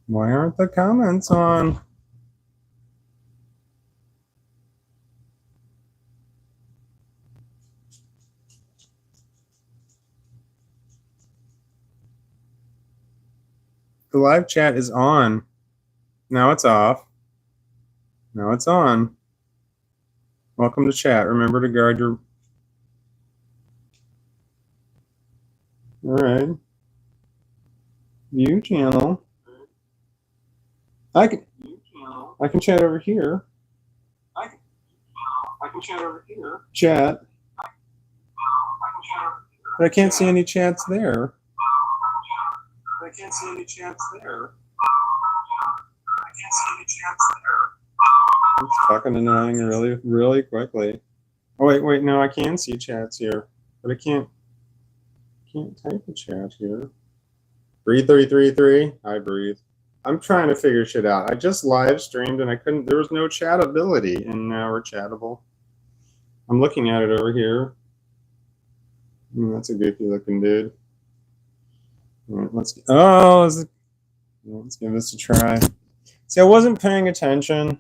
Why aren't the comments on? The live chat is on. Now it's off. Now it's on. Welcome to chat. Remember to guard your... All right. View channel. I can chat over here. I can chat over here. Chat. But I can't see any chats there. It's fucking annoying really, really quickly. Oh, wait, no, I can see chats here. But I can't type a chat here. Breathe 333. I breathe. I'm trying to figure shit out. I just live streamed and I couldn't, there was no chat ability, and now we're chattable. I'm looking at it over here. That's a goofy looking dude. All right, let's give this a try. See, I wasn't paying attention,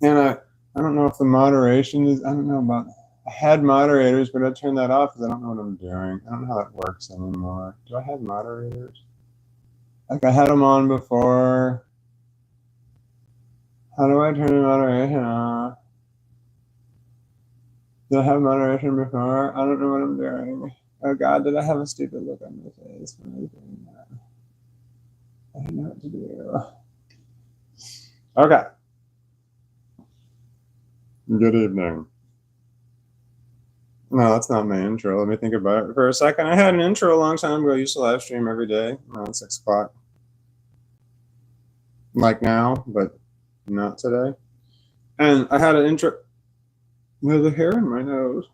and I don't know if the moderation is, I don't know about, I had moderators, but I turned that off because I don't know what I'm doing. I don't know how that works anymore. Do I have moderators? Like I had them on before. How do I turn the moderation on? Did I have moderation before? I don't know what I'm doing. Oh God, did I have a stupid look on my face when I was doing that? I don't know what to do. Okay. Good evening. No, that's not my intro. Let me think about it for a second. I had an intro a long time ago. I used to live stream every day around 6 o'clock. Like now, but not today. And I had an intro with a hair in my nose.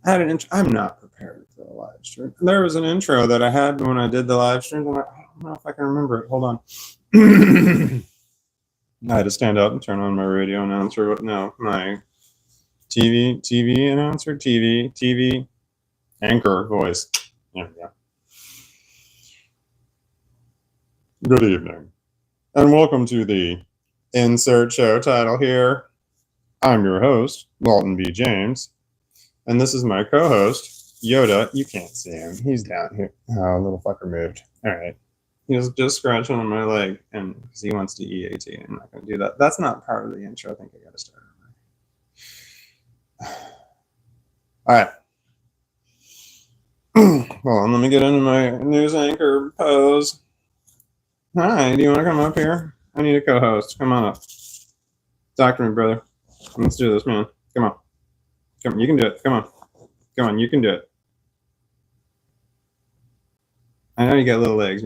I had an intro. I'm not prepared for a live stream. There was an intro that I had when I did the live stream. I don't know if I can remember it. Hold on. I had to stand up and turn on my radio announcer. No, my TV announcer, TV anchor voice. There we go. Good evening, and welcome to the insert show title here. I'm your host, Walton B. James, and this is my co-host, Yoda. You can't see him. He's down here. Oh, little fucker moved. All right. He was just scratching on my leg, and because he wants to EAT, I'm not going to do that. That's not part of the intro. I think I got to start over. All right. Hold on, let me get into my news anchor pose. Hi, do you want to come up here? I need a co-host. Come on up. Talk to me, brother. Let's do this, man. Come on. Come on, you can do it. Come on. Come on, you can do it. I know you got little legs.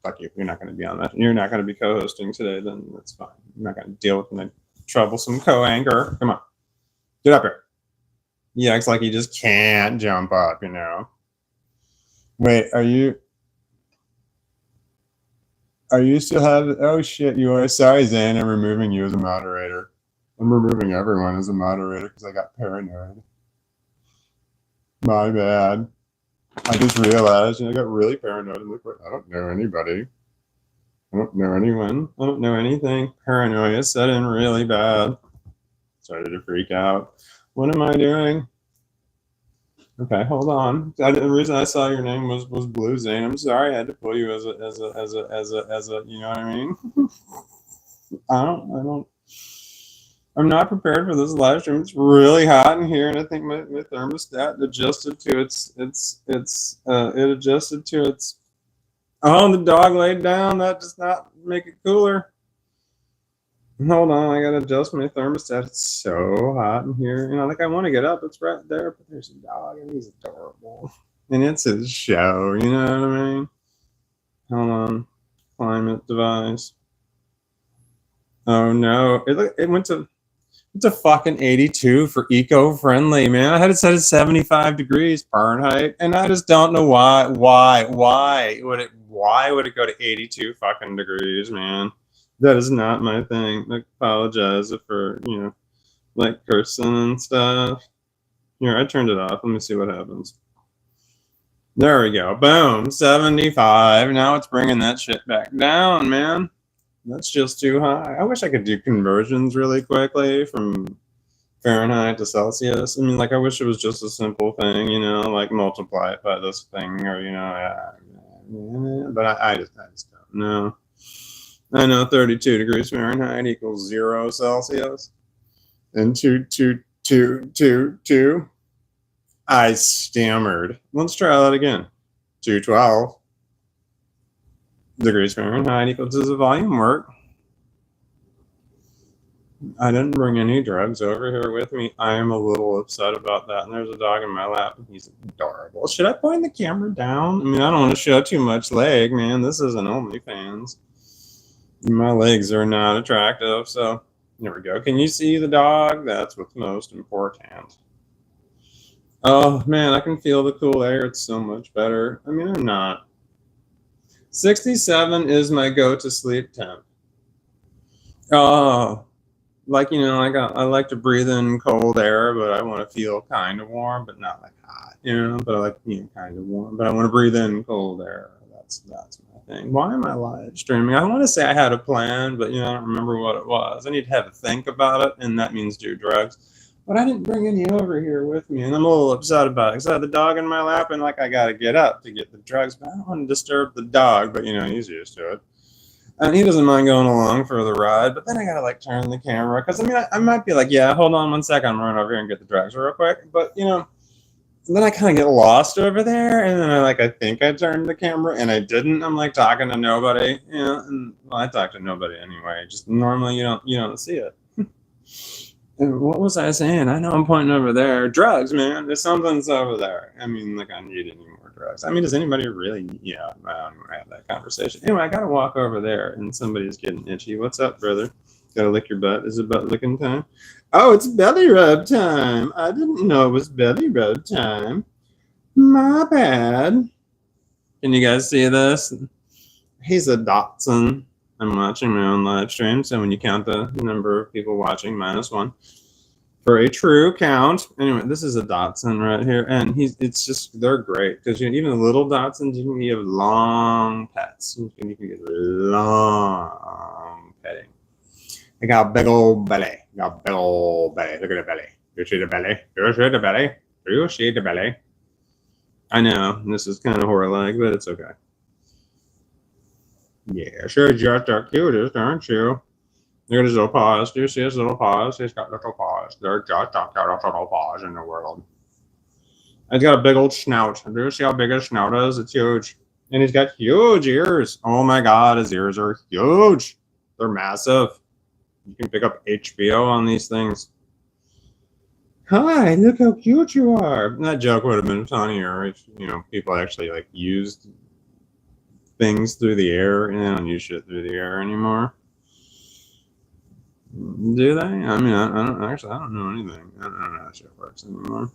Fuck you. You're not going to be on that. You're not going to be co-hosting today, then that's fine. I'm not going to deal with my troublesome co-anchor. Come on. Get up here. He acts like he just can't jump up, you know. Wait, are you still have, oh shit, you are. Sorry, Zane, I'm removing you as a moderator. I'm removing everyone as a moderator because I got paranoid. My bad. I just realized, I got really paranoid. I don't know anybody. I don't know anyone. I don't know anything. Paranoia set in really bad. Started to freak out. What am I doing? Okay, hold on. The reason I saw your name was Blue Zane. I'm sorry I had to pull you as a you know what I mean? I'm not prepared for this live stream. It's really hot in here, and I think my thermostat adjusted to it adjusted to its. Oh, the dog laid down. That does not make it cooler. Hold on, I gotta adjust my thermostat. It's so hot in here. You know, like I want to get up. It's right there, but there's a dog, and he's adorable. And it's his show. You know what I mean? Hold on, climate device. Oh no, it went to. It's a fucking 82 for eco-friendly, man. I had it set at 75 degrees Fahrenheit, and I just don't know why would it go to 82 fucking degrees, man? That is not my thing. I apologize for, like cursing and stuff. Here, I turned it off. Let me see what happens. There we go. Boom. 75. Now it's bringing that shit back down, man. That's just too high. I wish I could do conversions really quickly from Fahrenheit to Celsius. I mean, like, I wish it was just a simple thing, you know, like multiply it by this thing, or, you know, but I just don't know. I know 32 degrees Fahrenheit equals 0 Celsius. And 2. I stammered. Let's try that again. 212 degrees Fahrenheit equals the volume work. I didn't bring any drugs over here with me. I am a little upset about that. And there's a dog in my lap, and he's adorable. Should I point the camera down? I mean, I don't want to show too much leg, man. This isn't OnlyFans. My legs are not attractive, so there we go. Can you see the dog? That's what's most important. Oh, man, I can feel the cool air. It's so much better. I mean, I'm not. 67 is my go-to-sleep temp. Oh, like, you know, I like to breathe in cold air, but I want to feel kind of warm, but not like hot, you know, but I like being kind of warm, but I want to breathe in cold air. That's my thing. Why am I live streaming? I want to say I had a plan, but, you know, I don't remember what it was. I need to have a think about it, and that means do drugs. But I didn't bring any over here with me, and I'm a little upset about it, because I had the dog in my lap, and, like, I got to get up to get the drugs, but I don't want to disturb the dog, but, you know, he's used to it. And he doesn't mind going along for the ride, but then I gotta like turn the camera, because I mean, I might be like, yeah, hold on 1 second, I'm running over here and get the drugs real quick, but you know, then I kind of get lost over there, and then I think I turned the camera, and I didn't. I'm like talking to nobody, you know, and well, I talk to nobody anyway. Just normally you don't see it. And what was I saying? I know I'm pointing over there. Drugs, man. There's something's over there. I mean, like, I need any more drugs. I mean, does anybody really? Yeah, I don't have that conversation. Anyway, I gotta walk over there, and somebody's getting itchy. What's up, brother? Gotta lick your butt. Is it butt licking time? Oh, it's belly rub time. I didn't know it was belly rub time. My bad. Can you guys see this? He's a Dotson. I'm watching my own live stream, so when you count the number of people watching, -1 for a true count. Anyway, this is a Dotson right here, and it's just, they're great, because even the little Dotsons, you can give long pets. You can get long petting. I got a big old belly. Look at the belly. You see the belly? You see the belly? You see the belly? I know, this is kind of horror-like, but it's okay. Yeah, sure, just the cutest, aren't you? Look at his little paws. Do you see his little paws? He's got little paws. They're just the cutest little paws in the world. He's got a big old snout. Do you see how big his snout is? It's huge. And he's got huge ears. Oh my god, his ears are huge. They're massive. You can pick up HBO on these things. Hi, look how cute you are. That joke would have been funnier if, you know, people actually like used things through the air, and they don't use shit through the air anymore. Do they? I mean, I don't know anything. I don't know how shit works anymore.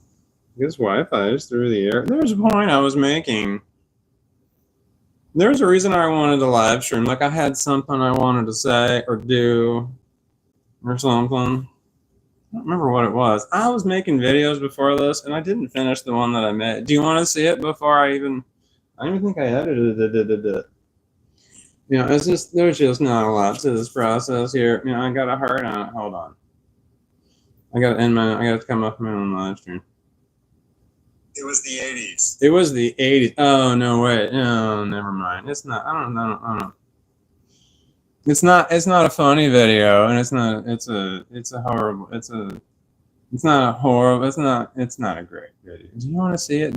I guess Wi-Fi is through the air. There's a point I was making. There's a reason I wanted to live stream. Like, I had something I wanted to say or do or something. I don't remember what it was. I was making videos before this, and I didn't finish the one that I made. Do you want to see it before I don't even think I edited it. You know, it's just, there's just not a lot to this process here. You know, I got a heart on it. Hold on. I got to come up with my own live stream. It was the 80s. It was the 80s. Oh, no, wait. No, never mind. It's not, I don't know. It's not a funny video, and it's not a great video. Do you want to see it?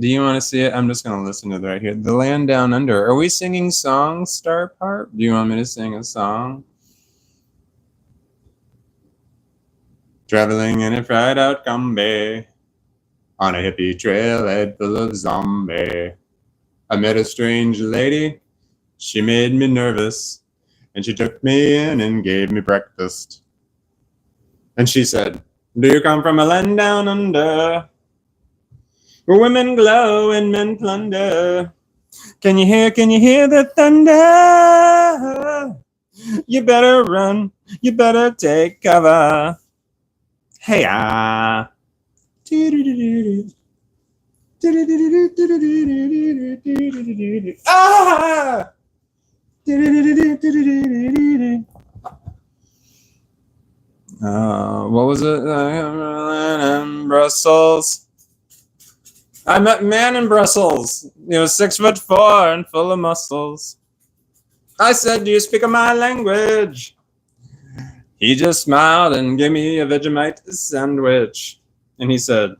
I'm just going to listen to it right here. The Land Down Under. Are we singing songs, Star Part? Do you want me to sing a song? Traveling in a fried out Gumby on a hippie trailhead full of zombie. I met a strange lady. She made me nervous. And she took me in and gave me breakfast. And she said, do you come from a land down under, where women glow and men plunder? Can you hear the thunder? You better run, you better take cover. Hey, ah. Ah! What was it? In Brussels. I met a man in Brussels. He was 6'4" and full of muscles. I said, "Do you speak my language?" He just smiled and gave me a Vegemite sandwich. And he said,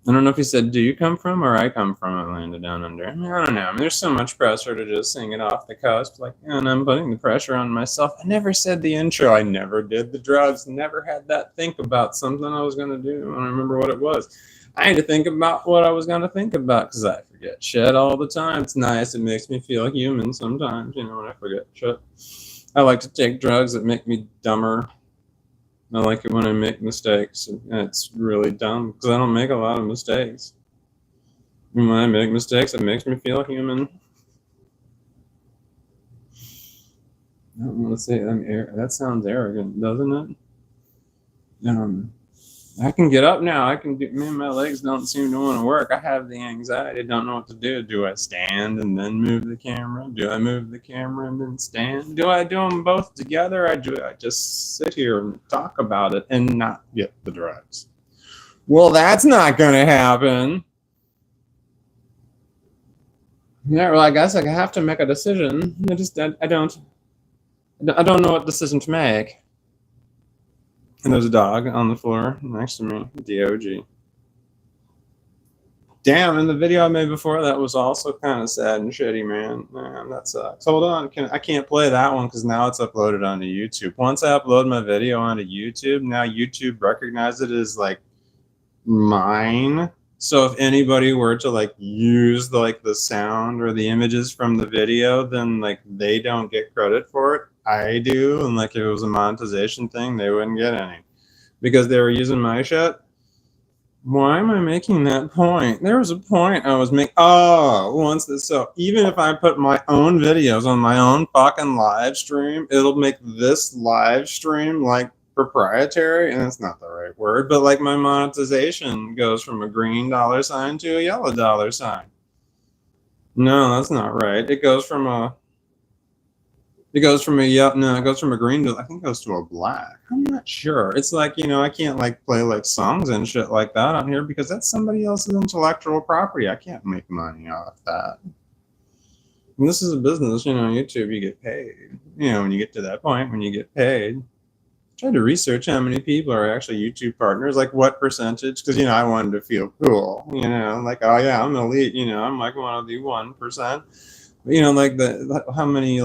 I don't know if he said, "Do you come from or I come from Atlanta down under?" I mean, I don't know. I mean, there's so much pressure to just sing it off the coast. Like, and I'm putting the pressure on myself. I never said the intro. I never did the drugs. Never had that think about something I was going to do. I don't remember what it was. I had to think about what I was going to think about because I forget shit all the time. It's nice. It makes me feel human sometimes, when I forget shit. I like to take drugs that make me dumber. I like it when I make mistakes, and it's really dumb because I don't make a lot of mistakes. And when I make mistakes, it makes me feel human. I don't want to say that sounds arrogant, doesn't it? I can get up now. My legs don't seem to want to work. I have the anxiety. I don't know what to do. Do I stand and then move the camera? Do I move the camera and then stand? Do I do them both together? I just sit here and talk about it and not get the drugs? Well, that's not going to happen. Yeah, well, I guess I have to make a decision. I don't know what decision to make. And there's a dog on the floor next to me, DOG. Damn, and the video I made before that was also kind of sad and shitty, man. Man, that sucks. Hold on, I can't play that one because now it's uploaded onto YouTube. Once I upload my video onto YouTube, now YouTube recognizes it as like mine. So if anybody were to use the sound or the images from the video, then they don't get credit for it. I do, and if it was a monetization thing, they wouldn't get any because they were using my shit. Why am I making that point? There was a point I was making. So even if I put my own videos on my own fucking live stream, it'll make this live stream proprietary, and that's not the right word, but my monetization goes from a green $sign to a yellow $sign. No, that's not right. It goes from a green to, I think it goes to a black. I'm not sure. It's I can't play songs and shit like that on here because that's somebody else's intellectual property. I can't make money off that. And this is a business, YouTube, you get paid. When you get to that point, when you get paid. Tried to research how many people are actually YouTube partners, what percentage, because I wanted to feel cool, oh yeah, I'm elite, I'm one of the 1%, how many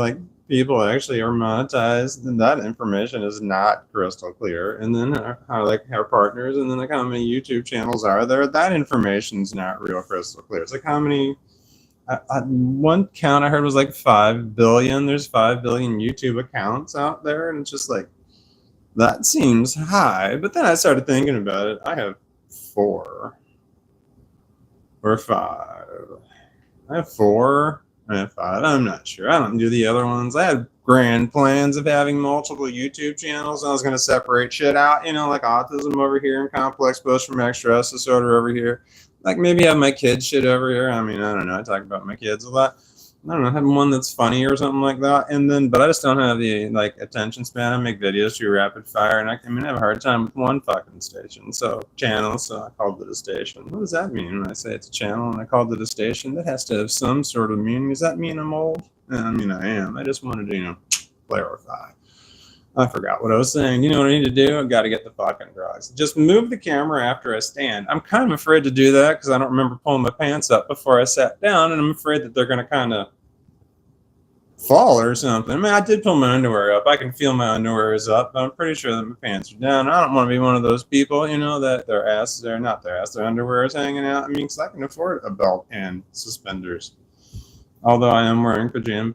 people actually are monetized, and that information is not crystal clear. And then our partners, and then how many YouTube channels are there, that information's not real crystal clear. It's how many. One count I heard was 5 billion. There's 5 billion YouTube accounts out there, and it's just that seems high. But then I started thinking about it. I have 4 or 5. I have 4. I have 5. I'm not sure. I don't do the other ones. I had grand plans of having multiple YouTube channels. I was going to separate shit out, like autism over here and complex post-traumatic stress disorder over here. Maybe have my kids shit over here. I mean, I don't know. I talk about my kids a lot. I don't know, have one that's funny or something like that. And then, but I just don't have the attention span. I make videos too rapid fire, and I have a hard time with one fucking station. So channel, so I called it a station. What does that mean when I say it's a channel and I called it a station? That has to have some sort of meaning. Does that mean I'm old? I mean, I am. I just wanted to, clarify. I forgot what I was saying. You know what I need to do? I've got to get the fucking drugs. Just move the camera after I stand. I'm kind of afraid to do that because I don't remember pulling my pants up before I sat down, and I'm afraid that they're going to kind of fall or something. I mean, I did pull my underwear up. I can feel my underwear is up, but I'm pretty sure that my pants are down. I don't want to be one of those people, that their underwear is hanging out. I mean, because I can afford a belt and suspenders. Although I am wearing pajama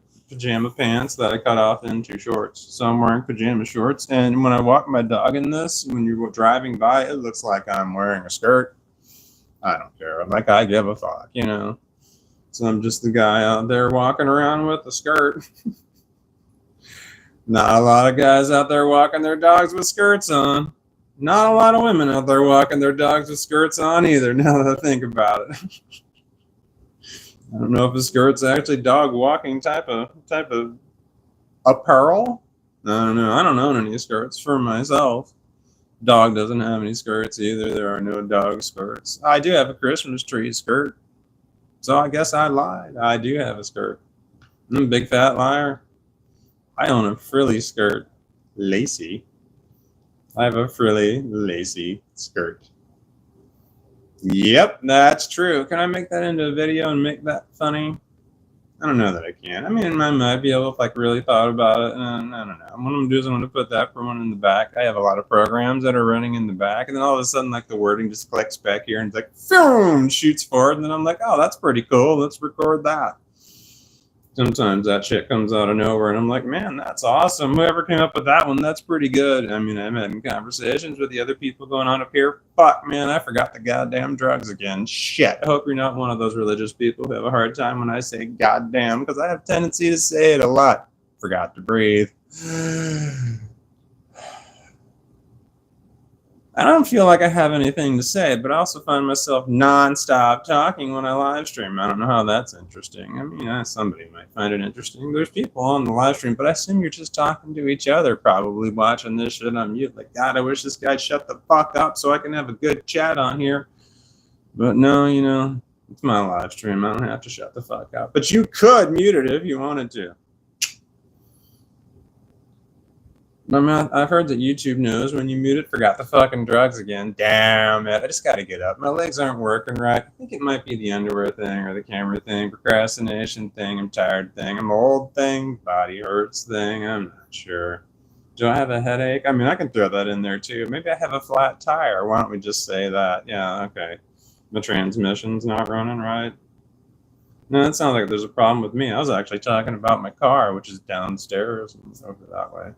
pants that I cut off into shorts. So I'm wearing pajama shorts. And when I walk my dog in this, when you're driving by, it looks like I'm wearing a skirt. I don't care. I give a fuck, So I'm just the guy out there walking around with a skirt. Not a lot of guys out there walking their dogs with skirts on. Not a lot of women out there walking their dogs with skirts on either, now that I think about it. I don't know if a skirt's actually dog walking type of apparel. I don't know. I don't own any skirts for myself. Dog doesn't have any skirts either. There are no dog skirts. I do have a Christmas tree skirt. So I guess I lied. I do have a skirt. I'm a big fat liar. I own a frilly skirt. Lacy. I have a frilly, lacy skirt. Yep, that's true. Can I make that into a video and make that funny? I don't know that I can. I mean, I might be able if I really thought about it. I don't know. What I'm going to do is I'm going to put that for one in the back. I have a lot of programs that are running in the back. And then all of a sudden, like the wording just clicks back here and it's like, boom, shoots forward. And then I'm like, oh, that's pretty cool. Let's record that. Sometimes that shit comes out of nowhere, and I'm like, man, that's awesome. Whoever came up with that one, that's pretty good. I mean, I'm having conversations with the other people going on up here. Fuck, man, I forgot the goddamn drugs again. Shit. I hope you're not one of those religious people who have a hard time when I say goddamn, because I have a tendency to say it a lot. Forgot to breathe. I don't feel like I have anything to say, but I also find myself nonstop talking when I live stream. I don't know how that's interesting. I mean, somebody might find it interesting. There's people on the live stream, but I assume you're just talking to each other, probably watching this shit on mute. Like, God, I wish this guy shut the fuck up so I can have a good chat on here. But no, you know, it's my live stream. I don't have to shut the fuck up. But you could mute it if you wanted to. I've heard that YouTube knows when you mute it. Forgot the fucking drugs again. Damn it. I just got to get up. My legs aren't working right. I think it might be the underwear thing or the camera thing, procrastination thing, I'm tired thing, I'm old thing, body hurts thing. I'm not sure. Do I have a headache? I mean, I can throw that in there too. Maybe I have a flat tire. Why don't we just say that? Yeah, okay. The transmission's not running right. No, it sounds like there's a problem with me. I was actually talking about my car, which is downstairs and over that way.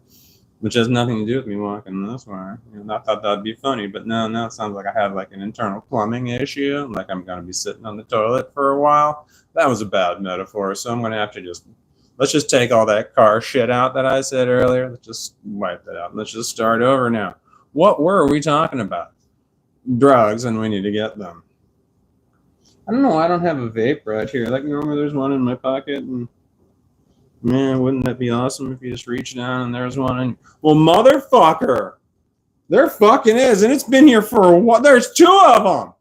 Which has nothing to do with me walking this way. You know, I thought that'd be funny, but no, it sounds like I have like an internal plumbing issue. Like I'm going to be sitting on the toilet for a while. That was a bad metaphor, so I'm going to have to let's just take all that car shit out that I said earlier. Let's just wipe that out. Let's just start over now. What were we talking about? Drugs, and we need to get them. I don't know. I don't have a vape right here. Like normally there's one in my pocket, and man, wouldn't that be awesome if you just reach down and there's one? And well, motherfucker, there fucking is, and it's been here for a while. There's two of them.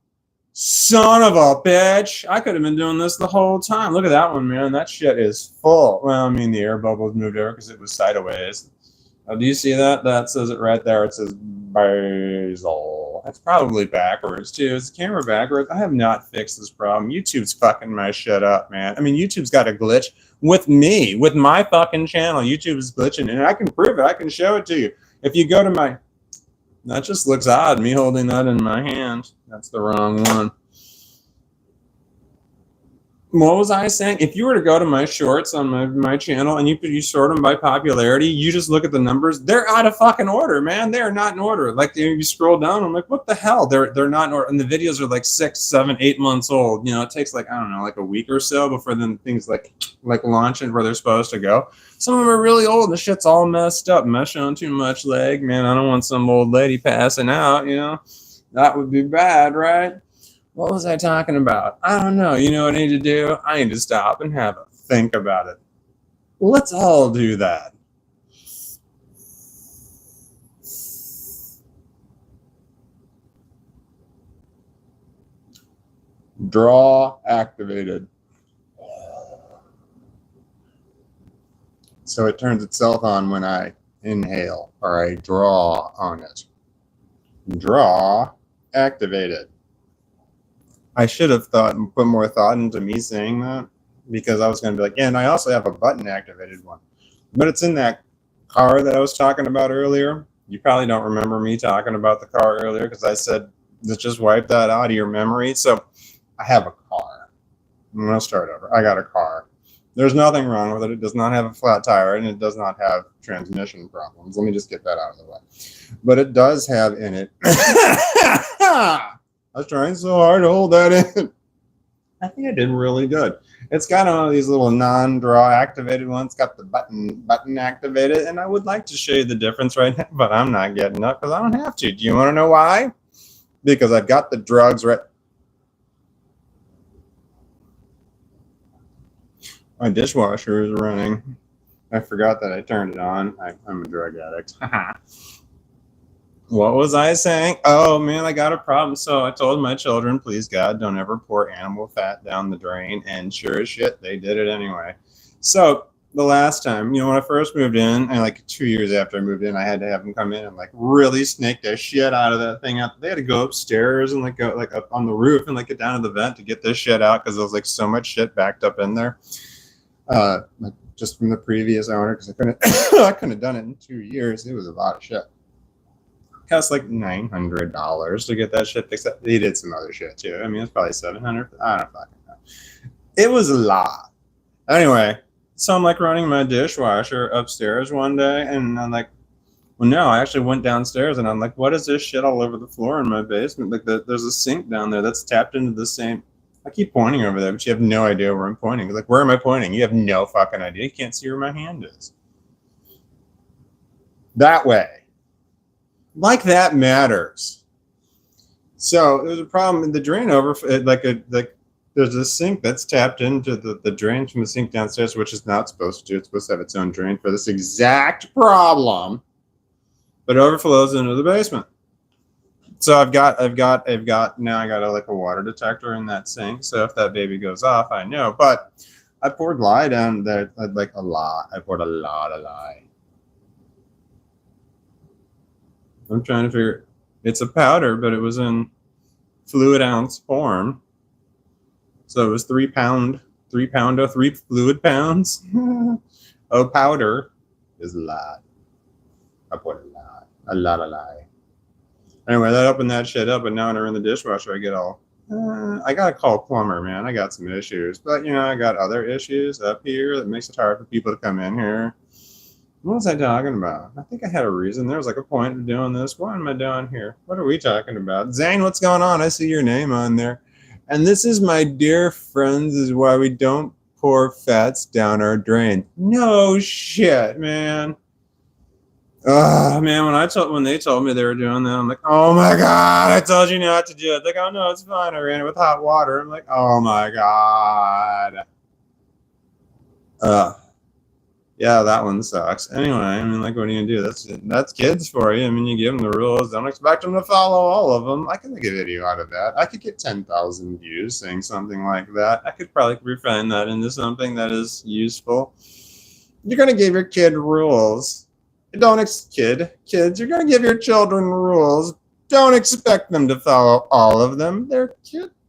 Son of a bitch! I could have been doing this the whole time. Look at that one, man. That shit is full. Well, I mean, the air bubbles moved over because it was sideways. Do you see that? That says it right there. It says basil. That's probably backwards too. Is the camera backwards? I have not fixed this problem. YouTube's fucking my shit up, man. I mean, YouTube's got a glitch with me, with my fucking channel. YouTube is glitching, and I can prove it. I can show it to you. If you go to my, that just looks odd, me holding that in my hand. That's the wrong one. What was I saying? If you were to go to my shorts on my channel and you sort them by popularity, you just look at the numbers, they're out of fucking order, man. They're not in order. Like you scroll down, I'm like, what the hell? They're not in order. And the videos are like 6, 7, 8 months old. You know, it takes like, I don't know, like a week or so before then things like launch and where they're supposed to go. Some of them are really old. The shit's all messed up. Am I showing too much leg? Man, I don't want some old lady passing out, you know? That would be bad, right? What was I talking about? I don't know. You know what I need to do? I need to stop and have a think about it. Let's all do that. Draw activated. So it turns itself on when I inhale or I draw on it. Draw activated. I should have thought and put more thought into me saying that because I was going to be like, yeah, and I also have a button activated one. But it's in that car that I was talking about earlier. You probably don't remember me talking about the car earlier because I said, let's just wipe that out of your memory. So I have a car. I'm going to start over. I got a car. There's nothing wrong with it. It does not have a flat tire and it does not have transmission problems. Let me just get that out of the way. But it does have in it. I was trying so hard to hold that in. I think I did really good. It's got one of these little non-draw activated ones. Got the button activated, and I would like to show you the difference right now, but I'm not getting up because I don't have to. Do you want to know why? Because I've got the drugs right. My dishwasher is running. I forgot that I turned it on. I'm a drug addict. What was I saying? Oh man, I got a problem. So I told my children, please God, don't ever pour animal fat down the drain. And sure as shit, they did it anyway. So the last time, when I first moved in, and like 2 years after I moved in, I had to have them come in and like really snake the shit out of that thing out. They had to go upstairs and like go like up on the roof and like get down to the vent to get this shit out because there was like so much shit backed up in there. Like just from the previous owner, because I couldn't I couldn't have done it in 2 years. It was a lot of shit. Cost like $900 to get that shit fixed up. They did some other shit too. I mean, it's probably $700. I don't fucking know. It was a lot. Anyway, so I'm like running my dishwasher upstairs one day, and I'm like, well, no, I actually went downstairs, and I'm like, what is this shit all over the floor in my basement? Like, there's a sink down there that's tapped into the same. I keep pointing over there, but you have no idea where I'm pointing. Like, where am I pointing? You have no fucking idea. You can't see where my hand is. That way. Like that matters. So there's a problem in the drain over, like there's a sink that's tapped into the drain from the sink downstairs, which is not supposed to. It's supposed to have its own drain for this exact problem, but it overflows into the basement. So I've got now I got like a water detector in that sink. So if that baby goes off, I know. But I poured lye down there, like a lot. I poured a lot of lye. I'm trying to figure. It's a powder, but it was in fluid ounce form. So it was 3 pound, 3 fluid pounds. Powder is a lot. I put a lot of lye. Anyway, that opened that shit up, and now when I'm in the dishwasher, I get all. I gotta call a plumber, man. I got some issues, but I got other issues up here that makes it hard for people to come in here. What was I talking about? I think I had a reason. There was like a point of doing this. What am I doing here? What are we talking about? Zane, what's going on? I see your name on there. And this is, my dear friends, is why we don't pour fats down our drain. No shit, man. Oh man, when they told me they were doing that, I'm like, oh my god, I told you not to do it. Like, oh no, it's fine. I ran it with hot water. I'm like, oh my god. Yeah, that one sucks. Anyway, I mean, like, what are you gonna do? That's kids for you. I mean, you give them the rules. Don't expect them to follow all of them. I can make a video out of that. I could get 10,000 views saying something like that. I could probably refine that into something that is useful. You're gonna give your kid rules. Kids, you're gonna give your children rules. Don't expect them to follow all of them. They're children.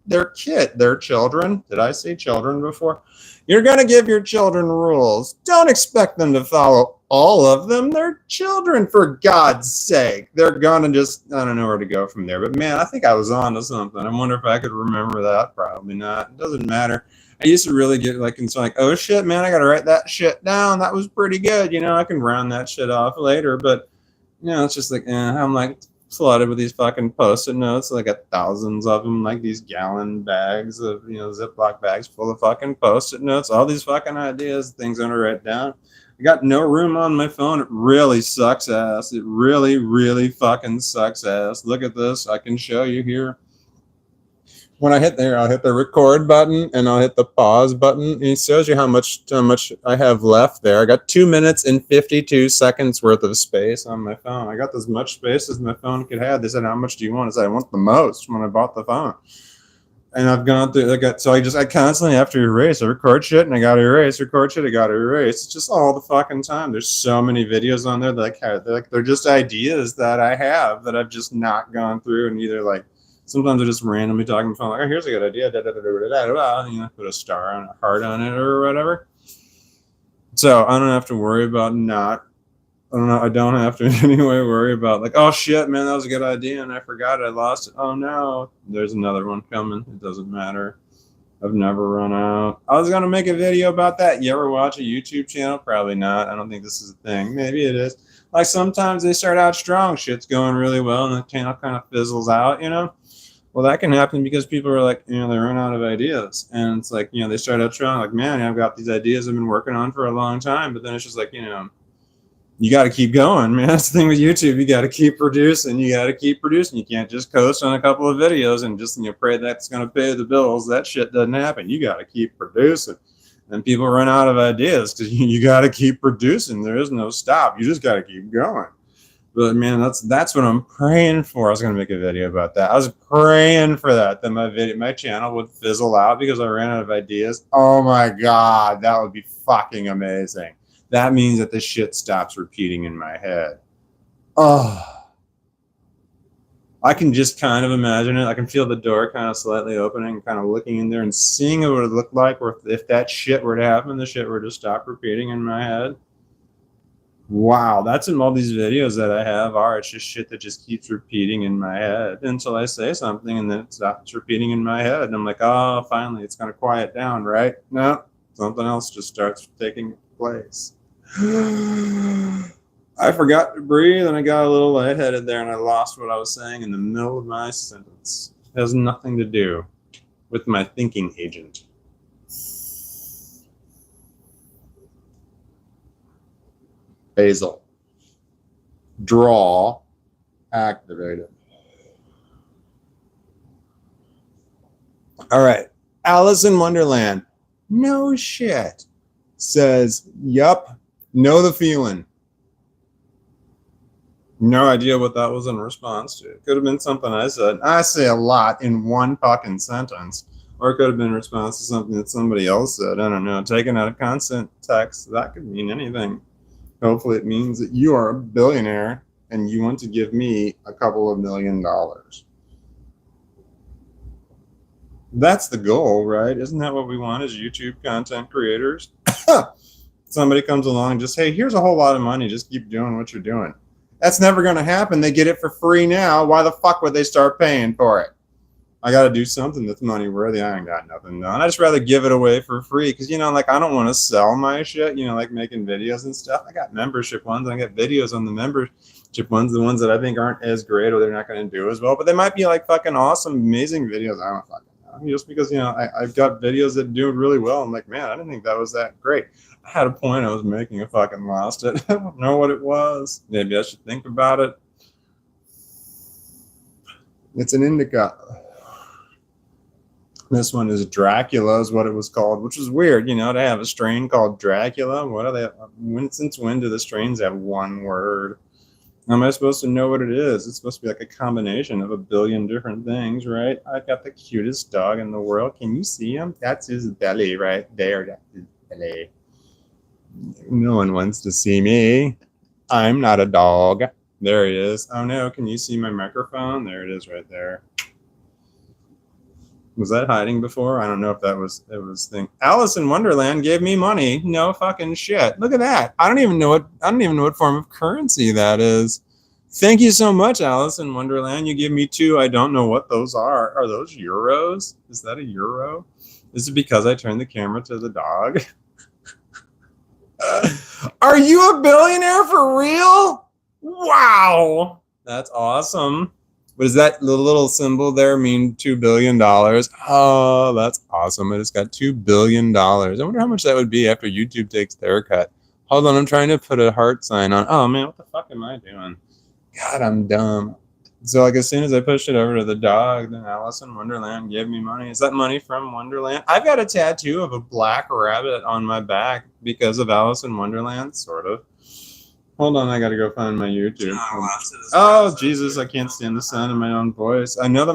Did I say children before? You're going to give your children rules. Don't expect them to follow all of them. They're children, for God's sake. They're going to just, I don't know where to go from there. But man, I think I was on to something. I wonder if I could remember that. Probably not. It doesn't matter. I used to really get like concerned, like, oh shit, man, I got to write that shit down. That was pretty good. I can round that shit off later. But, it's just like, I'm like, flooded with these fucking post-it notes. I got thousands of them, like these gallon bags of, Ziploc bags full of fucking post-it notes, all these fucking ideas, things I'm gonna write down. I got no room on my phone. It really sucks ass. It really, really fucking sucks ass. Look at this. I can show you here. When I hit there, I'll hit the record button and I'll hit the pause button. And it shows you how much I have left there. I got 2 minutes and 52 seconds worth of space on my phone. I got as much space as my phone could have. They said, how much do you want? I said, I want the most when I bought the phone. And I've gone through, I constantly have to erase. I record shit and I got to erase, record shit, I got to erase. It's just all the fucking time. There's so many videos on there that they're just ideas that I have that I've just not gone through, and either like, sometimes I just randomly talk on the phone, like, oh, here's a good idea, put a star on a heart on it or whatever. So I don't have to worry about I don't have to in any way worry about like, oh shit, man, that was a good idea and I forgot it, I lost it. Oh no, there's another one coming. It doesn't matter. I've never run out. I was going to make a video about that. You ever watch a YouTube channel? Probably not. I don't think this is a thing. Maybe it is. Like sometimes they start out strong. Shit's going really well and the channel kind of fizzles out, Well, that can happen because people are like, they run out of ideas. And it's like, they start out strong, like, man, I've got these ideas I've been working on for a long time. But then it's just like, you got to keep going, man. That's the thing with YouTube. You got to keep producing. You got to keep producing. You can't just coast on a couple of videos and just pray that's going to pay the bills. That shit doesn't happen. You got to keep producing. And people run out of ideas because you got to keep producing. There is no stop. You just got to keep going. But man, that's what I'm praying for. I was gonna make a video about that. I was praying for that my channel would fizzle out because I ran out of ideas. Oh my god, that would be fucking amazing. That means that the shit stops repeating in my head. Oh, I can just kind of imagine it. I can feel the door kind of slightly opening, kind of looking in there and seeing what it would look like, or if that shit were to happen, the shit were to stop repeating in my head. Wow, that's in all these videos that I have are. It's just shit that just keeps repeating in my head until I say something and then it stops repeating in my head. And I'm like, oh, finally, it's going to quiet down, right? No, something else just starts taking place. I forgot to breathe and I got a little lightheaded there and I lost what I was saying in the middle of my sentence. It has nothing to do with my thinking agent. Basal. Draw. Activated. All right. Alice in Wonderland. No shit. Says, yup. Know the feeling. No idea what that was in response to. It could have been something I said. I say a lot in one fucking sentence. Or it could have been in response to something that somebody else said. I don't know. Taken out of context. That could mean anything. Hopefully it means that you are a billionaire and you want to give me a couple of $1 million. That's the goal, right? Isn't that what we want as YouTube content creators? Somebody comes along and just, hey, here's a whole lot of money. Just keep doing what you're doing. That's never going to happen. They get it for free now. Why the fuck would they start paying for it? I got to do something that's money worthy. I ain't got nothing done. I just rather give it away for free because, I don't want to sell my shit, like making videos and stuff. I got membership ones. I got videos on the membership ones, the ones that I think aren't as great or they're not going to do as well. But they might be like fucking awesome, amazing videos. I don't fucking know. Just because, I've got videos that do really well. I'm like, man, I didn't think that was that great. I had a point I was making. I fucking lost it. I don't know what it was. Maybe I should think about it. It's an indica. This one is Dracula is what it was called, which is weird, to have a strain called Dracula. What are they? Since when do the strains have one word? How am I supposed to know what it is? It's supposed to be like a combination of a billion different things, right? I've got the cutest dog in the world. Can you see him? That's his belly right there. That's his belly. No one wants to see me. I'm not a dog. There he is. Oh no, can you see my microphone? There it is right there. Was that hiding before? I don't know if it was thing. Alice in Wonderland gave me money. No fucking shit. Look at that. I don't even know what form of currency that is. Thank you so much, Alice in Wonderland. You give me 2. I don't know what those are. Are those euros? Is that a euro? Is it because I turned the camera to the dog? Are you a billionaire for real? Wow. That's awesome. But does that little symbol there mean $2 billion? Oh, that's awesome. I just got $2 billion. I wonder how much that would be after YouTube takes their cut. Hold on, I'm trying to put a heart sign on. Oh, man, what the fuck am I doing? God, I'm dumb. So, as soon as I pushed it over to the dog, then Alice in Wonderland gave me money. Is that money from Wonderland? I've got a tattoo of a black rabbit on my back because of Alice in Wonderland, sort of. Hold on, I gotta go find my YouTube. Oh, Jesus, I can't stand the sound of my own voice. I know that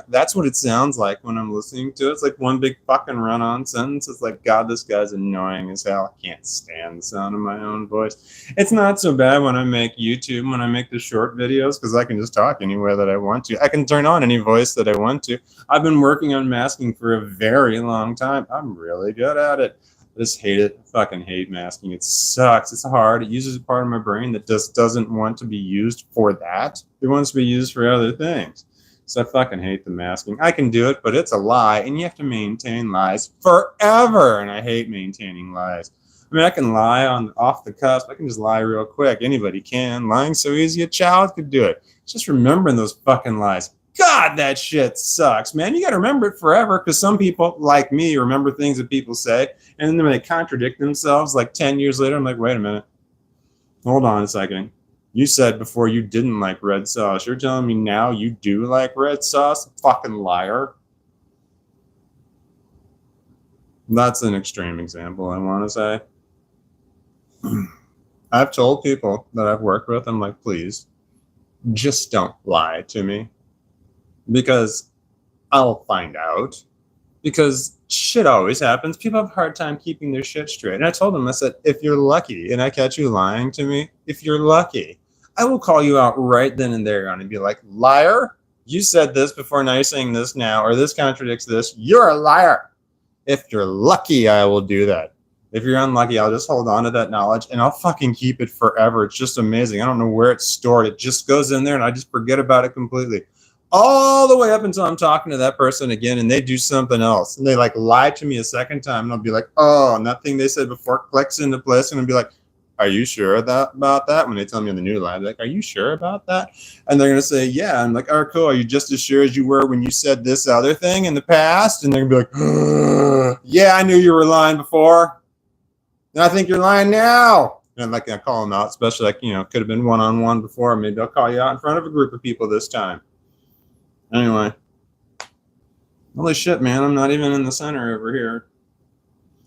that's what it sounds like when I'm listening to it. It's like one big fucking run-on sentence. It's like, God, this guy's annoying as hell. I can't stand the sound of my own voice. It's not so bad when I make YouTube, when I make the short videos, because I can just talk anywhere that I want to. I can turn on any voice that I want to. I've been working on masking for a very long time. I'm really good at it. I just hate it. I fucking hate masking. It sucks. It's hard. It uses a part of my brain that just doesn't want to be used for that. It wants to be used for other things. So I fucking hate the masking. I can do it, but it's a lie, and you have to maintain lies forever, and I hate maintaining lies. I mean, I can lie on off the cusp. I can just lie real quick. Anybody can. Lying's so easy, a child could do it. It's just remembering those fucking lies. God, that shit sucks, man. You got to remember it forever because some people, like me, remember things that people say, and then when they contradict themselves, like 10 years later, I'm like, wait a minute. Hold on a second. You said before you didn't like red sauce. You're telling me now you do like red sauce? Fucking liar. That's an extreme example, I want to say. I've told people that I've worked with, I'm like, please, just don't lie to me. Because I'll find out. Because shit always happens. People have a hard time keeping their shit straight. And I told them, I said, if you're lucky and I catch you lying to me, if you're lucky, I will call you out right then and there and be like, liar, you said this before, now you're saying this now, or this contradicts this. You're a liar. If you're lucky, I will do that. If you're unlucky, I'll just hold on to that knowledge and I'll fucking keep it forever. It's just amazing. I don't know where it's stored. It just goes in there and I just forget about it completely. All the way up until I'm talking to that person again and they do something else. And they like lie to me a second time and I'll be like, oh, and that thing they said before clicks into place. And I'll be like, are you sure about that? When they tell me the new lie, they're like, are you sure about that? And they're going to say, yeah. I'm like, all right, cool. Are you just as sure as you were when you said this other thing in the past? And they're going to be like, yeah, I knew you were lying before. And I think you're lying now. And like I call them out, especially like, you know, could have been one-on-one before. Maybe I'll call you out in front of a group of people this time. Anyway. Holy shit, man. I'm not even in the center over here.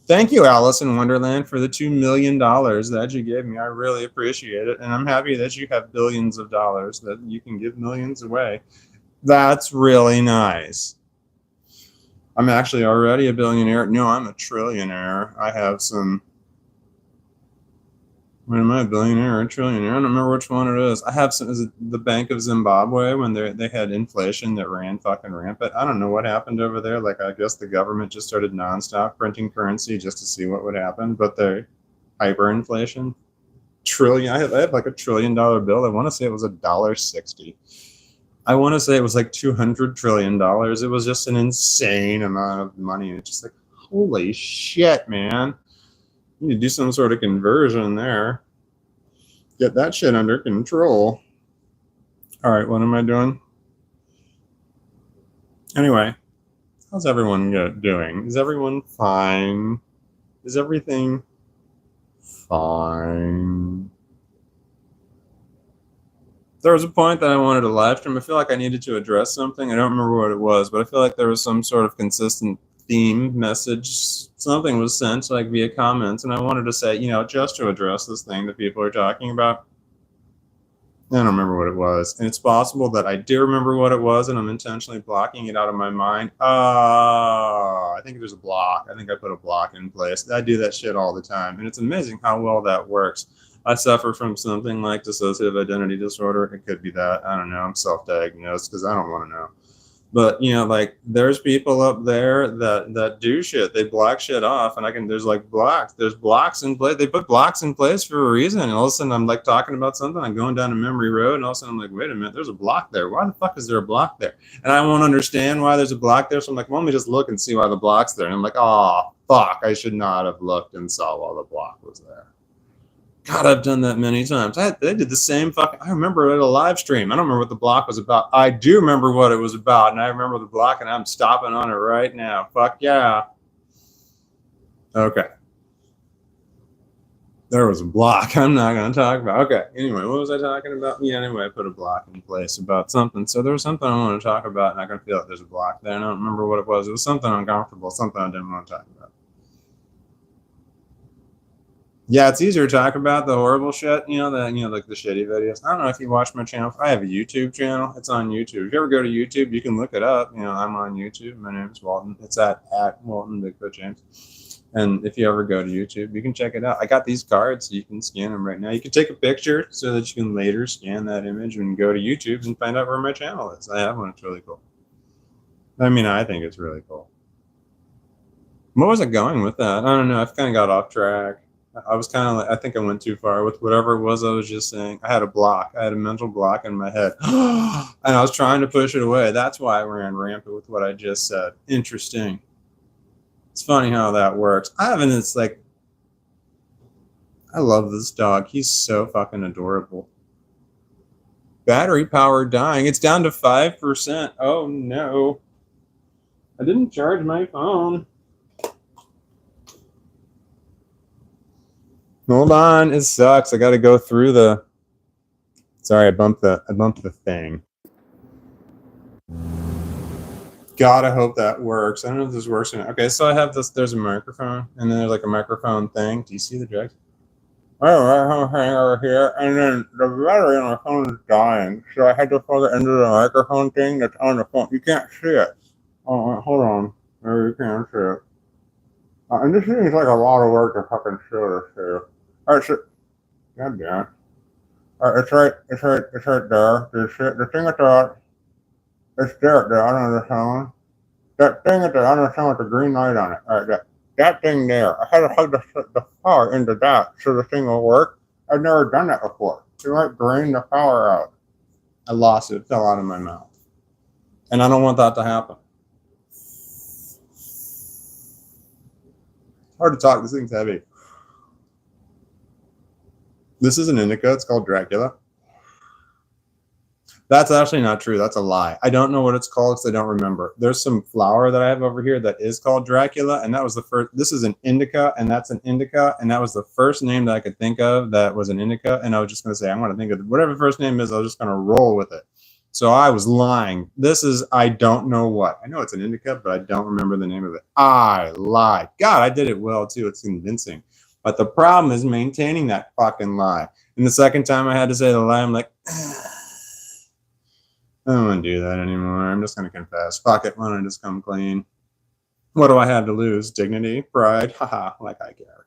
Thank you, Alice in Wonderland, for the $2 million that you gave me. I really appreciate it. And I'm happy that you have billions of dollars that you can give millions away. That's really nice. I'm actually already a billionaire. No, I'm a trillionaire. I have some... When am I a billionaire or a trillionaire? I don't remember which one it is. I have some. Is it the Bank of Zimbabwe when they had inflation that ran fucking rampant? I don't know what happened over there. Like, I guess the government just started nonstop printing currency just to see what would happen. But the hyperinflation, trillion. I had like $1 trillion bill. I want to say it was $1.60. I want to say it was like $200 trillion. It was just an insane amount of money. It's just like, holy shit, man. You need to do some sort of conversion there. Get that shit under control. All right, what am I doing? Anyway, how's everyone doing? Is everyone fine? Is everything fine? There was a point that I wanted to live stream. I feel like I needed to address something. I don't remember what it was, but I feel like there was some sort of consistent theme message. Something was sent like via comments, and I wanted to say, you know, just to address this thing that people are talking about. I don't remember what it was, and it's possible that I do remember what it was and I'm intentionally blocking it out of my mind. I think there's a block. I think I put a block in place. I do that shit all the time, and it's amazing how well that works. I suffer from something like dissociative identity disorder. It could be that. I don't know. I'm self-diagnosed because I don't want to know. But, you know, like, there's people up there that do shit. They block shit off, and there's like blocks. There's blocks in place. They put blocks in place for a reason. And all of a sudden I'm like talking about something. I'm going down a memory road, and all of a sudden I'm like, wait a minute, there's a block there. Why the fuck is there a block there? And I won't understand why there's a block there. So I'm like, well, let me just look and see why the block's there. And I'm like, oh, fuck, I should not have looked and saw why the block was there. God, I've done that many times. They did the same fucking... I remember at a live stream. I don't remember what the block was about. I do remember what it was about, and I remember the block, and I'm stopping on it right now. Fuck yeah. Okay. There was a block I'm not going to talk about. Okay. Anyway, what was I talking about? Yeah, anyway, I put a block in place about something. So there was something I wanted to talk about, and I can feel like there's a block there. I don't remember what it was. It was something uncomfortable, something I didn't want to talk about. Yeah, it's easier to talk about the horrible shit, like the shitty videos. I don't know if you watch my channel. I have a YouTube channel. It's on YouTube. If you ever go to YouTube, you can look it up. I'm on YouTube. My name is Walton. It's at Walton Bigfoot James. And if you ever go to YouTube, you can check it out. I got these cards, so you can scan them right now. You can take a picture so that you can later scan that image and go to YouTube and find out where my channel is. I have one. It's really cool. I mean, I think it's really cool. What was I going with that? I don't know. I've kind of got off track. I was kind of like, I think I went too far with whatever it was I was just saying. I had a block. I had a mental block in my head. And I was trying to push it away. That's why I ran rampant with what I just said. Interesting. It's funny how that works. It's like, I love this dog. He's so fucking adorable. Battery power dying. It's down to 5%. Oh no. I didn't charge my phone. Hold on. It sucks. I gotta go through the. Sorry, I bumped the thing. God, I hope that works. I don't know if this works or not. Okay, so I have this. There's a microphone, and then there's like a microphone thing. Do you see the drugs? Oh, hang over here, and then the battery on my phone is dying, so I had to plug it into the microphone thing that's on the phone. You can't see it. Oh, hold on. Maybe you can't see it. And this seems like a lot of work to fucking show this too. Alright, so, god damn it. Alright, it's right there. The thing at the, it's there, I don't understand. That thing at the, I don't understand with the green light on it. Alright, that thing there. I had to plug the power into that so the thing will work. I've never done that before. So it might drain the power out. I lost it. It fell out of my mouth. And I don't want that to happen. Hard to talk. This thing's heavy. This is an indica. It's called Dracula. That's actually not true. That's a lie. I don't know what it's called because I don't remember. There's some flower that I have over here that is called Dracula, and that was the first. This is an indica, and that's an indica, and that was the first name that I could think of that was an indica. And I was just going to say, I'm going to think of whatever the first name is. I was just going to roll with it. So I was lying. This is, I don't know what. I know it's an indica, but I don't remember the name of it. I lied. God, I did it well too. It's convincing. But the problem is maintaining that fucking lie. And the second time I had to say the lie, I'm like, I don't want to do that anymore. I'm just going to confess. Fuck it. Why don't I just come clean? What do I have to lose? Dignity? Pride? Haha, like I care.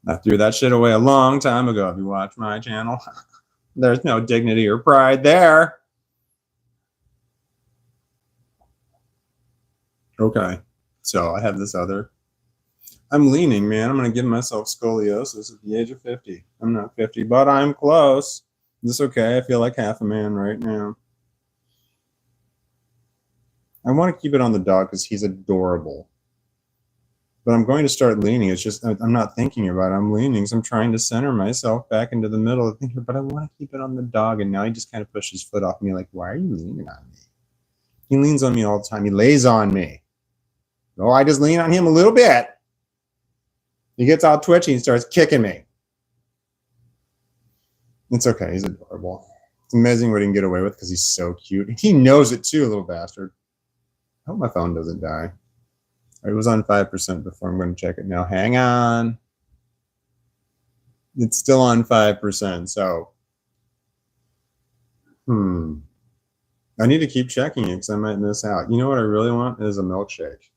I threw that shit away a long time ago. If you watch my channel, there's no dignity or pride there. Okay. So I have this other. I'm leaning, man. I'm going to give myself scoliosis at the age of 50. I'm not 50, but I'm close. Is this okay? I feel like half a man right now. I want to keep it on the dog because he's adorable. But I'm going to start leaning. It's just, I'm not thinking about it. I'm leaning, so I'm trying to center myself back into the middle of thinking, but I want to keep it on the dog. And now he just kind of pushes his foot off me like, why are you leaning on me? He leans on me all the time. He lays on me. Oh, I just lean on him a little bit. He gets all twitchy and starts kicking me. It's okay. He's adorable. It's amazing what he can get away with because he's so cute. He knows it too, little bastard. I hope my phone doesn't die. It was on 5% before. I'm going to check it now. Hang on. It's still on 5%. So, I need to keep checking it because I might miss out. You know what I really want is a milkshake.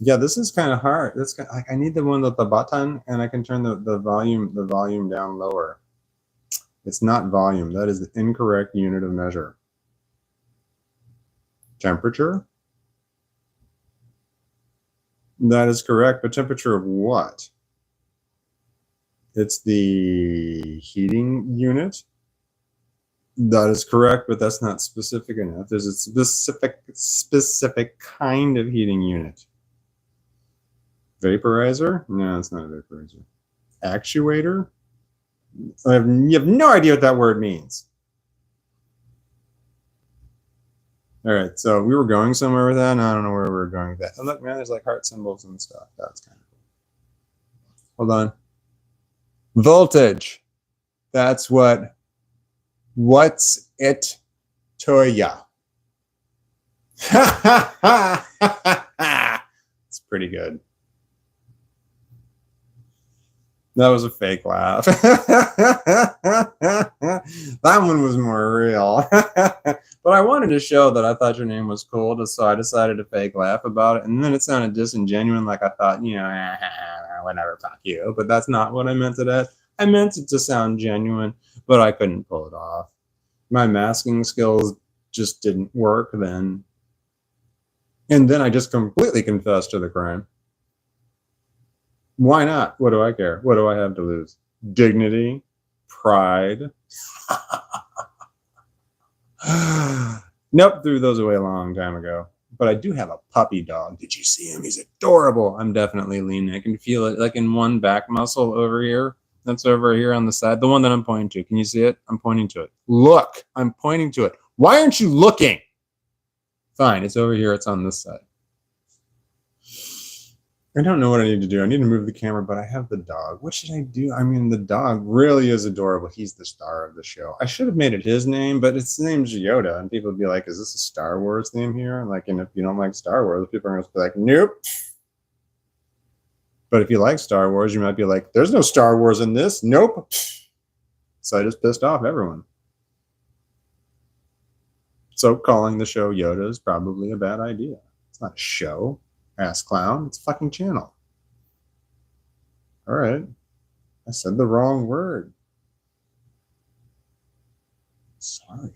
Yeah, this is kind of hard. That's kind of, like I need the one with the button, and I can turn the volume down lower. It's not volume. That is the incorrect unit of measure. Temperature? That is correct, but temperature of what? It's the heating unit. That is correct, but that's not specific enough. There's a specific kind of heating unit. Vaporizer? No, it's not a vaporizer. Actuator? You have no idea what that word means. All right, so we were going somewhere with that, and I don't know where we were going with that. And look, man, there's like heart symbols and stuff. That's kind of cool. Hold on. Voltage. That's what's it to ya? It's pretty good. That was a fake laugh. That one was more real. But I wanted to show that I thought your name was cool, so I decided to fake laugh about it. And then it sounded disingenuous, like I thought, you know, whatever, fuck you. But that's not what I meant it as. I meant it to sound genuine, but I couldn't pull it off. My masking skills just didn't work then. And then I just completely confessed to the crime. Why not? What do I care? What do I have to lose? Dignity, pride. Nope, threw those away a long time ago. but I do have a puppy dog. Did you see him? He's adorable. I'm definitely leaning. I can feel it like in one back muscle over here. That's over here on the side. The one that I'm pointing to. Can you see it? I'm pointing to it. Look, I'm pointing to it. Why aren't you looking? Fine, it's over here. It's on this side. I don't know what I need to do. I need to move the camera, but I have the dog. What should I do? I mean, the dog really is adorable. He's the star of the show. I should have made it his name, but his name's Yoda. And people would be like, is this a Star Wars theme here? Like, and if you don't like Star Wars, people are going to be like, nope. But if you like Star Wars, you might be like, there's no Star Wars in this. Nope. So I just pissed off everyone. So calling the show Yoda is probably a bad idea. It's not a show. Ass clown, it's a fucking channel. All right. I said the wrong word. Sorry.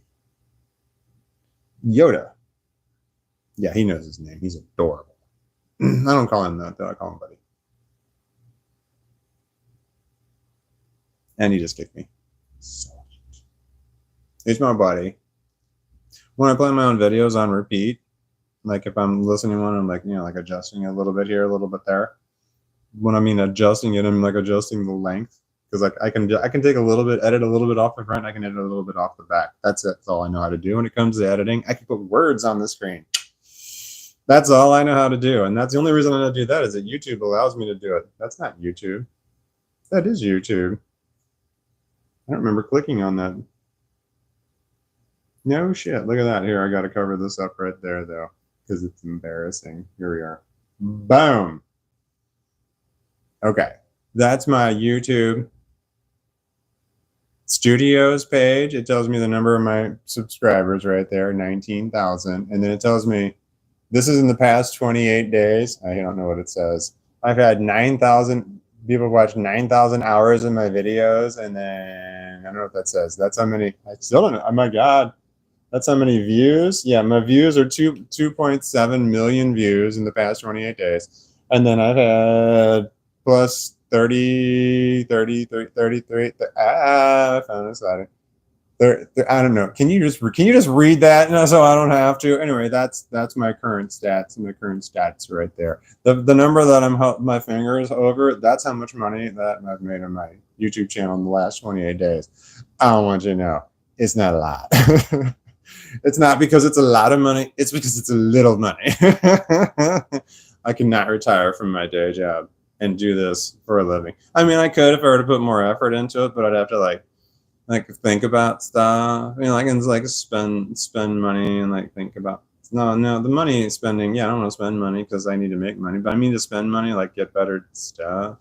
Yoda. Yeah, he knows his name. He's adorable. I don't call him that, though. I call him buddy. And he just kicked me. So he's my buddy. When I play my own videos on repeat, like if I'm listening to one, I'm like, you know, like adjusting a little bit here, a little bit there. When I mean adjusting it, I'm like adjusting the length because like I can take a little bit, edit a little bit off the front. I can edit a little bit off the back. That's it. That's all I know how to do when it comes to editing. I can put words on the screen. That's all I know how to do, and that's the only reason I know how to do that is that YouTube allows me to do it. That's not YouTube. That is YouTube. I don't remember clicking on that. No shit. Look at that. Here, I got to cover this up right there though. Because it's embarrassing. Here we are. Boom. Okay. That's my YouTube Studios page. It tells me the number of my subscribers right there, 19,000. And then it tells me this is in the past 28 days. I don't know what it says. I've had 9,000 people watch 9,000 hours of my videos. And then I don't know what that says. That's how many. I still don't know. Oh my God. That's how many views. Yeah, my views are 2.7 million views in the past 28 days. And then I've had plus 33. I found this out. I don't know. Can you just read that? No, so I don't have to. Anyway, that's my current stats. My current stats right there. The number that my finger is over. That's how much money that I've made on my YouTube channel in the last 28 days. I don't want you to know. It's not a lot. It's not because it's a lot of money. It's because it's a little money. I cannot retire from my day job and do this for a living. I mean, I could if I were to put more effort into it, but I'd have to like think about stuff. I mean, I can like spend money and like think about. No, the money spending. Yeah, I don't want to spend money because I need to make money. But I mean to spend money, like get better stuff.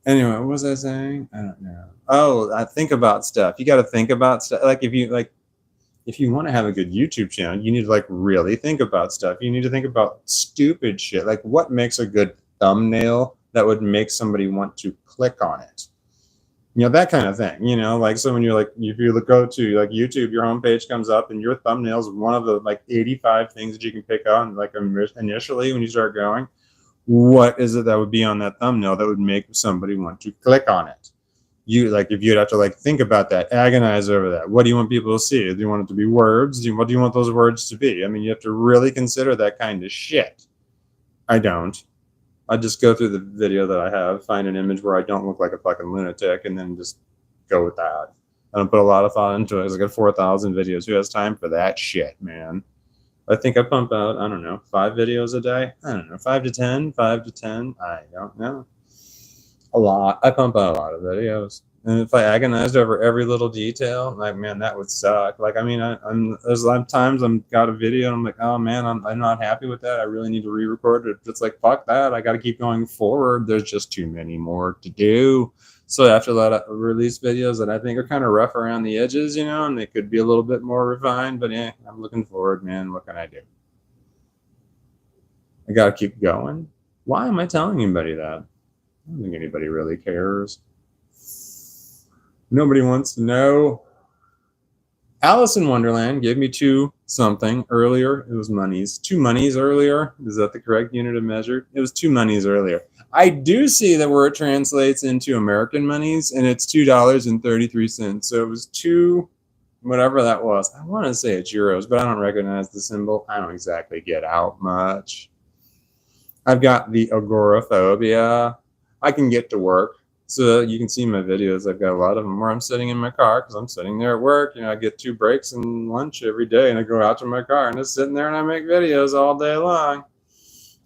Anyway, what was I saying? I don't know. Oh, I think about stuff. You got to think about stuff. Like if you want to have a good YouTube channel, you need to like really think about stuff. You need to think about stupid shit. Like what makes a good thumbnail that would make somebody want to click on it? You know, that kind of thing, you know, like so when you're like, if you go to like YouTube, your homepage comes up and your thumbnail is one of the like 85 things that you can pick on like initially when you start going. What is it that would be on that thumbnail that would make somebody want to click on it? You like if you'd have to like think about that, agonize over that. What do you want people to see? Do you want it to be words? What do you want those words to be? I mean, you have to really consider that kind of shit. I don't. I just go through the video that I have, find an image where I don't look like a fucking lunatic, and then just go with that. I don't put a lot of thought into it. I got 4,000 videos. Who has time for that shit, man? I think I pump out, I don't know, 5 videos a day. I don't know, 5 to 10. I don't know. A lot. I pump out a lot of videos. And if I agonized over every little detail, like, man, that would suck. Like, I mean, there's a lot of times I'm got a video and I'm like, oh man, I'm not happy with that. I really need to re-record it. It's like, fuck that. I got to keep going forward. There's just too many more to do. So after that, I release videos that I think are kind of rough around the edges, you know, and they could be a little bit more refined. But yeah, I'm looking forward, man. What can I do? I got to keep going. Why am I telling anybody that? I don't think anybody really cares. Nobody wants to know. Alice in Wonderland gave me 2 something earlier. It was monies. 2 monies earlier. Is that the correct unit of measure? It was 2 monies earlier. I do see that where it translates into American monies, and it's $2.33. So it was 2 whatever that was. I want to say it's euros, but I don't recognize the symbol. I don't exactly get out much. I've got the agoraphobia. I can get to work. So you can see my videos. I've got a lot of them where I'm sitting in my car because I'm sitting there at work. I get 2 breaks and lunch every day, and I go out to my car and just sitting there and I make videos all day long.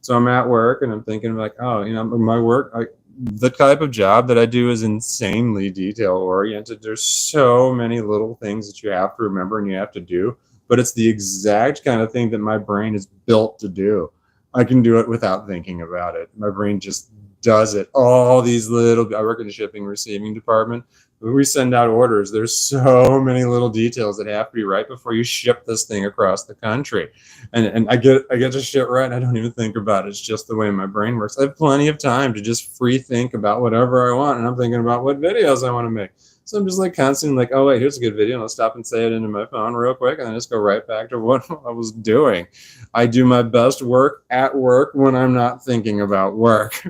So I'm at work and I'm thinking like, oh, my work, the type of job that I do is insanely detail oriented. There's so many little things that you have to remember and you have to do, but it's the exact kind of thing that my brain is built to do. I can do it without thinking about it. My brain just does it. All these I work in the shipping receiving department. When we send out orders, there's so many little details that have to be right before you ship this thing across the country. And I get to shit right, and I don't even think about it. It's just the way my brain works. I have plenty of time to just free think about whatever I want, and I'm thinking about what videos I want to make. So I'm just like constantly like, oh wait, here's a good video, and I'll stop and say it into my phone real quick, and then just go right back to what I was doing. I do my best work at work when I'm not thinking about work.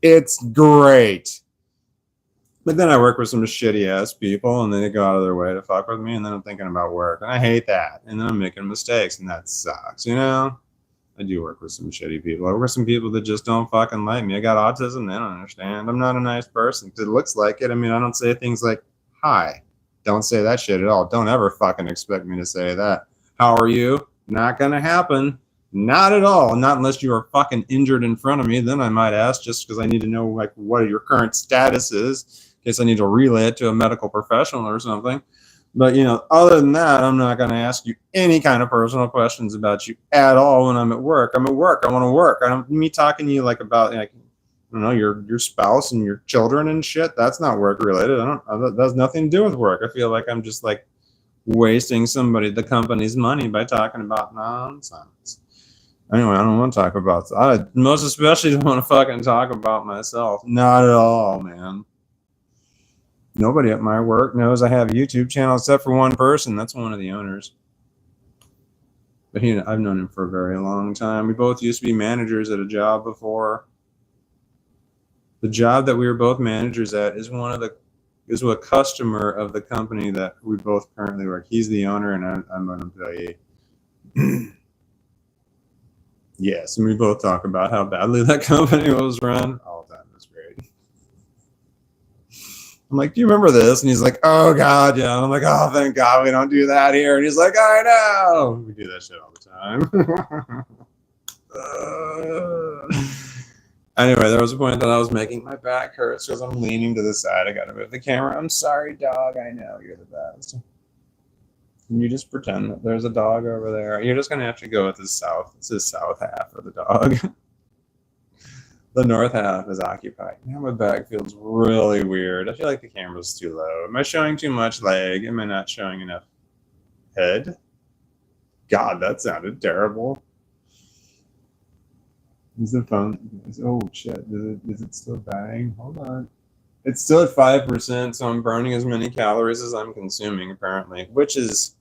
It's great. But then I work with some shitty ass people and then they go out of their way to fuck with me, and then I'm thinking about work and I hate that. And then I'm making mistakes and that sucks, I do work with some shitty people. I work with some people that just don't fucking like me. I got autism, they don't understand. I'm not a nice person because it looks like it. I don't say things like, hi. Don't say that shit at all. Don't ever fucking expect me to say that. How are you? Not gonna happen. Not at all. Not unless you are fucking injured in front of me. Then I might ask just because I need to know like what your current status is in case I need to relay it to a medical professional or something. But other than that, I'm not going to ask you any kind of personal questions about you at all when I'm at work. I'm at work. I want to work. I don't me talking to you like about your spouse and your children and shit. That's not work related. That has nothing to do with work. I feel like I'm just like wasting the company's money by talking about nonsense. Anyway, I don't want to talk about that. I most especially don't want to fucking talk about myself. Not at all, man. Nobody at my work knows I have a YouTube channel except for one person. That's one of the owners. But I've known him for a very long time. We both used to be managers at a job before. The job that we were both managers at is a customer of the company that we both currently work. He's the owner and I'm an employee. Yes, and we both talk about how badly that company was run. All the time. It was great. I'm like, do you remember this? And he's like, oh God, yeah. And I'm like, oh, thank God we don't do that here. And he's like, I know. We do that shit all the time. Anyway, there was a point that I was making my back hurt because I'm leaning to the side. I gotta move the camera. I'm sorry, dog. I know you're the best. Can you just pretend that there's a dog over there? You're just gonna have to go with his south. It's his south half of the dog. The north half is occupied. Now my back feels really weird. I feel like the camera's too low. Am I showing too much leg? Am I not showing enough head? God, that sounded terrible. Is the phone? Oh shit! Is it still dying? Hold on. It's still at 5%, so I'm burning as many calories as I'm consuming, apparently. Which is,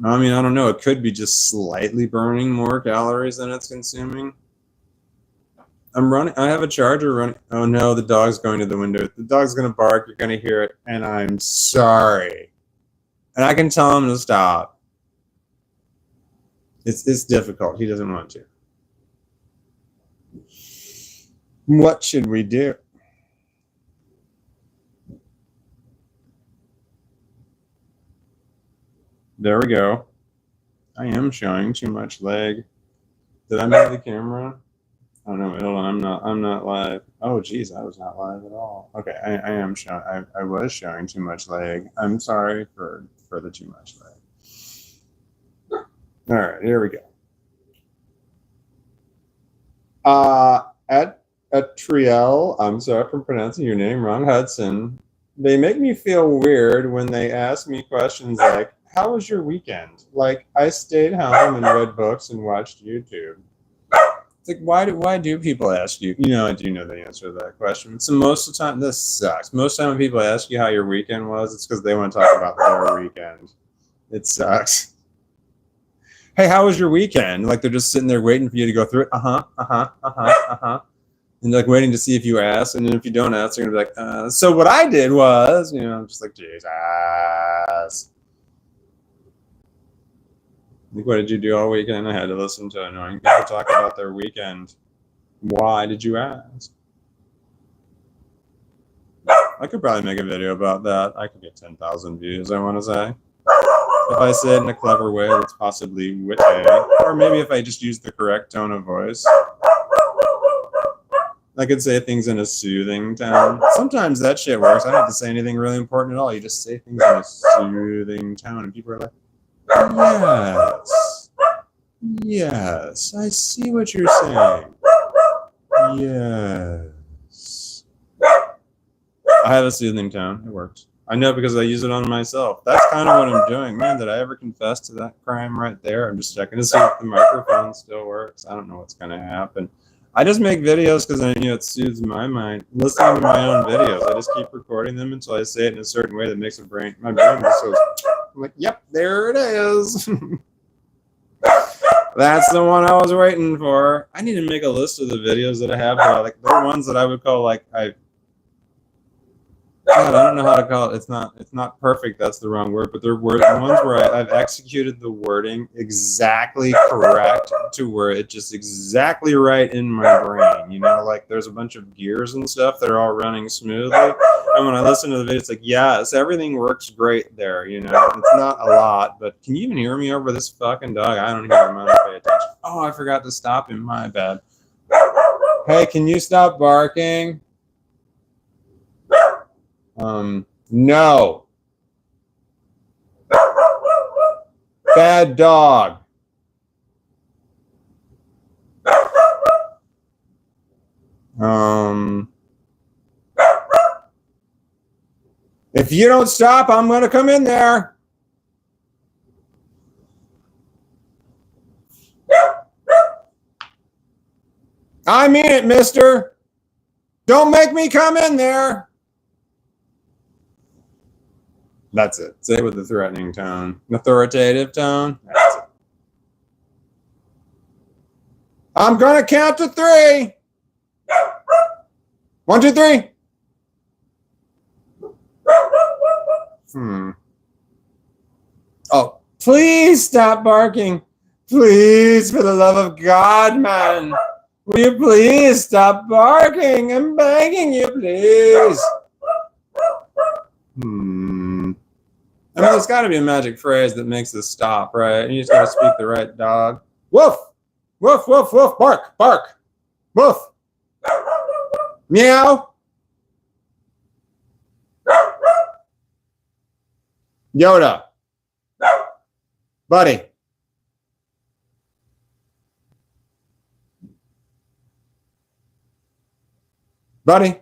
I don't know. It could be just slightly burning more calories than it's consuming. I have a charger running. Oh no, the dog's going to the window. The dog's gonna bark. You're gonna hear it, and I'm sorry. And I can tell him to stop. It's difficult. He doesn't want to. What should we do? There we go. I am showing too much leg. Did I move the camera? Oh no, hold on. I'm not live. Oh geez, I was not live at all. Okay, I am showing. I was showing too much leg. I'm sorry for the too much leg. All right, here we go. At Triel, I'm sorry for pronouncing your name wrong, Hudson. They make me feel weird when they ask me questions like, how was your weekend? Like, I stayed home and read books and watched YouTube. It's like, why do people ask you? I do know the answer to that question. So most of the time, this sucks. Most of the time when people ask you how your weekend was, it's because they want to talk about their weekend. It sucks. Hey, how was your weekend? Like, they're just sitting there waiting for you to go through it. and like waiting to see if you ask, and then if you don't ask, they're gonna be like, so what I did was, you know, I'm just like, Jesus. Like, what did you do all weekend? I had to listen to annoying people talk about their weekend. Why did you ask? I could probably make a video about that. I could get 10,000 views, I want to say. If I say it in a clever way that's possibly witty, or maybe if I just use the correct tone of voice. I could say things in a soothing tone. Sometimes that shit works. I don't have to say anything really important at all. You just say things in a soothing tone, and people are like, yes. Yes, I see what you're saying. Yes. I have a soothing tone. It works. I know because I use it on myself. That's kind of what I'm doing. Man, did I ever confess to that crime right there? I'm just checking to see if the microphone still works. I don't know what's going to happen. I just make videos because I know it soothes my mind. Listening to my own videos, I just keep recording them until I say it in a certain way that makes my brain just goes, I'm like, yep, there it is. That's the one I was waiting for. I need to make a list of the videos that I have. Like, they're ones that I would call like God, I don't know how to call it. It's not perfect. That's the wrong word. But they're ones where I've executed the wording exactly correct to where it's just exactly right in my brain. You know, like there's a bunch of gears and stuff that are all running smoothly. And when I listen to the video, it's like, yes, everything works great there. You know, it's not a lot, but can you even hear me over this fucking dog? I don't hear him. I don't pay attention. Oh, I forgot to stop him. My bad. Hey, can you stop barking? No. Bad dog. If you don't stop, I'm going to come in there. I mean it, mister. Don't make me come in there. That's it. Say it with a threatening tone. An authoritative tone. That's it. I'm going to count to 3. 1, 2, 3. Oh, please stop barking. Please, for the love of God, man. Will you please stop barking? I'm begging you, please. I mean, there's got to be a magic phrase that makes this stop, right? You just got to speak the right dog. Woof! Woof, woof, woof. Bark, bark. Woof. Meow. Yoda. Buddy. Buddy.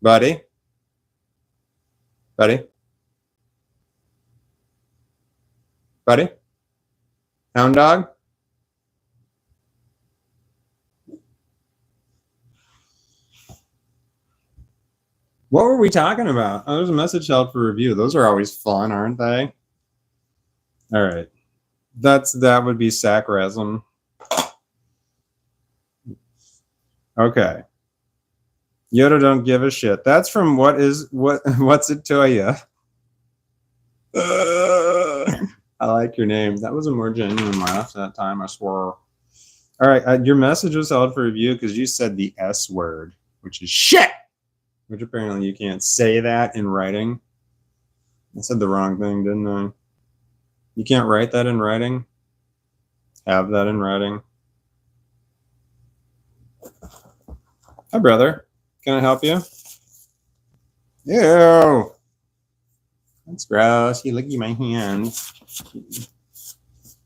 Buddy. Buddy. Buddy. Hound dog. What were we talking about? Oh, there's a message held for review. Those are always fun, aren't they? All right. That would be sacrism. Okay. Yoda don't give a shit. That's from what's it to you? I like your name. That was a more genuine laugh that time, I swear. All right, your message was held for review because you said the S word, which is shit. Which apparently you can't say that in writing. I said the wrong thing, didn't I? You can't write that in writing. Have that in writing. Hi, brother. Can I help you? Ew. That's gross. You licking my hand.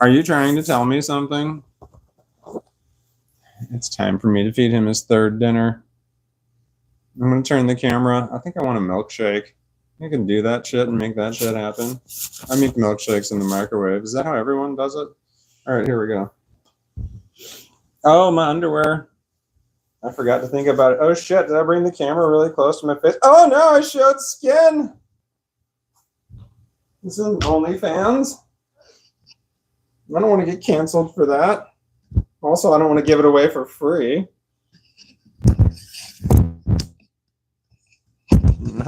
Are you trying to tell me something? It's time for me to feed him his third dinner. I'm going to turn the camera. I think I want a milkshake. I can do that shit and make that shit happen. I make milkshakes in the microwave. Is that how everyone does it? All right, here we go. Oh, my underwear. I forgot to think about it. Oh, shit. Did I bring the camera really close to my face? Oh, no, I showed skin. This is OnlyFans. I don't want to get canceled for that. Also, I don't want to give it away for free.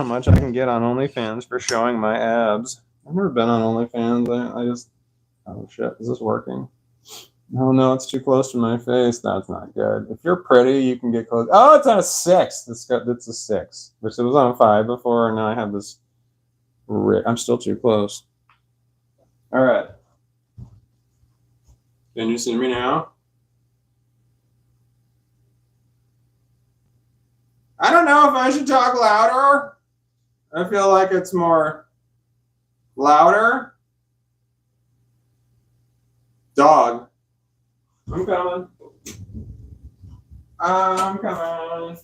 how much I can get on OnlyFans for showing my abs. I've never been on OnlyFans. I just, oh shit, is this working? Oh no, it's too close to my face. That's not good. If you're pretty, you can get close. Oh, it's on a 6. It's a 6. Which it was on a 5 before, and now I have this. I'm still too close. All right. Can you see me now? I don't know if I should talk louder. I feel like it's more louder. Dog. I'm coming. I'm coming.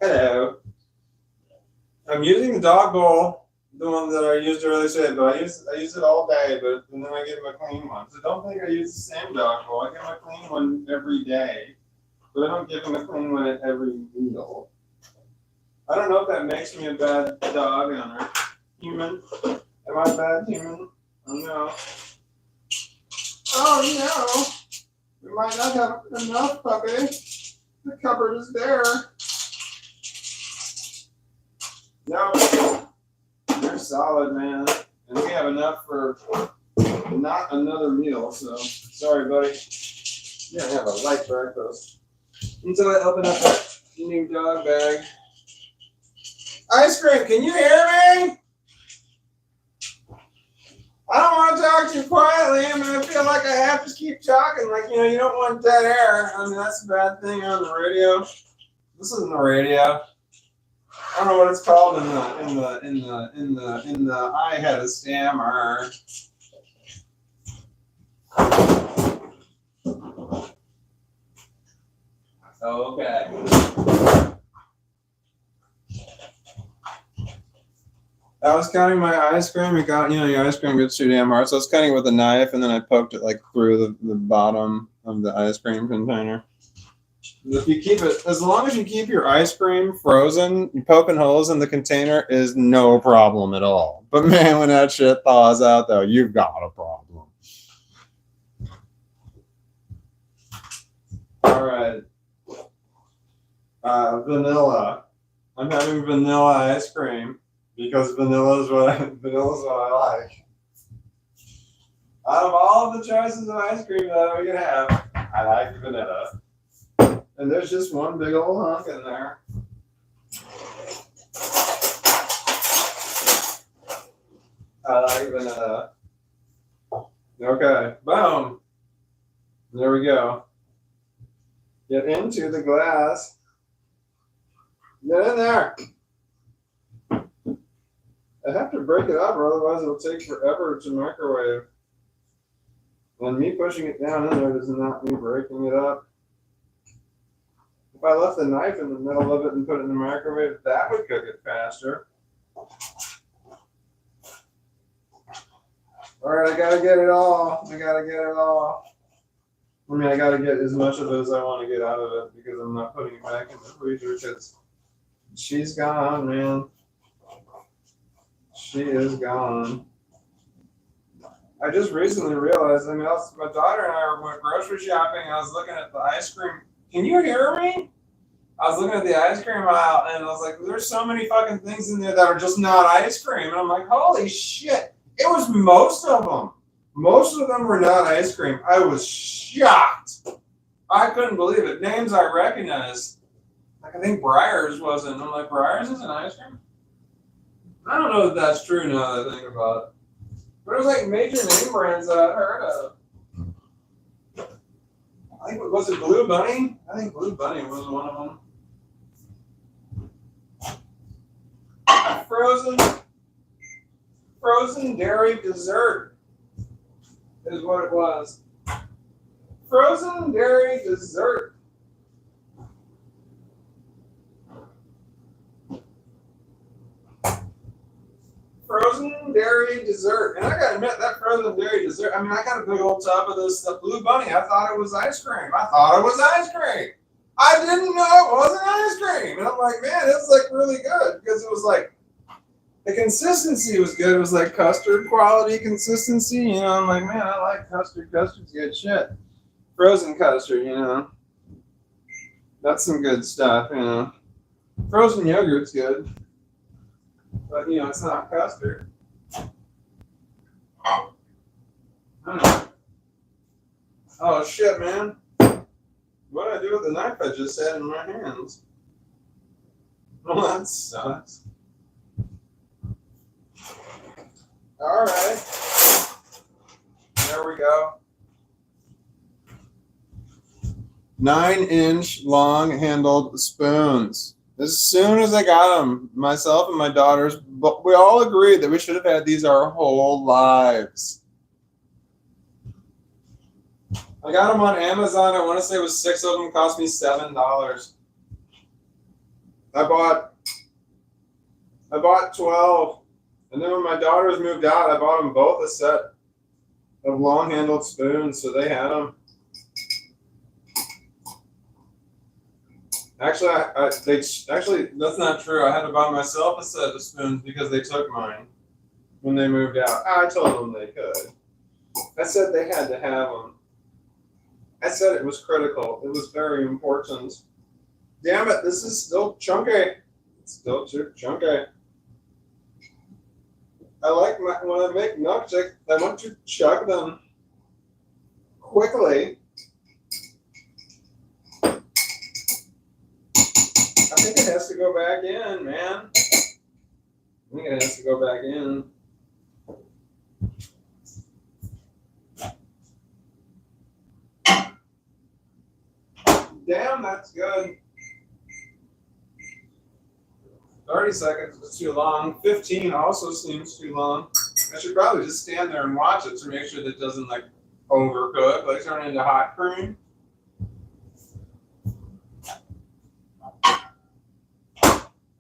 Hello. I'm using the dog bowl, the one that I used earlier today, but I use it all day, but and then I give him a clean one. So don't think I use the same dog bowl. I give him a clean one every day, but I don't give him a clean one at every meal. I don't know if that makes me a bad dog owner. Human. Am I a bad human? Oh no. Oh no. We might not have enough, puppy. The cupboard is there. No. They're solid, man. And we have enough for not another meal, so sorry, buddy. You're gonna have a light breakfast. Until I open up that new dog bag. Ice cream, can you hear me? I don't want to talk too quietly. I mean, I feel like I have to keep talking. Like, you don't want dead air. I mean, that's a bad thing on the radio. This isn't the radio. I don't know what it's called in the I had a stammer. Okay. I was cutting my ice cream. It got, your ice cream gets too damn hard. So I was cutting it with a knife, and then I poked it like through the bottom of the ice cream container. If you keep it, as long as you keep your ice cream frozen, poking holes in the container is no problem at all. But man, when that shit thaws out, though, you've got a problem. All right. Vanilla. I'm having vanilla ice cream. Because vanilla is what I like. Out of all of the choices of ice cream that we can have, I like vanilla. And there's just one big old hunk in there. I like vanilla. Okay, boom. There we go. Get into the glass. Get in there. I have to break it up, or otherwise it'll take forever to microwave. And me pushing it down in there is not me breaking it up. If I left the knife in the middle of it and put it in the microwave, that would cook it faster. All right, I gotta get it all. I mean, I gotta get as much of it as I want to get out of it because I'm not putting it back in the freezer because she's gone, man. She is gone. I just recently realized, my daughter and I went grocery shopping. I was looking at the ice cream. Can you hear me? I was looking at the ice cream aisle and I was like, there's so many fucking things in there that are just not ice cream. And I'm like, holy shit. It was most of them. Most of them were not ice cream. I was shocked. I couldn't believe it. Names I recognized. Like, I think Breyers wasn't. I'm like, Breyers isn't ice cream? I don't know if that's true now that I think about it. But it was like major name brands that I heard of. I think, was it Blue Bunny? I think Blue Bunny was one of them. Frozen dairy dessert is what it was. Frozen dairy dessert. Frozen dairy dessert. And I gotta admit, that frozen dairy dessert, I mean, I got a big old tub of this stuff. Blue Bunny, I thought it was ice cream. I didn't know it wasn't ice cream. And I'm like, man, it's like really good because it was like, the consistency was good. It was like custard quality consistency. I'm like, man, I like custard. Custard's good shit. Frozen custard, That's some good stuff, you know. Frozen yogurt's good, but you know it's not custard. I don't know. Oh shit, man! What did I do with the knife I just had in my hands? Well, that sucks. All right, there we go. 9-inch long handled spoons. As soon as I got them, myself and my daughters, but we all agreed that we should have had these our whole lives. I got them on Amazon. I want to say it was 6 of them. Cost me $7. I bought 12, and then when my daughters moved out, I bought them both a set of long-handled spoons, so they had them. Actually, actually that's not true. I had to buy myself a set of spoons because they took mine when they moved out. I told them they could. I said they had to have them. I said it was critical. It was very important. Damn it, this is still chunky. It's still too chunky. I like when I make milkshake, I want to chug them quickly. I think it has to go back in, man. I think it has to go back in. Damn, that's good. 30 seconds was too long. 15 also seems too long. I should probably just stand there and watch it to make sure that it doesn't like overcook, like turn into hot cream.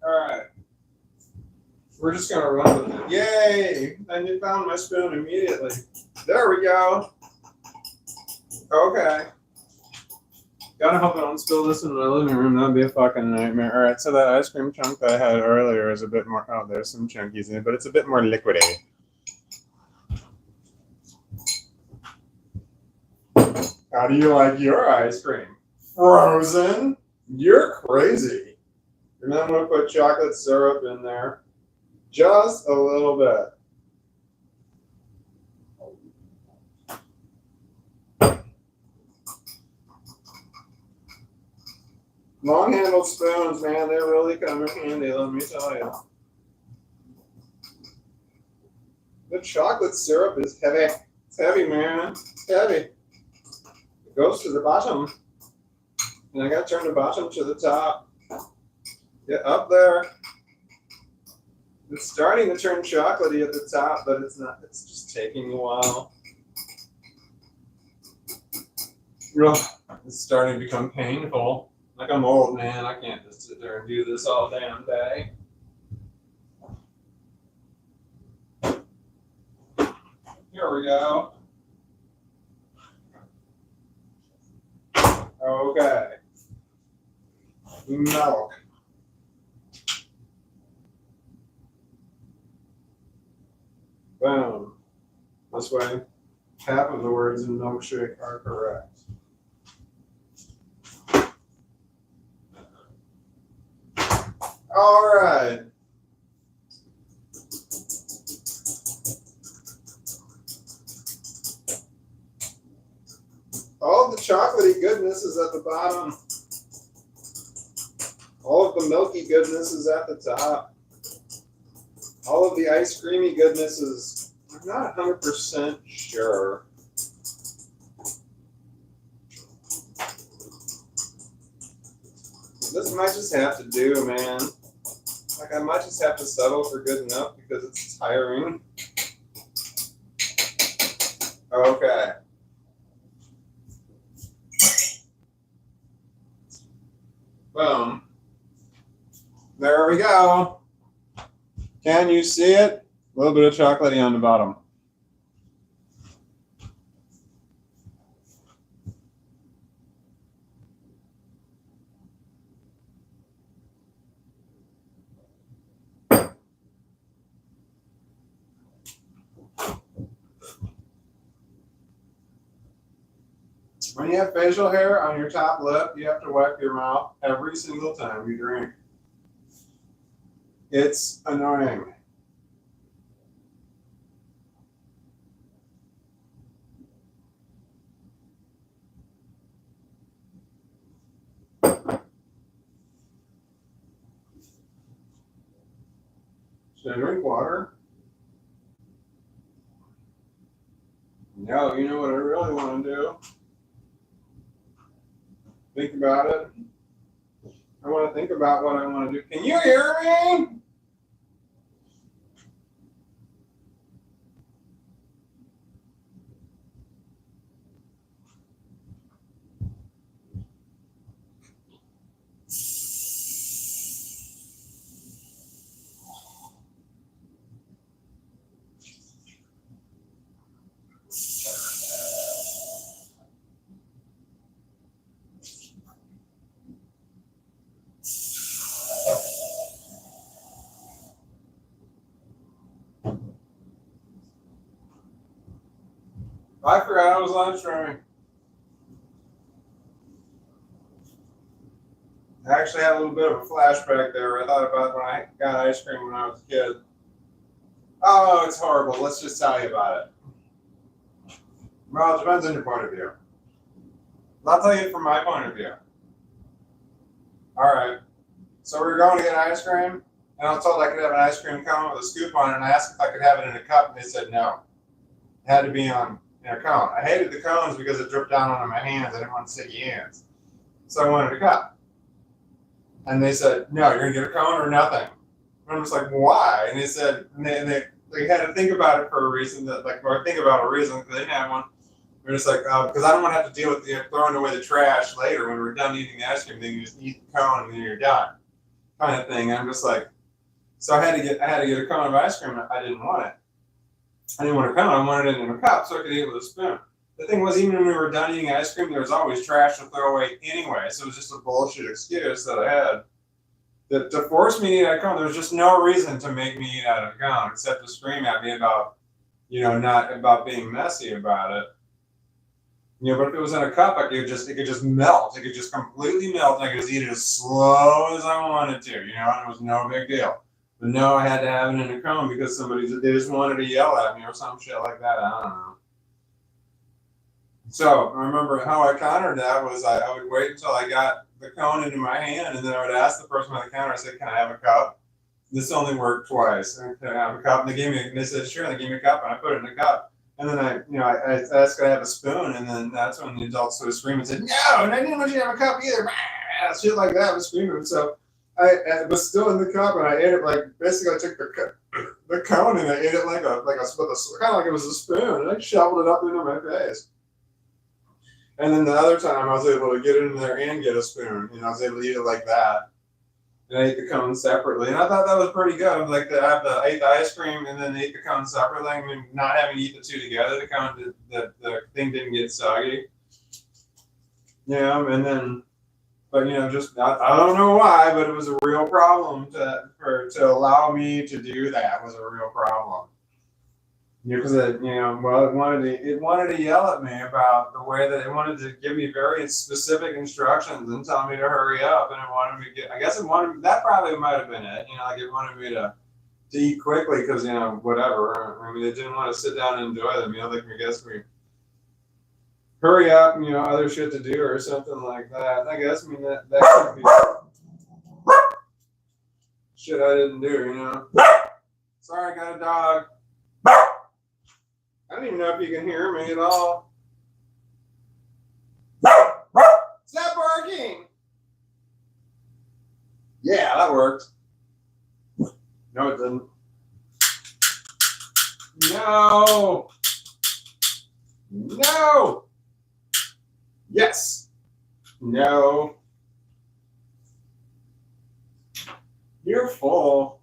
Alright. We're just gonna run with it. Yay! I found my spoon immediately. There we go. Okay. Gotta hope I don't spill this in my living room. That'd be a fucking nightmare. Alright, so that ice cream chunk that I had earlier is a bit more. Oh, there's some chunkies in it, but it's a bit more liquidy. How do you like your ice cream? Frozen? You're crazy. And then I'm going to put chocolate syrup in there. Just a little bit. Long-handled spoons, man, they really come in handy, let me tell you. The chocolate syrup is heavy. It's heavy, man. It's heavy. It goes to the bottom. And I got to turn the bottom to the top. Get up there. It's starting to turn chocolatey at the top, but it's not. It's just taking a while. It's starting to become painful. Like I'm old, man. I can't just sit there and do this all damn day. Here we go. Okay. Milk. Boom. This way, half of the words in milkshake are correct. All right. All of the chocolatey goodness is at the bottom. All of the milky goodness is at the top. All of the ice creamy goodness is, I'm not 100% sure. This might just have to do, man. Like, I might just have to settle for good enough because it's tiring. Okay. Boom. There we go. Can you see it? A little bit of chocolatey on the bottom. When you have facial hair on your top lip, you have to wipe your mouth every single time you drink. It's annoying. Should I drink water? No, you know what I really want to do? Think about it. I want to think about what I want to do. Can you hear me? I forgot I was live streaming. I actually had a little bit of a flashback there. I thought about when I got ice cream when I was a kid. Oh, it's horrible. Let's just tell you about it. Well, it depends on your point of view. I'll tell you from my point of view. All right. So we were going to get ice cream, and I was told I could have an ice cream cone with a scoop on it, and I asked if I could have it in a cup, and they said no. It had to be on in a cone. I hated the cones because it dripped down onto my hands. I didn't want sticky hands. So I wanted a cup. And they said, no, you're going to get a cone or nothing. And I'm just like, why? And they said, and they had to think about it for a reason or think about a reason because they didn't have one. They're just like, because I don't want to have to deal with throwing away the trash later when we're done eating the ice cream. Then you just eat the cone and then you're done, kind of thing. And I'm just like, so I had to get a cone of ice cream. I didn't want it. I didn't want a cone. I wanted it in a cup so I could eat it with a spoon. The thing was, even when we were done eating ice cream, there was always trash to throw away anyway. So it was just a bullshit excuse that I had to force me to eat out of a cone. There was just no reason to make me eat out of a cone except to scream at me about, not about being messy about it. But if it was in a cup, it could just melt. It could just completely melt, and I could just eat it as slow as I wanted to, and it was no big deal. But no, I had to have it in a cone because they just wanted to yell at me or some shit like that. I don't know. So I remember how I countered that was I would wait until I got the cone into my hand, and then I would ask the person at the counter, I said, can I have a cup? This only worked twice. Can I have a cup? And they said, sure. And they gave me a cup, and I put it in a cup. And then I asked, could I have a spoon? And then that's when the adults would scream and said, no, and I didn't want you to have a cup either. Shit like that was screaming. So I was still in the cup, and I ate it basically I took the cone and I ate it kind of like it was a spoon, and I shoveled it up into my face. And then the other time I was able to get it in there and get a spoon. I was able to eat it like that. And I ate the cone separately. And I thought that was pretty good. I ate the ice cream and then ate the cone separately. I mean, not having to eat the two together, the thing didn't get soggy. And then, but just I don't know why, but it was a real problem to allow me to do that was a real problem. Because it wanted to yell at me about the way that it wanted to give me very specific instructions and tell me to hurry up, and it wanted me to that probably might have been it. It wanted me to eat quickly because whatever. I mean, it didn't want to sit down and enjoy the meal. I guess we hurry up, other shit to do or something like that. I guess that could be shit I didn't do. Sorry, I got a dog. I don't even know if you can hear me at all. Stop barking! Yeah, that worked. No, it didn't. No! No! Yes! No. You're full.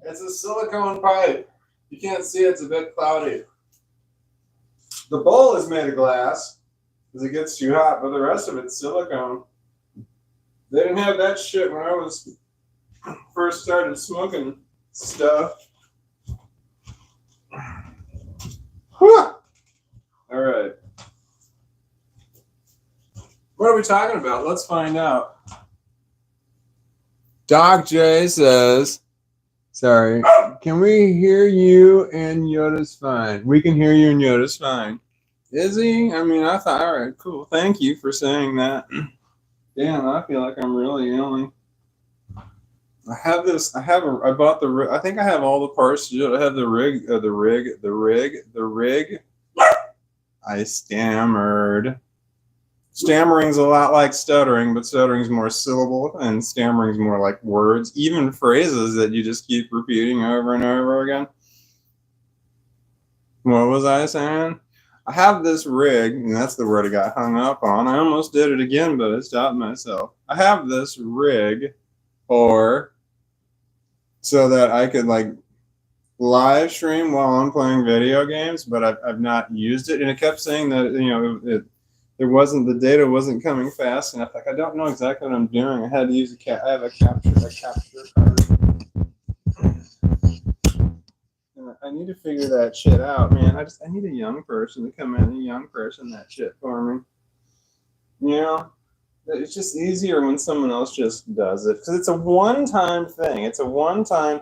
It's a silicone pipe. You can't see it, it's a bit cloudy. The bowl is made of glass because it gets too hot, but the rest of it's silicone. They didn't have that shit when I was first started smoking stuff. Whew. All right. What are we talking about? Let's find out. Doc J says, sorry, can we hear you and Yoda's fine? We can hear you and Yoda's fine. Is he? I mean, I thought, all right, cool. Thank you for saying that. Damn, I feel like I'm really yelling. I bought the, I think I have all the parts to do it. I have the rig. I stammered. Stammering's a lot like stuttering, but stuttering's more syllable and stammering's more like words, even phrases that you just keep repeating over and over again. What was I saying? I have this rig, and that's the word I got hung up on. I almost did it again, but I stopped myself. I have this rig so that I could like live stream while I'm playing video games, but I've not used it, and it kept saying that the data wasn't coming fast enough. Like, I don't know exactly what I'm doing. I had to use I have a capture card. And I need to figure that shit out, man. I need a young person to come in, that shit for me. You know, it's just easier when someone else just does it, because it's a one-time thing. It's a one-time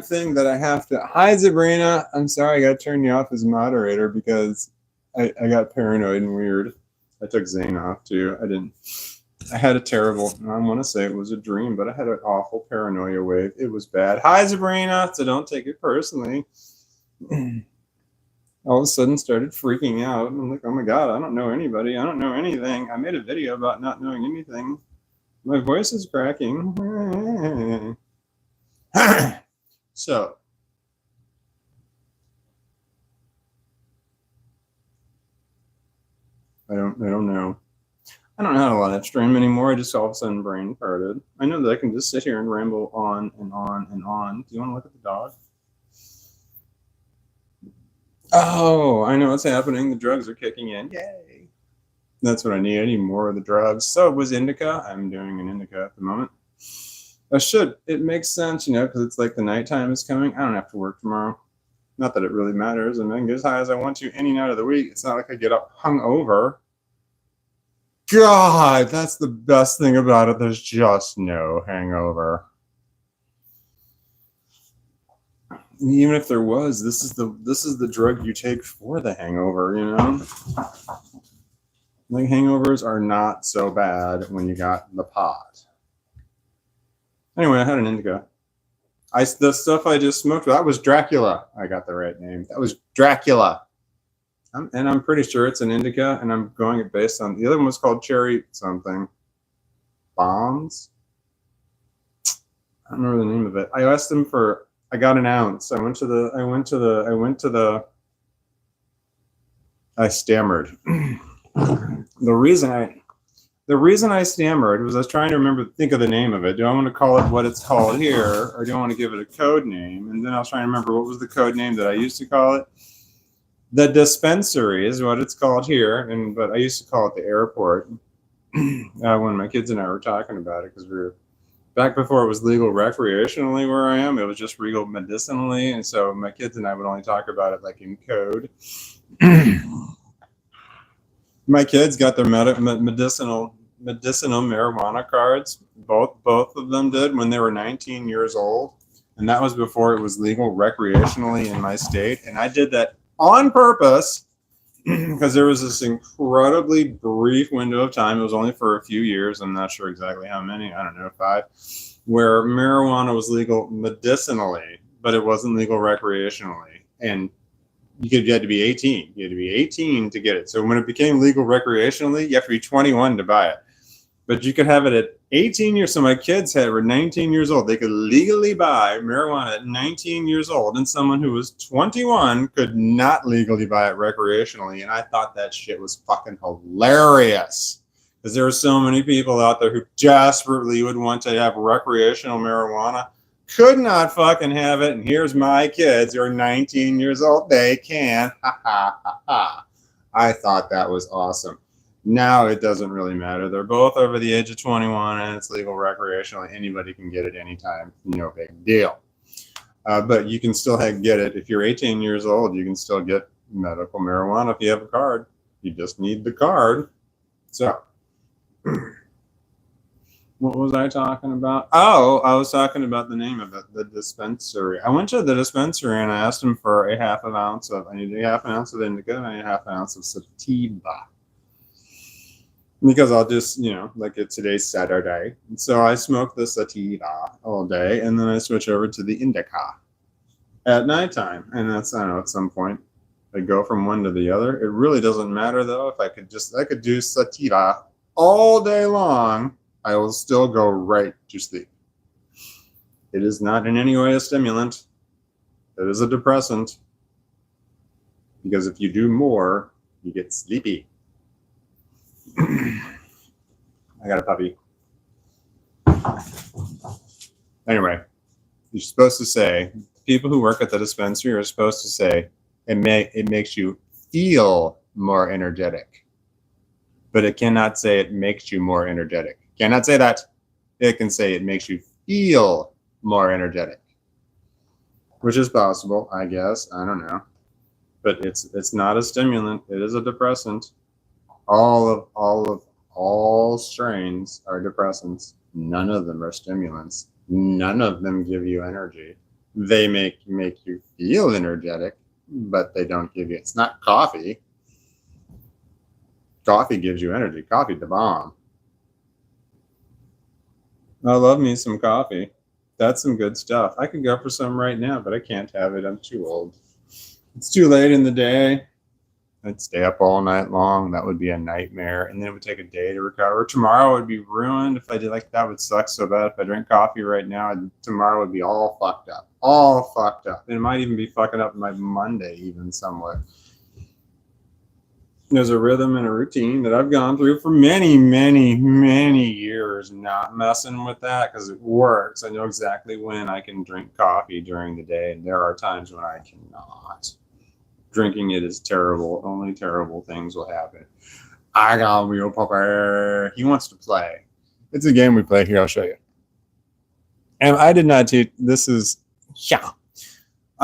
thing that I have to. Hi, Sabrina. I'm sorry, I got to turn you off as moderator because I got paranoid and weird. I took Zane off too. I had a terrible, I want to say it was a dream, but I had an awful paranoia wave. It was bad. Hi, Sabrina. So don't take it personally. All of a sudden started freaking out. I'm like, oh my God, I don't know anybody. I don't know anything. I made a video about not knowing anything. My voice is cracking. So. I don't know. I don't know how to live stream anymore. I just all of a sudden brain farted. I know that I can just sit here and ramble on and on and on. Do you want to look at the dog? Oh, I know what's happening. The drugs are kicking in. Yay. That's what I need. I need more of the drugs. So it was indica. I'm doing an indica at the moment. I should. It makes sense, because it's like the nighttime is coming. I don't have to work tomorrow. Not that it really matters. I can get as high as I want to any night of the week. It's not like I get up hungover. God, that's the best thing about it. There's just no hangover. Even if there was, this is the drug you take for the hangover, Like, hangovers are not so bad when you got the pot. Anyway, I had an indica. The stuff I just smoked, that was Dracula. I got the right name. That was Dracula. And I'm pretty sure it's an indica, and I'm going it based on, the other one was called cherry something. Bombs? I don't remember the name of it. I asked them I got an ounce. I stammered. The reason I stammered was I was trying to think of the name of it. Do I want to call it what it's called here, or do I want to give it a code name? And then I was trying to remember what was the code name that I used to call it. The dispensary is what it's called here, but I used to call it the airport when my kids and I were talking about it, because we were back before it was legal recreationally where I am. It was just legal medicinally, and so my kids and I would only talk about it like in code. My kids got their medicinal marijuana cards. Both of them did when they were 19 years old, and that was before it was legal recreationally in my state. And I did that on purpose because there was this incredibly brief window of time. It was only for a few years. I'm not sure exactly how many. I don't know, 5, where marijuana was legal medicinally, but it wasn't legal recreationally. And you had to be 18. You had to be 18 to get it. So when it became legal recreationally, you have to be 21 to buy it. But you could have it at 18 years. So my kids were 19 years old. They could legally buy marijuana at 19 years old, and someone who was 21 could not legally buy it recreationally. And I thought that shit was fucking hilarious, because there are so many people out there who desperately would want to have recreational marijuana could not fucking have it, and here's my kids who are 19 years old. They can. Ha ha ha ha. I thought that was awesome. Now it doesn't really matter. They're both over the age of 21 and it's legal recreationally. Anybody can get it anytime. No big deal. But you can still get it. If you're 18 years old, you can still get medical marijuana if you have a card. You just need the card. So, what was I talking about? Oh, I was talking about the name of it, the dispensary. I went to the dispensary and I asked him for I need a half an ounce of indica and I need a half an ounce of sativa. Because I'll just, like today's Saturday. And so I smoke the sativa all day and then I switch over to the indica at nighttime. And that's, I don't know, at some point I go from one to the other. It really doesn't matter though. If I could do sativa all day long, I will still go right to sleep. It is not in any way a stimulant. It is a depressant. Because if you do more, you get sleepy. I got a puppy. Anyway, you're supposed to say, people who work at the dispensary are supposed to say, it makes you feel more energetic. But it cannot say it makes you more energetic. Cannot say that. It can say it makes you feel more energetic. Which is possible, I guess. I don't know. But it's not a stimulant. It is a depressant. All strains are depressants. None of them are stimulants. None of them give you energy. They make you feel energetic, but they don't give you. It's not coffee. Coffee gives you energy. Coffee the bomb. I love me some coffee. That's some good stuff. I could go for some right now, but I can't have it. I'm too old. It's too late in the day. I'd stay up all night long. That would be a nightmare. And then it would take a day to recover. Tomorrow would be ruined if I did that. Would suck so bad. If I drink coffee right now, tomorrow would be all fucked up. All fucked up. And it might even be fucking up my Monday even somewhat. There's a rhythm and a routine that I've gone through for many, many, many years, not messing with that because it works. I know exactly when I can drink coffee during the day. And there are times when I cannot. Drinking it is terrible. Only terrible things will happen. I got a real puppy. He wants to play. It's a game we play here. I'll show you. And I did not teach.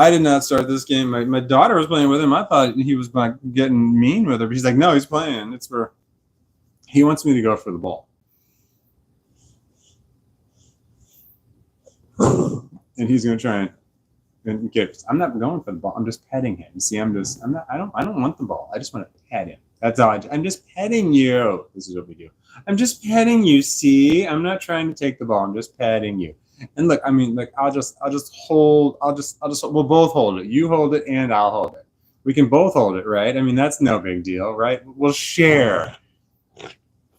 I did not start this game. My daughter was playing with him. I thought he was getting mean with her. But he's like, no, he's playing. It's for. He wants me to go for the ball. And he's going to try and. I'm not going for the ball. I'm just petting him. You see, I don't want the ball. I just want to pet him. That's all I'm just petting you. This is what we do. I'm just petting you. See, I'm not trying to take the ball. I'm just petting you. And look, we'll both hold it. You hold it and I'll hold it. We can both hold it, right? That's no big deal, right? We'll share.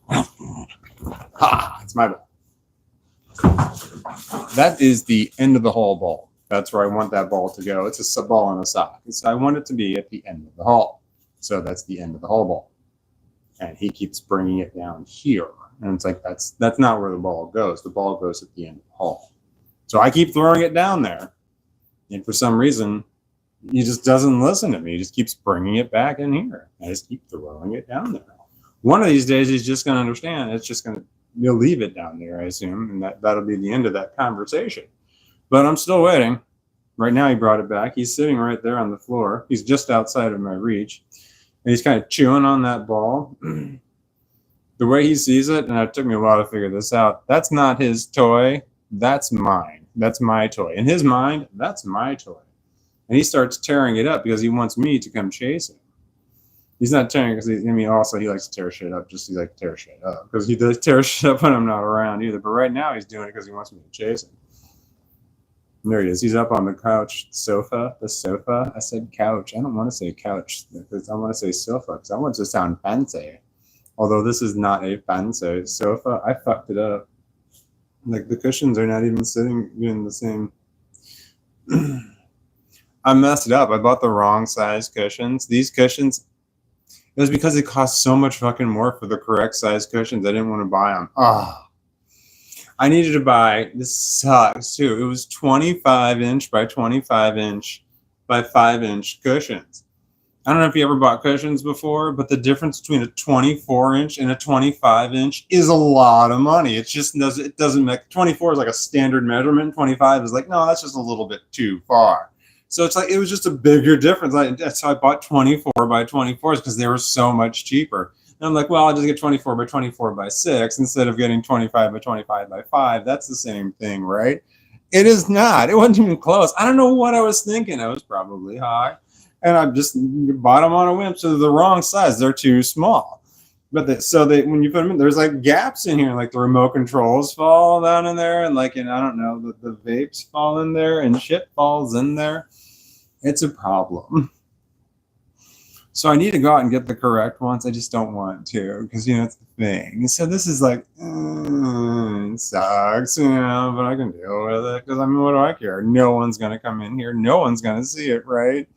Ha, it's my ball. That is the end of the whole ball. That's where I want that ball to go. It's a ball in a sock. I want it to be at the end of the hall. So that's the end of the hall ball. And he keeps bringing it down here. And it's like, that's not where the ball goes. The ball goes at the end of the hall. So I keep throwing it down there. And for some reason, he just doesn't listen to me. He just keeps bringing it back in here. I just keep throwing it down there. One of these days, he's just going to understand. He'll leave it down there, I assume. And that'll be the end of that conversation. But I'm still waiting. Right now, he brought it back. He's sitting right there on the floor. He's just outside of my reach. And he's kind of chewing on that ball. The way he sees it, and it took me a while to figure this out, that's not his toy. That's mine. That's my toy. In his mind, that's my toy. And he starts tearing it up because he wants me to come chase him. He's not tearing because also he likes to tear shit up. He likes to tear shit up because he does tear shit up when I'm not around either. But right now, he's doing it because he wants me to chase him. There he is. He's up on the couch. The sofa. I said couch. I don't want to say couch because I want to say sofa because I want it to sound fancy. Although this is not a fancy sofa. I fucked it up. The cushions are not even sitting in the same. I messed it up. I bought the wrong size cushions. These cushions, it was because it cost so much fucking more for the correct size cushions. I didn't want to buy them. I needed to buy, this sucks too. It was 25-inch by 25-inch by 5-inch cushions. I don't know if you ever bought cushions before, but the difference between a 24-inch and a 25-inch is a lot of money. It doesn't make 24 is like a standard measurement. 25 is like, no, that's just a little bit too far. So it's like it was just a bigger difference. So I bought 24 by 24s because they were so much cheaper. And I'm like, well, I'll just get 24 by 24 by 6 instead of getting 25 by 25 by 5. That's the same thing, right? It is not. It wasn't even close. I don't know what I was thinking. I was probably high. And I just bought them on a whim. So they're the wrong size. They're too small. But when you put them in, there's like gaps in here, like the remote controls fall down in there, and like, and I don't know, the vapes fall in there, and shit falls in there. It's a problem. So I need to go out and get the correct ones. I just don't want to, because it's the thing. So this is like, it sucks, but I can deal with it, because I mean, what do I care? No one's gonna come in here. No one's gonna see it, right?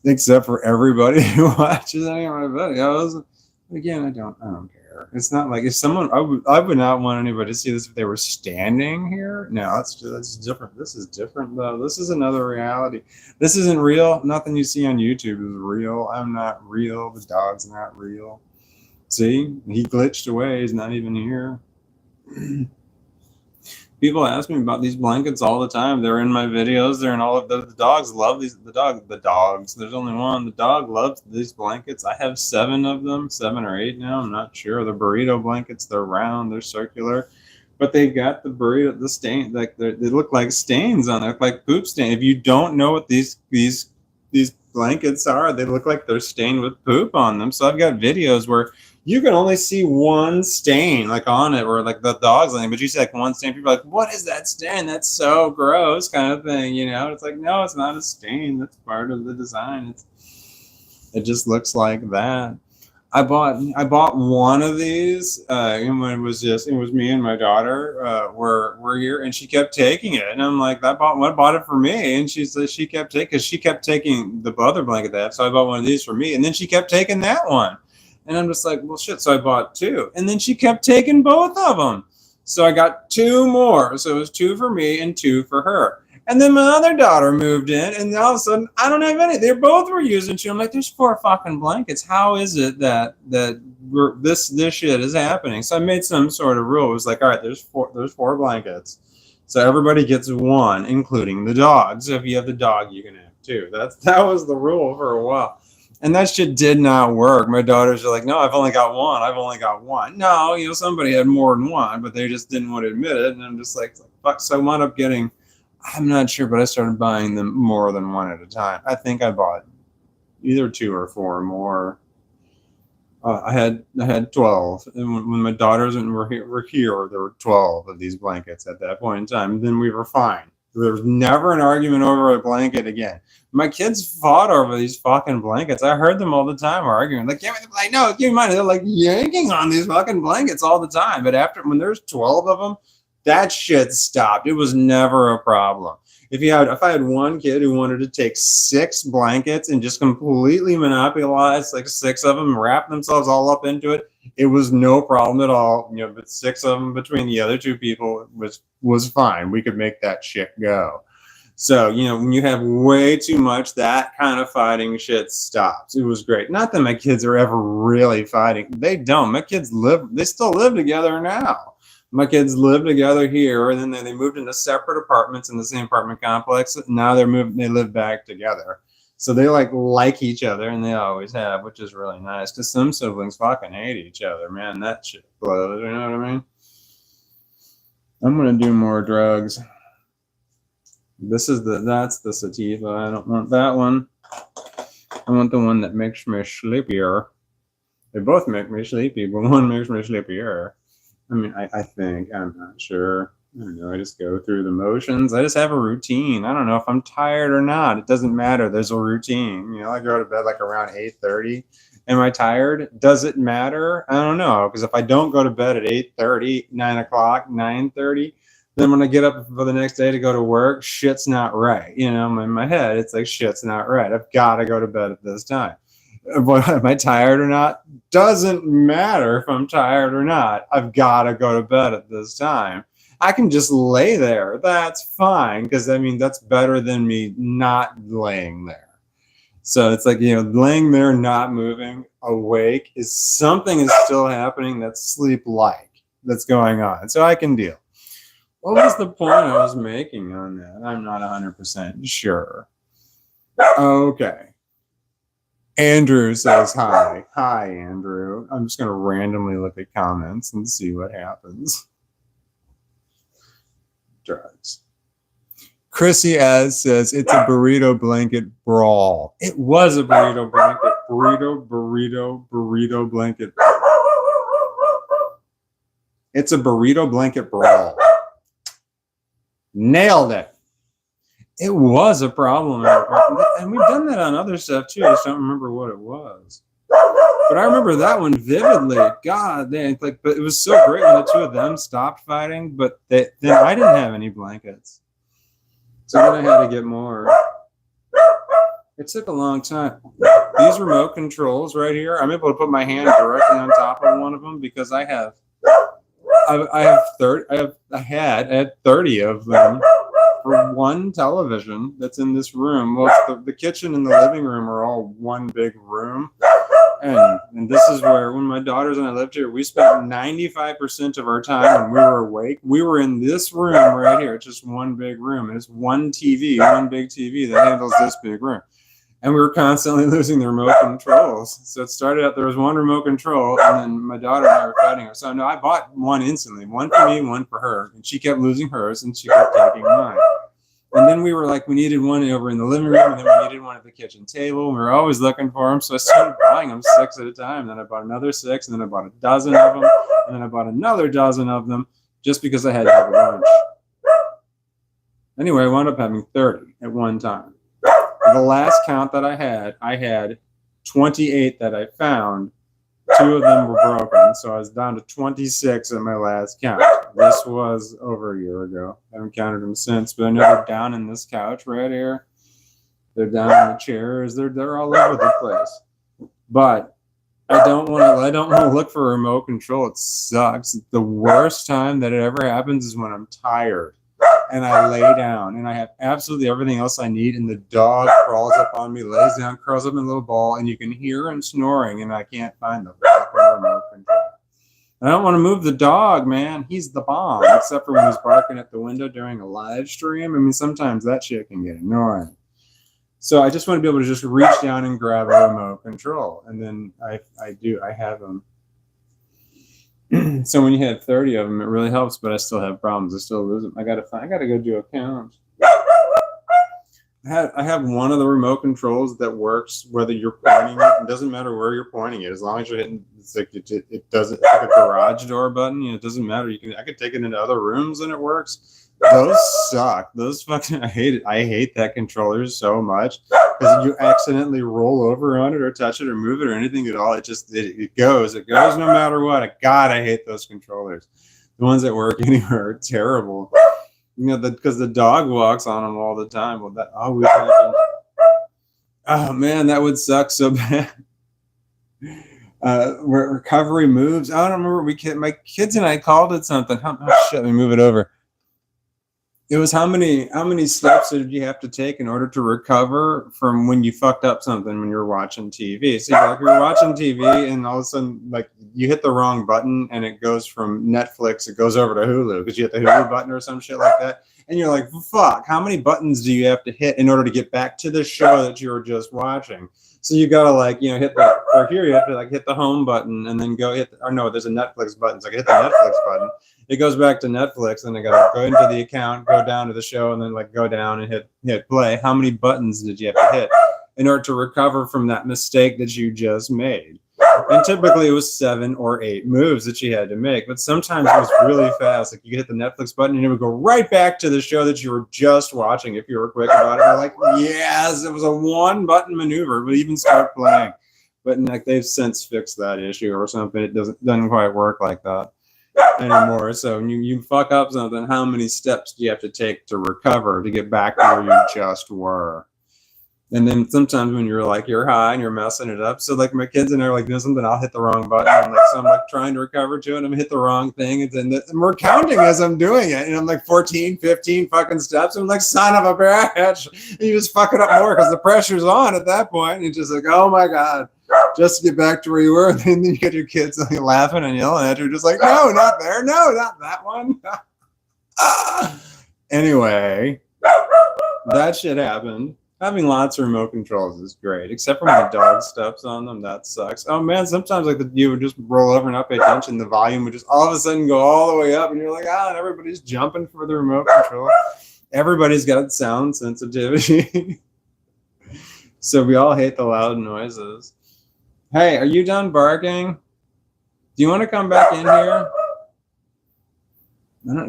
Except for everybody who watches any of my videos. Again, I don't care. It's not like if someone, I would not want anybody to see this if they were standing here. No, that's different. This is different though. This is another reality. This isn't real. Nothing you see on YouTube is real. I'm not real. The dog's not real. See, he glitched away. He's not even here. People ask me about these blankets all the time. They're in my videos. They're in all of the dogs love these. The dogs. There's only one. The dog loves these blankets. I have 7 of them, 7 or 8 now. I'm not sure. The burrito blankets. They're round. They're circular, but they've got the burrito, the stain. Like they look like stains on it, like poop stain. If you don't know what these blankets are, they look like they're stained with poop on them. So I've got videos where you can only see one stain like on it, or like the dog's laying, but you see like one stain. People are like, what is that stain? That's so gross, kind of thing, It's like, no, it's not a stain. That's part of the design. It just looks like that. I bought one of these, and when it was me and my daughter were here, and she kept taking it, and I'm like, I bought it for me, and she said she kept taking the other blanket they have, so I bought one of these for me, and then she kept taking that one. And I'm just like, well, shit. So I bought 2. And then she kept taking both of them. So I got 2 more. So it was 2 for me and 2 for her. And then my other daughter moved in. And all of a sudden, I don't have any. They both were using 2. I'm like, there's 4 fucking blankets. How is it that this shit is happening? So I made some sort of rule. It was like, all right, there's 4 blankets. So everybody gets 1, including the dog. So if you have the dog, you can have 2. That was the rule for a while. And that shit did not work. My daughters are like, no, I've only got 1. I've only got 1. No, somebody had more than 1, but they just didn't want to admit it. And I'm just like, fuck. So I wound up getting, I'm not sure, but I started buying them more than 1 at a time. I think I bought either 2 or 4 more. I had 12. And when my daughters were here, there were 12 of these blankets at that point in time. And then we were fine. There was never an argument over a blanket again. My kids fought over these fucking blankets. I heard them all the time arguing. Like, give me the blanket. No, give me mine. They're like yanking on these fucking blankets all the time. But when there's 12 of them, that shit stopped. It was never a problem. If I had one kid who wanted to take 6 blankets and just completely monopolize like 6 of them, wrap themselves all up into it, it was no problem at all. But 6 of them between the other 2 people was fine. We could make that shit go. So, when you have way too much, that kind of fighting shit stops. It was great. Not that my kids are ever really fighting. They don't. My kids they still live together now. My kids live together here, and then they moved into separate apartments in the same apartment complex. Now they live back together. So they like each other, and they always have, which is really nice. Because some siblings fucking hate each other, man. That shit blows. You know what I mean? I'm gonna do more drugs. That's the sativa. I don't want that one. I want the one that makes me sleepier. They both make me sleepy, but one makes me sleepier. I mean, I think. I'm not sure. I don't know. I just go through the motions. I just have a routine. I don't know if I'm tired or not. It doesn't matter. There's a routine. I go to bed like around 8:30. Am I tired? Does it matter? I don't know. Because if I don't go to bed at 8:30, 9 o'clock, 9:30, then when I get up for the next day to go to work, shit's not right. In my head, it's like shit's not right. I've got to go to bed at this time. Am I tired or not? Doesn't matter if I'm tired or not. I've got to go to bed at this time. I can just lay there. That's fine, because I mean, that's better than me not laying there. So it's like, laying there, not moving, awake, is something is still happening that's sleep-like, that's going on. So I can deal. What was the point I was making on that? I'm not 100% sure. Okay. Andrew says hi. Hi, Andrew. I'm just going to randomly look at comments and see what happens. Drugs. Chrissy Az says, it's a burrito blanket brawl. It was a burrito blanket. Burrito blanket. It's a burrito blanket brawl. Nailed it. It was a problem. And we've done that on other stuff too. I just don't remember what it was. But I remember that one vividly. God, but it was so great when the two of them stopped fighting, but then I didn't have any blankets. So then I had to get more. It took a long time. These remote controls right here, I'm able to put my hand directly on top of one of them because I had 30 of them for one television that's in this room. Well, the kitchen and the living room are all one big room. And this is where, when my daughters and I lived here, we spent 95% of our time when we were awake. We were in this room right here. It's just one big room. And it's one TV, one big TV that handles this big room. And we were constantly losing the remote controls. So it started out, there was one remote control, and then my daughter and I were fighting her. So no, I bought one instantly. One for me, one for her. And she kept losing hers, and she kept taking mine. And then we were like, we needed one over in the living room, and then we needed one at the kitchen table. We were always looking for them, so I started buying them 6 at a time. Then I bought another 6, and then I bought a dozen of them, and then I bought another dozen of them, just because I had to have a bunch. Anyway, I wound up having 30 at one time. The last count that I had 28 that I found. 2 of them were broken, so I was down to 26 at my last count. This was over a year ago. I haven't counted them since, but I know they're down in this couch right here. They're down in the chairs. They're all over the place. But I don't want to look for a remote control. It sucks. The worst time that it ever happens is when I'm tired and I lay down and I have absolutely everything else I need, and the dog crawls up on me, lays down, curls up in a little ball, and you can hear him snoring, and I can't find the remote control. I don't want to move the dog, man. He's the bomb, except for when he's barking at the window during a live stream. I mean, sometimes that shit can get annoying. So I just want to be able to just reach down and grab a remote control, and then I have them. So when you have 30 of them, it really helps, but I still have problems. I still lose them. I gotta go do a count. I have one of the remote controls that works whether you're pointing it. It doesn't matter where you're pointing it, as long as you're hitting. It's like it does it like a garage door button. It doesn't matter. I could take it into other rooms and it works. Those suck. Those fucking, I hate it. I hate that controller so much because you accidentally roll over on it or touch it or move it or anything at all. It goes. It goes no matter what. God, I hate those controllers. The ones that work anywhere are terrible. Because the dog walks on them all the time. Well, that always happens. Oh man, that would suck so bad. Recovery moves. I don't remember. My kids and I called it something. Let me move it over. It was how many steps did you have to take in order to recover from when you fucked up something when you're watching TV? So you're watching TV and all of a sudden like you hit the wrong button and it goes from Netflix, it goes over to Hulu because you hit the Hulu button or some shit like that. And you're like, fuck, how many buttons do you have to hit in order to get back to the show that you were just watching? So you gotta hit you have to hit the home button and then go there's a Netflix button. So I hit the Netflix button. It goes back to Netflix, and I gotta go into the account, go down to the show, and then go down and hit play. How many buttons did you have to hit in order to recover from that mistake that you just made? And typically it was 7 or 8 moves that you had to make, but sometimes it was really fast. Like you hit the Netflix button and it would go right back to the show that you were just watching if you were quick about it. You're like, yes, it was a 1-button maneuver, but even start playing. But they've since fixed that issue or something. It doesn't quite work like that anymore. So when you fuck up something, how many steps do you have to take to recover to get back to where you just were? And then sometimes when you're like, you're high and you're messing it up. So like my kids and they're like doing something, I'll hit the wrong button. I'm like, so I'm like trying to recover to it. And I'm hit the wrong thing. And we're counting as I'm doing it. And I'm like 14, 15 fucking steps. I'm like, son of a bitch. And you just fuck it up more because the pressure's on at that point. And you're just like, oh my God, just to get back to where you were. And then you get your kids like, laughing and yelling at you. Just like, no, not there. No, not that one. Anyway, that shit happened. Having lots of remote controls is great, except for when the dog steps on them. That sucks. Oh man, sometimes like you would just roll over and not pay attention. The volume would just all of a sudden go all the way up, and you're like, and everybody's jumping for the remote control. Everybody's got sound sensitivity. So we all hate the loud noises. Hey, are you done barking? Do you want to come back in here?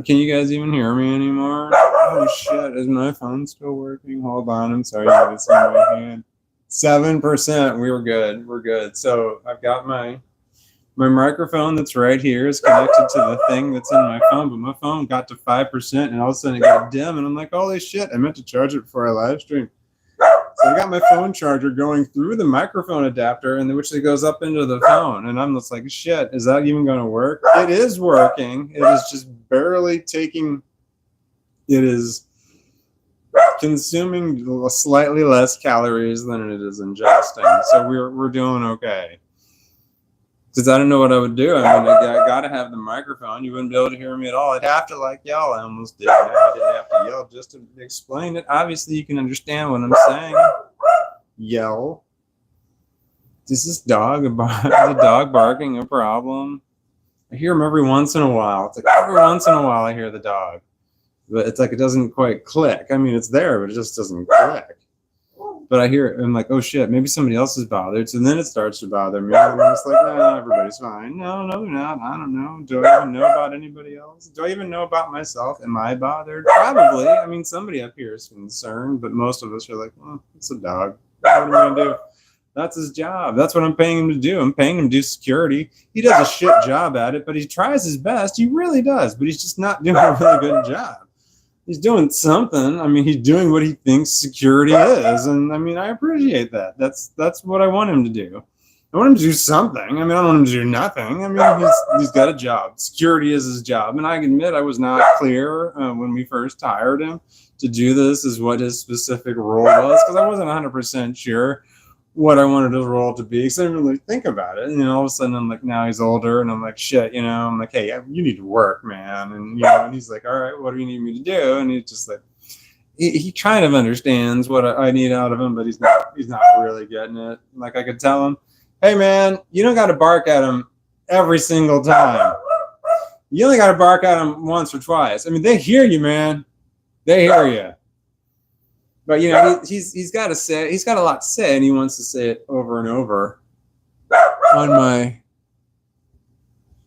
Can you guys even hear me anymore? Oh shit, is my phone still working? Hold on, I'm sorry, I it's in my hand. 7%, we were good, we're good. So I've got my microphone that's right here is connected to the thing that's in my phone, but my phone got to 5% and all of a sudden it got dim and I'm like, holy shit, I meant to charge it before I live stream. So I got my phone charger going through the microphone adapter, and which it goes up into the phone. And I'm just like, shit, is that even going to work? It is working. It is just barely taking. It is consuming slightly less calories than it is ingesting. So we're doing okay. Because I don't know what I would do. I mean, I got to have the microphone. You wouldn't be able to hear me at all. I'd have to like yell. I almost did. I didn't have to yell just to explain it. Obviously, you can understand what I'm saying. Yell. Is this dog the dog barking a problem? I hear him every once in a while. It's like every once in a while I hear the dog. But it's like it doesn't quite click. I mean, it's there, but it just doesn't click. But I hear it, and I'm like, oh shit, maybe somebody else is bothered. So then it starts to bother me. And I'm just like, no, everybody's fine. No, they're not. I don't know. Do I even know about anybody else? Do I even know about myself? Am I bothered? Probably. I mean, somebody up here is concerned, but most of us are like, well, it's a dog. What am I going to do? That's his job. That's what I'm paying him to do. I'm paying him to do security. He does a shit job at it, but he tries his best. He really does, but he's just not doing a really good job. He's doing something. I mean, he's doing what he thinks security is. And I mean, I appreciate that. That's what I want him to do. I want him to do something. I mean, I don't want him to do nothing. I mean, he's got a job. Security is his job. And I admit I was not clear when we first hired him to do this is what his specific role was, because I wasn't 100% sure what I wanted his role to be, because I didn't really think about it. And all of a sudden I'm like, now he's older, and I'm like, shit, I'm like, hey, you need to work, man. And and he's like, all right, what do you need me to do? And he's just like, he kind of understands what I need out of him, but he's not really getting it. Like I could tell him, hey man, you don't got to bark at him every single time. You only got to bark at him once or twice. I mean, they hear you, man. They hear you. But he's got to say, he's got a lot to say, and he wants to say it over and over. On my,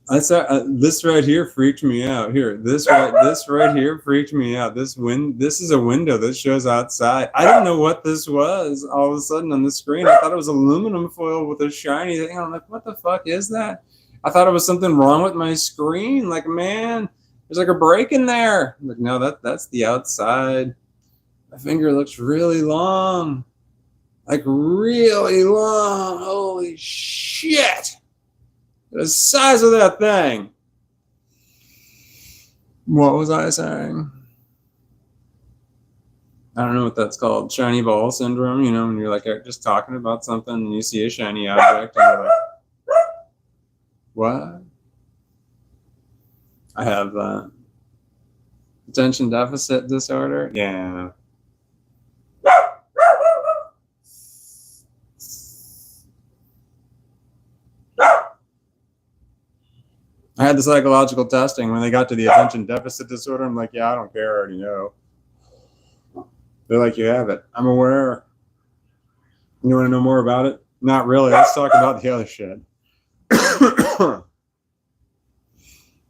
this right here freaked me out. Here, this right here freaked me out. This is a window that shows outside. I didn't know what this was. All of a sudden on the screen, I thought it was aluminum foil with a shiny thing. I'm like, what the fuck is that? I thought it was something wrong with my screen. Like, man, there's like a break in there. I'm like, no, that's the outside. My finger looks really long. Like really long. Holy shit. The size of that thing. What was I saying? I don't know what that's called. Shiny ball syndrome. When you're like just talking about something and you see a shiny object and you're like, what? I have attention deficit disorder. Yeah. I had the psychological testing when they got to the attention deficit disorder. I'm like, yeah, I don't care. I already know. They're like, you have it. I'm aware. You want to know more about it? Not really. Let's talk about the other shit.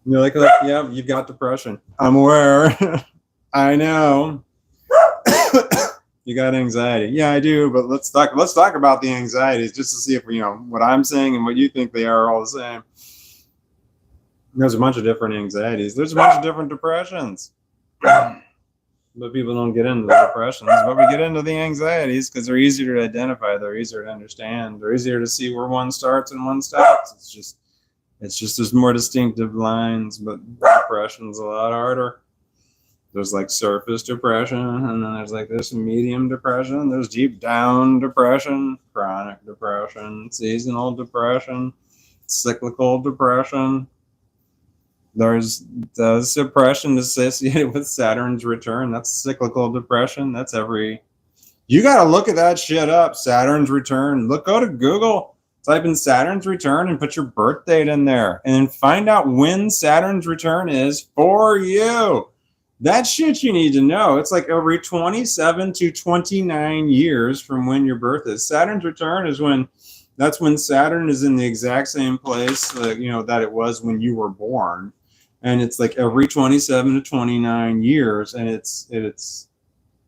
You're like, yeah, you've got depression. I'm aware. I know. You got anxiety. Yeah, I do. But let's talk about the anxieties just to see if what I'm saying and what you think they are all the same. There's a bunch of different anxieties. There's a bunch of different depressions. but people don't get into the depressions. But we get into the anxieties because they're easier to identify, they're easier to understand, they're easier to see where one starts and one stops. It's just there's more distinctive lines, but depression's a lot harder. There's like surface depression, and then there's like this medium depression, there's deep down depression, chronic depression, seasonal depression, cyclical depression. There's the depression associated with Saturn's return. That's cyclical depression. That's you got to look at that shit up. Saturn's return. Go to Google, type in Saturn's return and put your birth date in there and then find out when Saturn's return is for you. That shit you need to know. It's like every 27 to 29 years from when your birth is. Saturn's return is that's when Saturn is in the exact same place, that it was when you were born. And it's like every 27 to 29 years, and it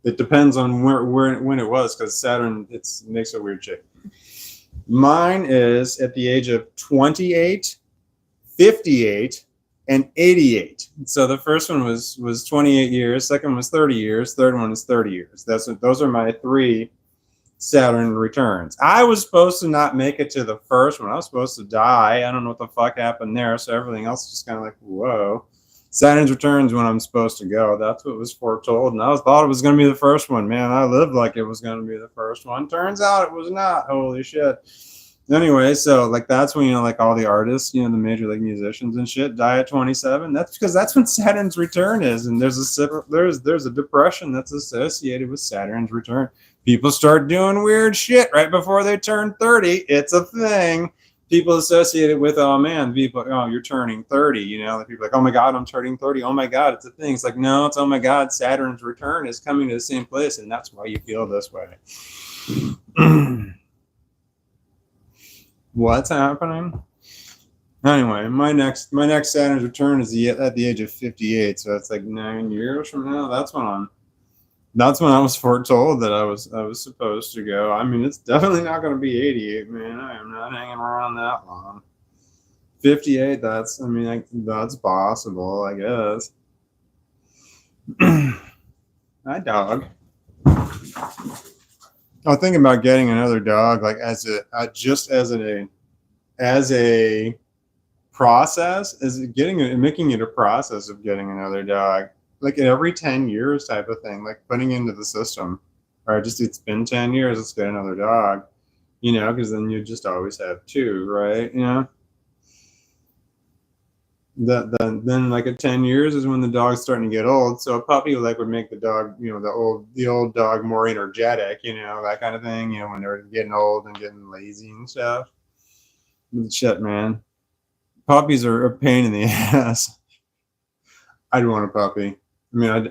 depends on when it was, because Saturn makes a weird shape. Mine is at the age of 28, 58, and 88. So the first one was 28 years, second one was 30 years, third one is 30 years. Those are my 3 Saturn returns. I was supposed to not make it to the first one. I was supposed to die. I don't know what the fuck happened there. So everything else is just kind of like, whoa. Saturn's returns when I'm supposed to go. That's what was foretold. And I thought it was going to be the first one. Man, I lived like it was going to be the first one. Turns out it was not. Holy shit. Anyway, so like that's when, like all the artists, the major league musicians and shit die at 27. That's because that's when Saturn's return is. And there's a depression that's associated with Saturn's return. People start doing weird shit right before they turn 30. It's a thing. People associate it with, oh man, you're turning 30. Like people are like, oh my God, I'm turning 30. Oh my God, it's a thing. It's like, no, it's oh my God, Saturn's return is coming to the same place, and that's why you feel this way. What's happening? Anyway, my next Saturn's return is at the age of 58, so that's like 9 years from now. That's when I was foretold that I was supposed to go. I mean, it's definitely not going to be 88, man. I am not hanging around that long. 58, that's possible, I guess. Hi, dog. I'm thinking about getting another dog, like as a process, making it a process of getting another dog. Like every 10 years type of thing, like putting into the system, or it's been 10 years, let's get another dog, because then you just always have 2, right? Then like at 10 years is when the dog's starting to get old. So a puppy would make the dog, the old dog more energetic, that kind of thing, when they're getting old and getting lazy and stuff. Shit, man. Puppies are a pain in the ass. I'd want a puppy. I'd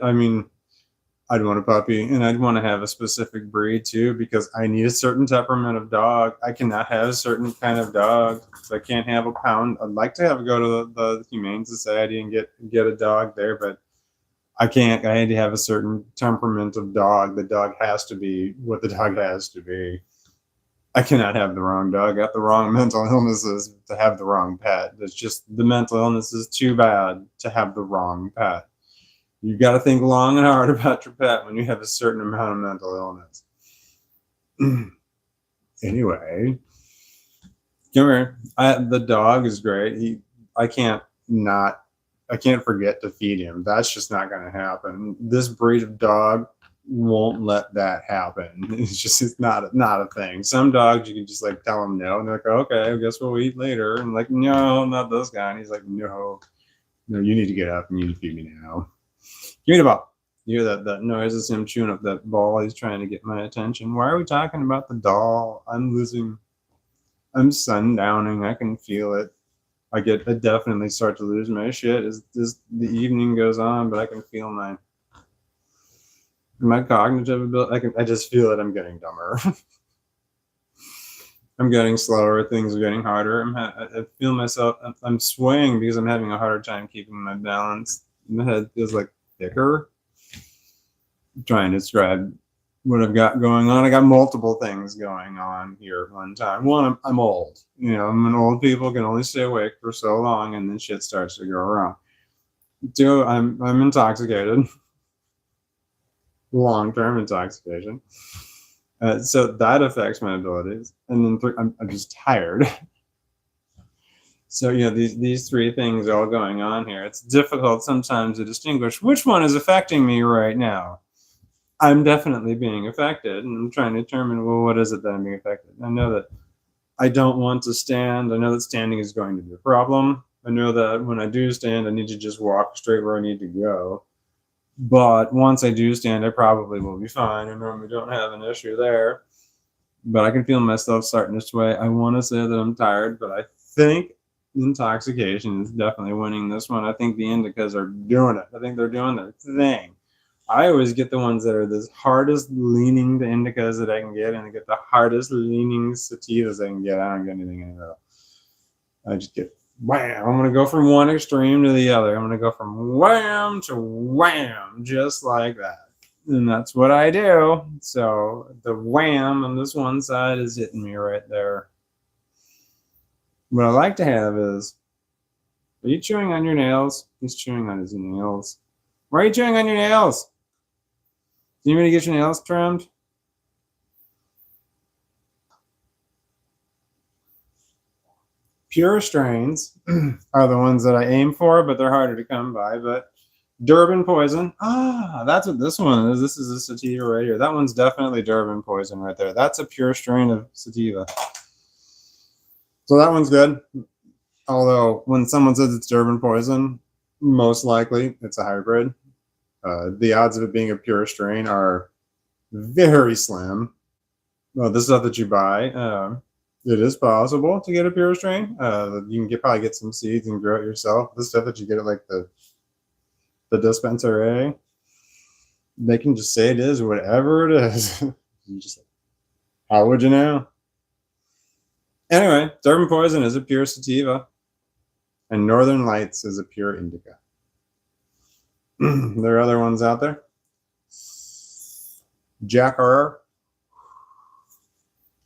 want a puppy, and I'd want to have a specific breed too, because I need a certain temperament of dog. I cannot have a certain kind of dog. So I can't have a pound. I'd like to go to the Humane Society and get a dog there, but I can't. I had to have a certain temperament of dog. The dog has to be what the dog has to be. I cannot have the wrong dog. I got the wrong mental illnesses to have the wrong pet. It's just the mental illness is too bad to have the wrong pet. You got to think long and hard about your pet when you have a certain amount of mental illness. Anyway, come here. The dog is great. I can't forget to feed him. That's just not going to happen. This breed of dog won't let that happen. It's not a thing. Some dogs you can just like tell them no, and they're like, okay, I guess we'll eat later. And like, no, not this guy. And he's like, no, you need to get up and you need to feed me now. Give me the ball. You hear that noise? Is him chewing up that ball. He's trying to get my attention. Why are we talking about the doll? I'm sundowning. I can feel it. I definitely start to lose my shit as the evening goes on, but I can feel my cognitive ability. I just feel it. I'm getting dumber. I'm getting slower. Things are getting harder. I feel myself. I'm swaying because I'm having a harder time keeping my balance. My head feels like thicker. I'm trying to describe what I've got going on. I got multiple things going on here at one time. One, I'm old. I'm old people can only stay awake for so long, and then shit starts to go wrong. Two, I'm intoxicated. long-term intoxication. So that affects my abilities. And then I'm just tired. So, these three things all going on here. It's difficult sometimes to distinguish which one is affecting me right now. I'm definitely being affected, and I'm trying to determine, well, what is it that I'm being affected? I know that I don't want to stand. I know that standing is going to be a problem. I know that when I do stand, I need to just walk straight where I need to go. But once I do stand, I probably will be fine. I normally don't have an issue there. But I can feel myself starting to sway. I want to say that I'm tired, but I think intoxication is definitely winning this one. I think the indicas are doing it. I think they're doing their thing. I always get the ones that are the hardest leaning to indicas that I can get, and I get the hardest leaning sativas I can get. I don't get anything in the middle. I just get wham. I'm going to go from one extreme to the other. I'm going to go from wham to wham, just like that. And that's what I do. So the wham on this one side is hitting me right there. What I like to have is, are you chewing on your nails? He's chewing on his nails. Why are you chewing on your nails? Do you need to get your nails trimmed? Pure strains are the ones that I aim for, but they're harder to come by. But Durban poison. That's what this one is. This is a sativa right here. That one's definitely Durban poison right there. That's a pure strain of sativa. So that one's good. Although when someone says it's Durban poison, most likely it's a hybrid. The odds of it being a pure strain are very slim. Well, the stuff that you buy, it is possible to get a pure strain. You can probably get some seeds and grow it yourself. The stuff that you get at like the dispensary, they can just say it is whatever it is. You just, how would you know? Anyway, Durban poison is a pure sativa, and Northern Lights is a pure indica. There are other ones out there. Jack R.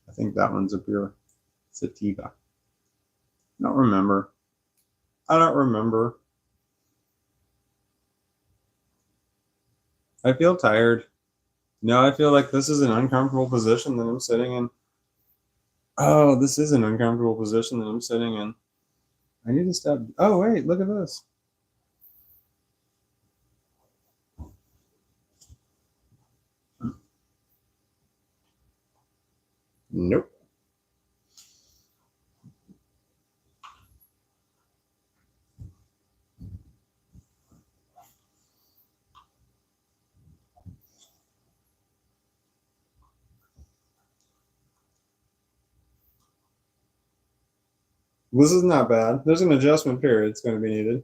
I think that one's a pure sativa. I don't remember. I feel tired. No, I feel like this is an uncomfortable position that I'm sitting in. Oh, this is an uncomfortable position that I'm sitting in. I need to stop. Oh, wait, look at this. Nope. This is not bad. There's an adjustment period that's going to be needed.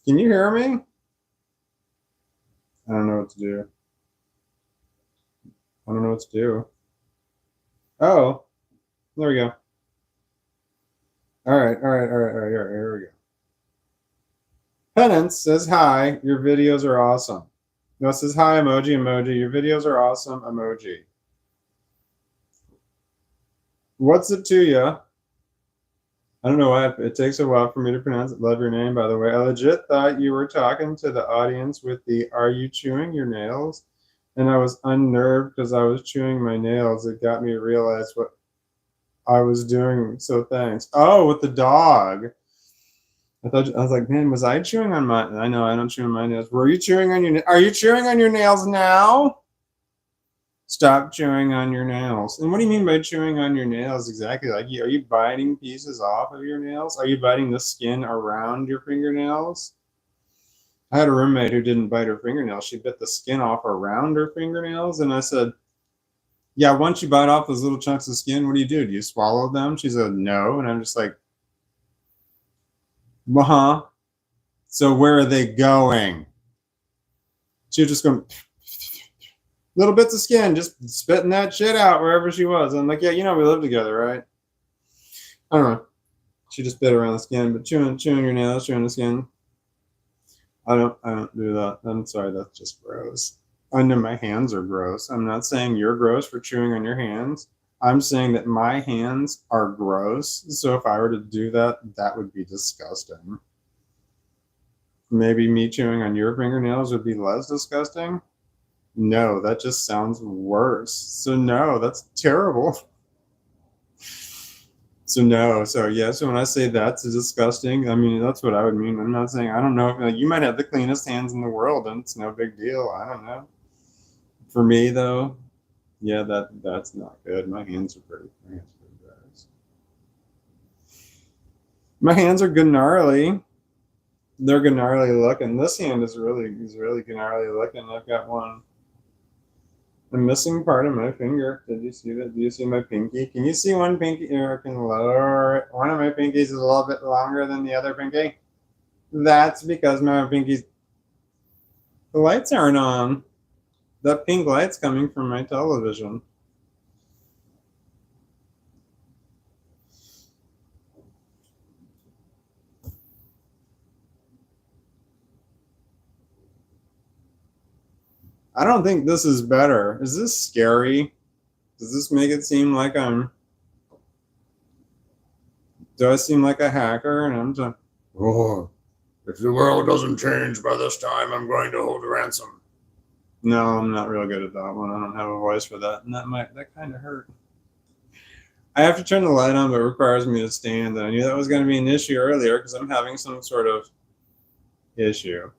Can you hear me? I don't know what to do. I don't know what to do. Oh, there we go. All right. Here we go. Penance says hi. Your videos are awesome. No, it says hi emoji. Your videos are awesome emoji. What's it to you? I don't know why it takes a while for me to pronounce it. Love your name, by the way. I legit thought you were talking to the audience with the "Are you chewing your nails?" And I was unnerved because I was chewing my nails. It got me to realize what I was doing. So thanks. Oh, with the dog. I was like, man, was I chewing on my? I know I don't chew on my nails. Were you chewing on your? Are you chewing on your nails now? Stop chewing on your nails. And what do you mean by chewing on your nails exactly? Like, are you biting pieces off of your nails? Are you biting the skin around your fingernails? I had a roommate who didn't bite her fingernails. She bit the skin off around her fingernails. And I said, yeah, once you bite off those little chunks of skin, what do? Do you swallow them? She said, no. And I'm just like, well, so where are they going? She was just going, little bits of skin, just spitting that shit out wherever she was. I'm like, yeah, we live together, right? I don't know. She just bit around the skin, but chewing your nails, chewing the skin. I don't do that. I'm sorry, that's just gross. I know my hands are gross. I'm not saying you're gross for chewing on your hands. I'm saying that my hands are gross. So if I were to do that, that would be disgusting. Maybe me chewing on your fingernails would be less disgusting. No, that just sounds worse. So no, that's terrible. So no, so yeah, so when I say that's disgusting, I mean that's what I would mean. I'm not saying I don't know if like, you might have the cleanest hands in the world and it's no big deal. I don't know. For me though, yeah, that's not good. My hands are pretty gross. My hands are gnarly. They're gnarly looking. This hand is really gnarly looking. I've got a missing part of my finger. Did you see that? Do you see my pinky? Can you see one pinky? Or can lower it? One of my pinkies is a little bit longer than the other pinky. That's because my pinkies. The lights aren't on. That pink light's coming from my television. I don't think this is better. Is this scary? Does this make it seem like do I seem like a hacker and I'm just, oh, if the world doesn't change by this time, I'm going to hold ransom. No, I'm not real good at that one. I don't have a voice for that. And that kind of hurt. I have to turn the light on, but it requires me to stand. And I knew that was going to be an issue earlier because I'm having some sort of issue.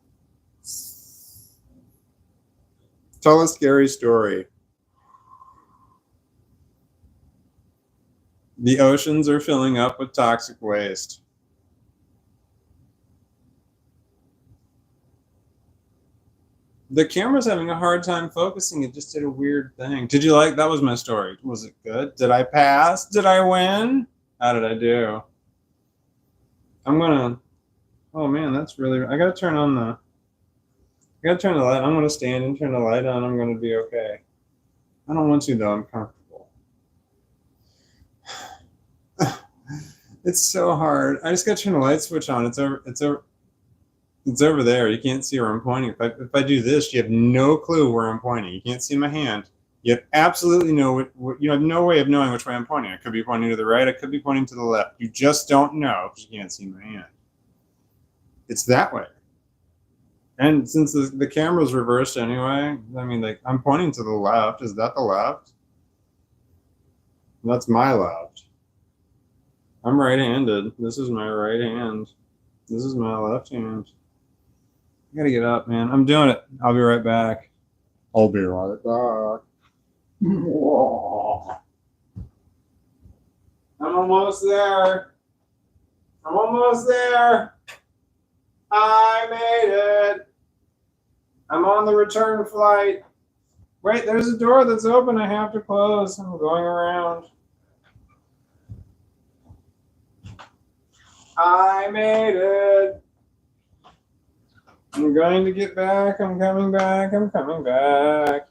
Tell a scary story. The oceans are filling up with toxic waste. The camera's having a hard time focusing. It just did a weird thing. Did you like that? Was my story. Was it good? Did I pass? Did I win? How did I do? I'm gonna. Oh man, that's really. I gotta turn the light. I'm gonna stand and turn the light on. I'm gonna be okay. I don't want to though. I'm comfortable. It's so hard. I just gotta turn the light switch on. It's over there. You can't see where I'm pointing. If I do this, you have no clue where I'm pointing. You can't see my hand. You have absolutely you have no way of knowing which way I'm pointing. I could be pointing to the right. I could be pointing to the left. You just don't know because you can't see my hand. It's that way. And since the camera's reversed anyway, I mean, like I'm pointing to the left. Is that the left? That's my left. I'm right-handed. This is my right hand. This is my left hand. I gotta get up, man. I'm doing it. I'll be right back. I'll be right back. I'm almost there. I'm almost there. I made it. I'm on the return flight. Wait, there's a door that's open. I have to close. I'm going around. I made it. I'm going to get back. I'm coming back. I'm coming back.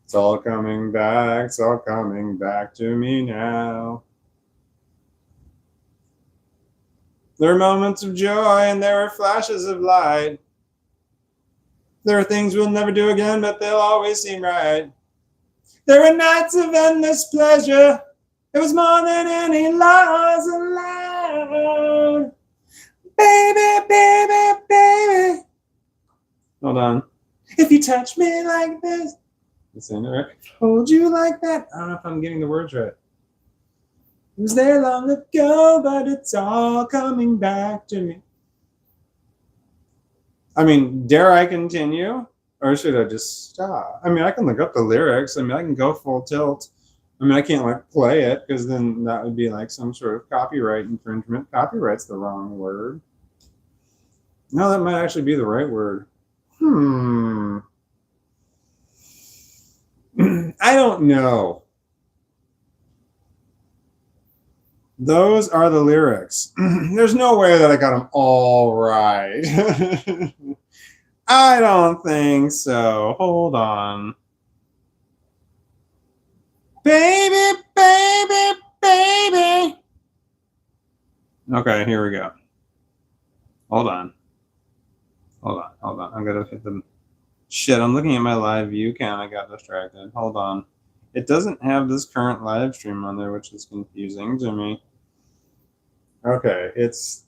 It's all coming back. It's all coming back to me now. There are moments of joy and there are flashes of light. There are things we'll never do again, but they'll always seem right. There are nights of endless pleasure. It was more than any loss allowed. Baby, baby, baby. Hold on. If you touch me like this, hold you like that. I don't know if I'm getting the words right. It was there long ago, but it's all coming back to me. I mean, dare I continue? Or should I just stop? I mean, I can look up the lyrics. I mean, I can go full tilt. I mean, I can't like play it because then that would be like some sort of copyright infringement. Copyright's the wrong word. No, that might actually be the right word. I don't know. Those are the lyrics. There's no way that I got them all right. I don't think so. Hold on. Baby, baby, baby. Okay, here we go. Hold on. I'm gonna hit them. Shit, I'm looking at my live view cam. I got distracted. Hold on. It doesn't have this current live stream on there, which is confusing to me. Okay, it's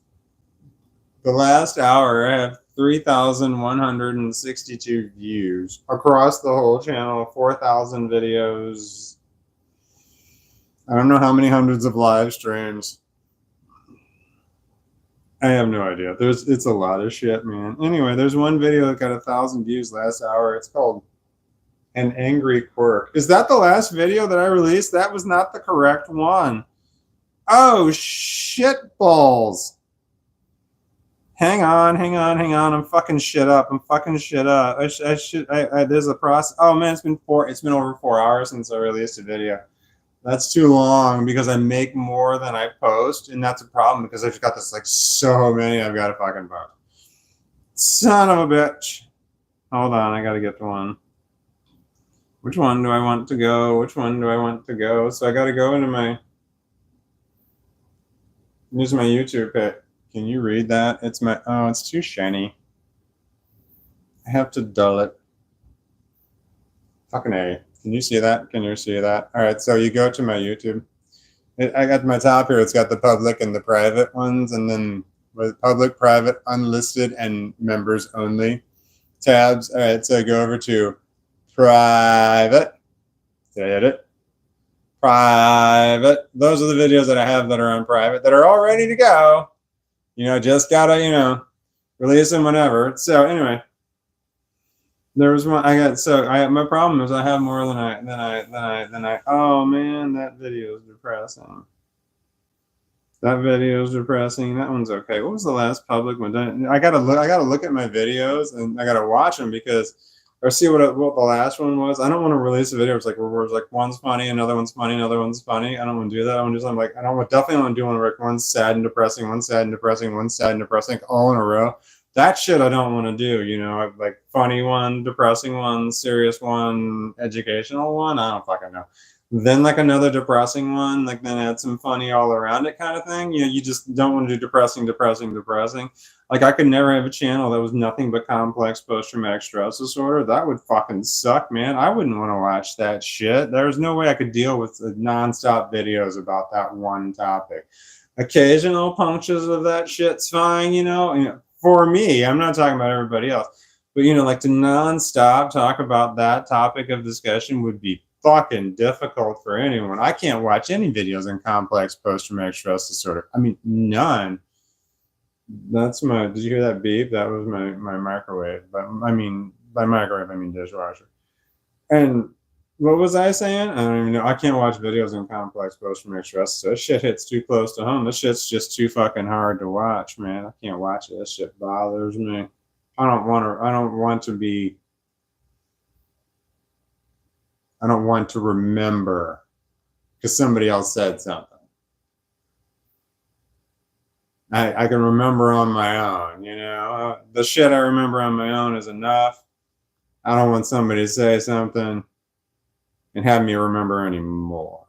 the last hour. I have 3,162 views across the whole channel, 4,000 videos. I don't know how many hundreds of live streams. I have no idea. It's a lot of shit, man. Anyway, there's one video that got 1,000 views last hour. It's called An Angry Quirk. Is that the last video that I released? That was not the correct one. Oh, shit balls. Hang on. I'm fucking shit up. There's a process. Oh man, it's been over 4 hours since I released a video. That's too long because I make more than I post, and that's a problem because I've got this like so many I've got to fucking post. Son of a bitch. Hold on, I gotta get to one. Which one do I want to go? So I gotta go into use my YouTube page. Can you read that? It's too shiny. I have to dull it. Fucking A. Can you see that? All right, so you go to my YouTube. I got my top here. It's got the public and the private ones, and then with public, private, unlisted, and members only tabs. All right, so I go over to private. Did I hit it? Private. Those are the videos that I have that are on private that are all ready to go. Just gotta, release them whenever. So anyway. There was one my problem is I have more than I oh man, that video is depressing. That one's okay. What was the last public one? I gotta look at my videos and I gotta watch them or see what the last one was. I don't want to release a video. It's like where one's funny, another one's funny. I don't want to do that. Definitely want to do one where one's sad and depressing, one's sad and depressing, all in a row. That shit I don't want to do, like funny one, depressing one, serious one, educational one. I don't fucking know. Then like another depressing one, like then add some funny all around it kind of thing. You just don't want to do depressing. Like I could never have a channel that was nothing but complex post-traumatic stress disorder. That would fucking suck, man. I wouldn't want to watch that shit. There's no way I could deal with nonstop videos about that one topic. Occasional punctures of that shit's fine, for me. I'm not talking about everybody else, but like to nonstop talk about that topic of discussion would be fucking difficult for anyone. I can't watch any videos on complex post-traumatic stress disorder. I mean, none. Did you hear that beep? That was my microwave. But by microwave, I mean dishwasher. And what was I saying? I don't even know. I can't watch videos on complex post-traumatic stress. So this shit hits too close to home. This shit's just too fucking hard to watch, man. I can't watch it. This shit bothers me. I don't want to remember because somebody else said something. I can remember on my own, The shit I remember on my own is enough. I don't want somebody to say something and have me remember anymore.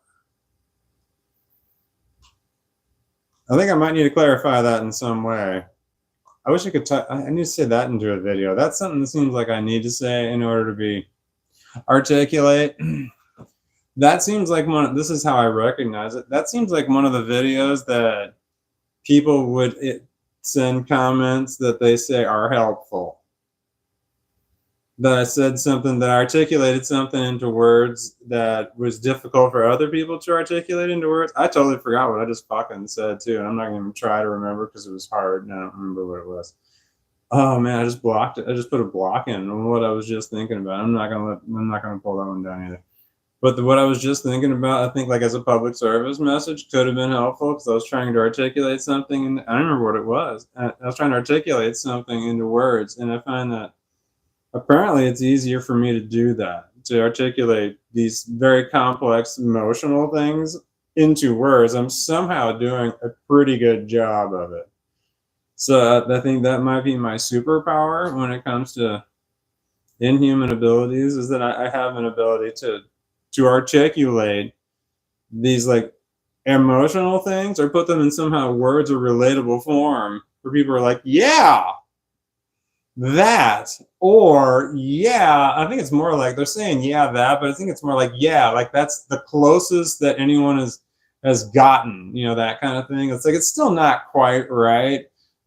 I think I might need to clarify that in some way. I wish I could I need to say that into a video. That's something that seems like I need to say in order to be articulate. That seems like this is how I recognize it. That seems like one of the videos that people would send comments that they say are helpful. That I said something, that I articulated something into words that was difficult for other people to articulate into words. I totally forgot what I just fucking said too, and I'm not going to try to remember because it was hard and I don't remember what it was. Oh man, I just blocked it. I just put a block in on what I was just thinking about. I'm not gonna pull that one down either. But what I was just thinking about, I think like as a public service message could have been helpful because I was trying to articulate something, and I don't remember what it was. I was trying to articulate something into words, and I find that apparently it's easier for me to do that, to articulate these very complex emotional things into words. I'm somehow doing a pretty good job of it. So I think that might be my superpower when it comes to inhuman abilities, is that I have an ability to articulate these like emotional things or put them in somehow words or relatable form where people are like, yeah, that, or yeah, I think it's more like they're saying yeah, that, but I think it's more like yeah, like that's the closest that anyone has gotten, that kind of thing. It's like it's still not quite right,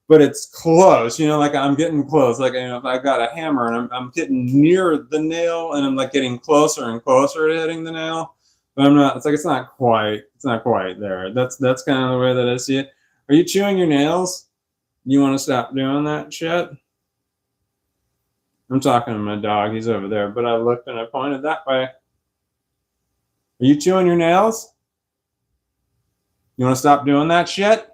but it's close, like I'm getting close. Like, if I got a hammer and I'm getting near the nail and I'm like getting closer and closer to hitting the nail, but I'm not, it's not quite there. That's kind of the way that I see it. Are you chewing your nails? You want to stop doing that shit? I'm talking to my dog. He's over there, but I looked and I pointed that way. Are you chewing your nails? You want to stop doing that shit?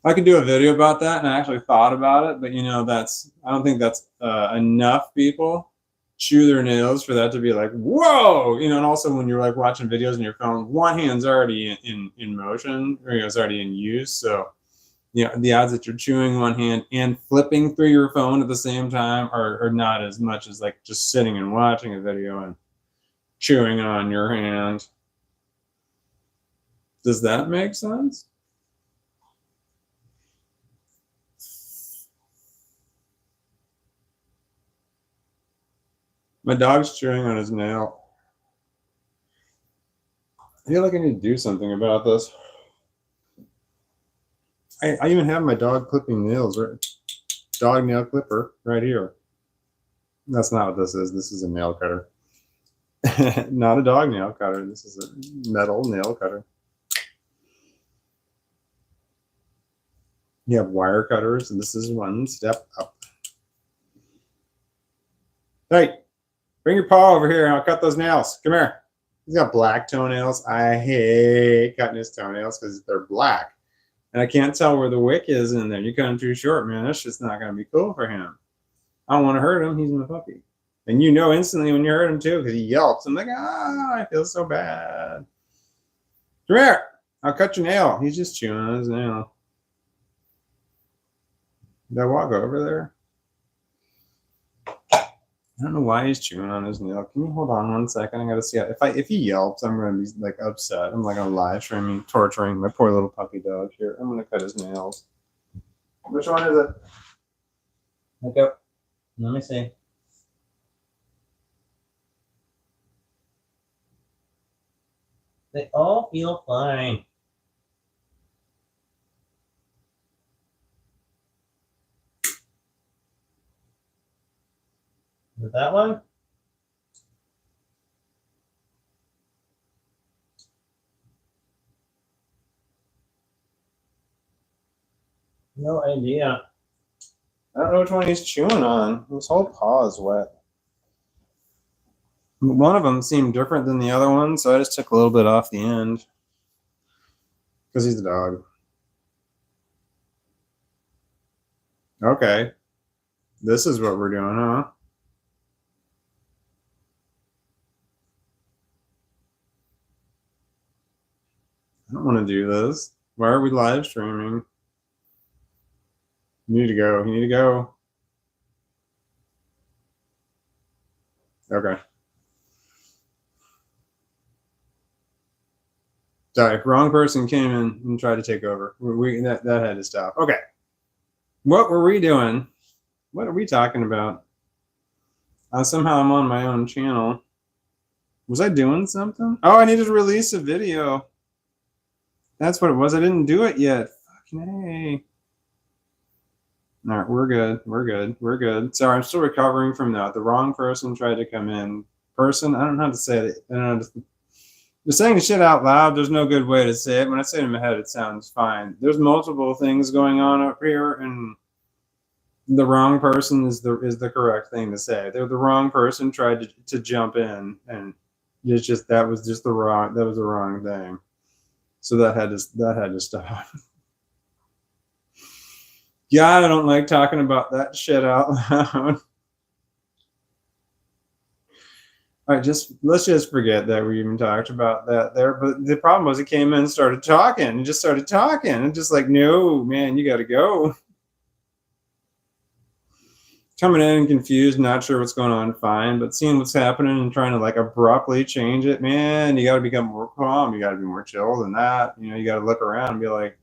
I could do a video about that, and I actually thought about it, but I don't think that's enough people chew their nails for that to be like, whoa, and also when you're like watching videos on your phone, one hand's already in motion, or it's already in use, so the odds that you're chewing one hand and flipping through your phone at the same time are not as much as like just sitting and watching a video and chewing on your hand. Does that make sense? My dog's chewing on his nail. I feel like I need to do something about this. I even have my dog clipping nails, right? Dog nail clipper right here. That's not what this is. This is a nail cutter. Not a dog nail cutter. This is a metal nail cutter. You have wire cutters, and this is one step up. Hey, bring your paw over here and I'll cut those nails. Come here. He's got black toenails. I hate cutting his toenails because they're black. And I can't tell where the wick is in there. You cut him too short, man. That's just not going to be cool for him. I don't want to hurt him. He's my puppy. And instantly when you hurt him too because he yelps. I'm like, I feel so bad. Come here. I'll cut your nail. He's just chewing on his nail. Did I walk over there? I don't know why he's chewing on his nail. Can you hold on 1 second? I gotta see if he yelps, I'm gonna be like upset. I'm like on live streaming, torturing my poor little puppy dog here. I'm gonna cut his nails. Which one is it? Look up. Let me see. They all feel fine. Is it that one? No idea. I don't know which one he's chewing on. His whole paw is wet. One of them seemed different than the other one, so I just took a little bit off the end. Because he's a dog. Okay. This is what we're doing, huh? I don't want to do this. Why are we live streaming? You need to go. You need to go. Okay. Sorry, wrong person came in and tried to take over. That had to stop. Okay. What were we doing? What are we talking about? Somehow I'm on my own channel. Was I doing something? Oh, I needed to release a video. That's what it was. I didn't do it yet. Fucking hey. All right, we're good. We're good. We're good. Sorry, I'm still recovering from that. The wrong person tried to come in. Person, I don't know how to say it. I don't know how to, just saying the shit out loud, there's no good way to say it. When I say it in my head, it sounds fine. There's multiple things going on up here, and the wrong person is the correct thing to say. The wrong person tried to jump in, and it's just that was the wrong thing. So that had to stop. God, I don't like talking about that shit out loud. All right, let's just forget that we even talked about that there. But the problem was he came in and started talking and just started talking and just like, no, man, you got to go. Coming in and confused, not sure what's going on, fine. But seeing what's happening and trying to like abruptly change it, man, you got to become more calm. You got to be more chill than that. You got to look around and be like,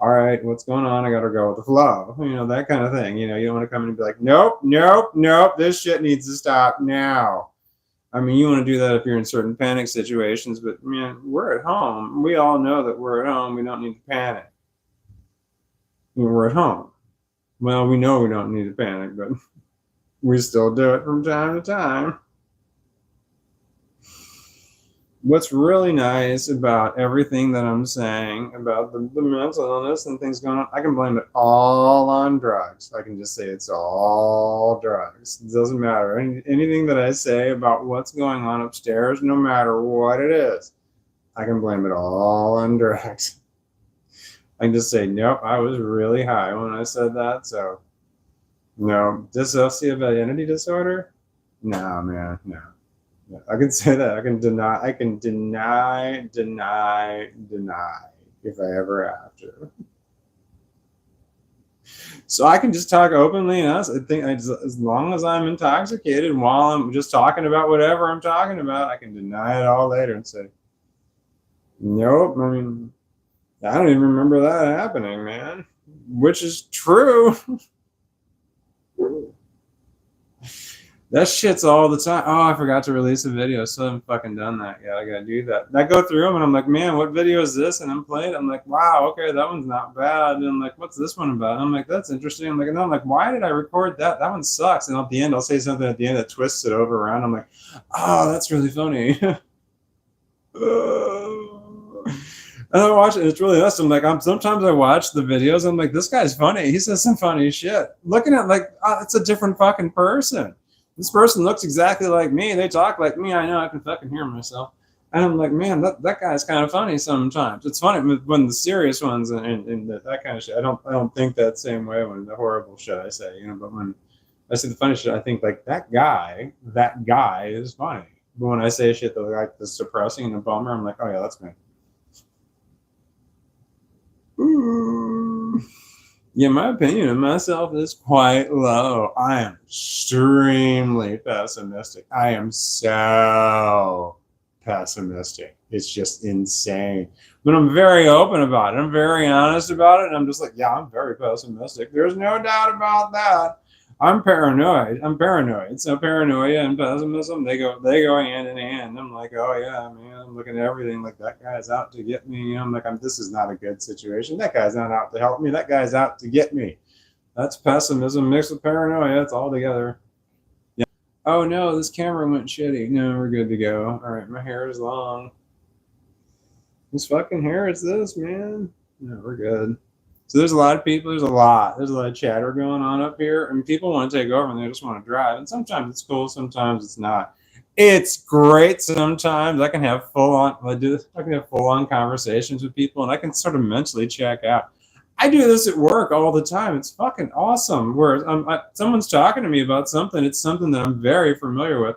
all right, what's going on? I got to go with the flow. That kind of thing. You don't want to come in and be like, nope, this shit needs to stop now. I mean, you want to do that if you're in certain panic situations, but man, we're at home. We all know that we're at home. We don't need to panic. when we're at home. Well, we know we don't need to panic, but we still do it from time to time. What's really nice about everything that I'm saying about the mental illness and things going on, I can blame it all on drugs. I can just say it's all drugs. It doesn't matter. Anything that I say about what's going on upstairs, no matter what it is, I can blame it all on drugs. I can just say, nope, I was really high when I said that. So, no, dissociative identity disorder? No, man, no. I can say that. I can deny if I ever have to. So I can just talk openly and honest. I think as long as I'm intoxicated while I'm just talking about whatever I'm talking about, I can deny it all later and say, nope. I mean, I don't even remember that happening, man. Which is true. That shit's all the time. Oh, I forgot to release a video. Still haven't fucking done that yet. I gotta do that. I go through them and I'm like, man, what video is this? And I'm playing. I'm like, wow, okay, that one's not bad. And I'm like, what's this one about? And I'm like, that's interesting. I'm like, and I'm like, why did I record that? That one sucks. And at the end, I'll say something at the end that twists it over around. I'm like, oh, that's really funny. And I watch it. It's really awesome. Like sometimes I watch the videos. I'm like, this guy's funny. He says some funny shit. Looking at like, oh, it's a different fucking person. This person looks exactly like me. They talk like me. I know I can fucking hear myself. And I'm like, man, that guy's kind of funny sometimes. It's funny when the serious ones and that kind of shit. I don't think that same way when the horrible shit I say, but when I say the funny shit, I think like that guy is funny. But when I say shit that like the suppressing and the bummer, I'm like, oh yeah, that's me. Ooh. Yeah, my opinion of myself is quite low. I am extremely pessimistic. I am so pessimistic. It's just insane. But I'm very open about it. I'm very honest about it. And I'm just like, yeah, I'm very pessimistic. There's no doubt about that. I'm paranoid. So paranoia and pessimism, they go hand in hand. I'm like, oh yeah, man, I'm looking at everything like that guy's out to get me. I'm like, this is not a good situation. That guy's not out to help me. That guy's out to get me. That's pessimism mixed with paranoia. It's all together. Yeah. Oh no, this camera went shitty. No, we're good to go. All right, my hair is long. Whose fucking hair is this, man? No, we're good. So there's a lot of people, there's a lot of chatter going on up here, and people want to take over and they just want to drive. And sometimes it's cool, sometimes it's not. It's great sometimes. I can have full-on conversations with people, and I can sort of mentally check out. I do this at work all the time. It's fucking awesome. Where someone's talking to me about something, it's something that I'm very familiar with.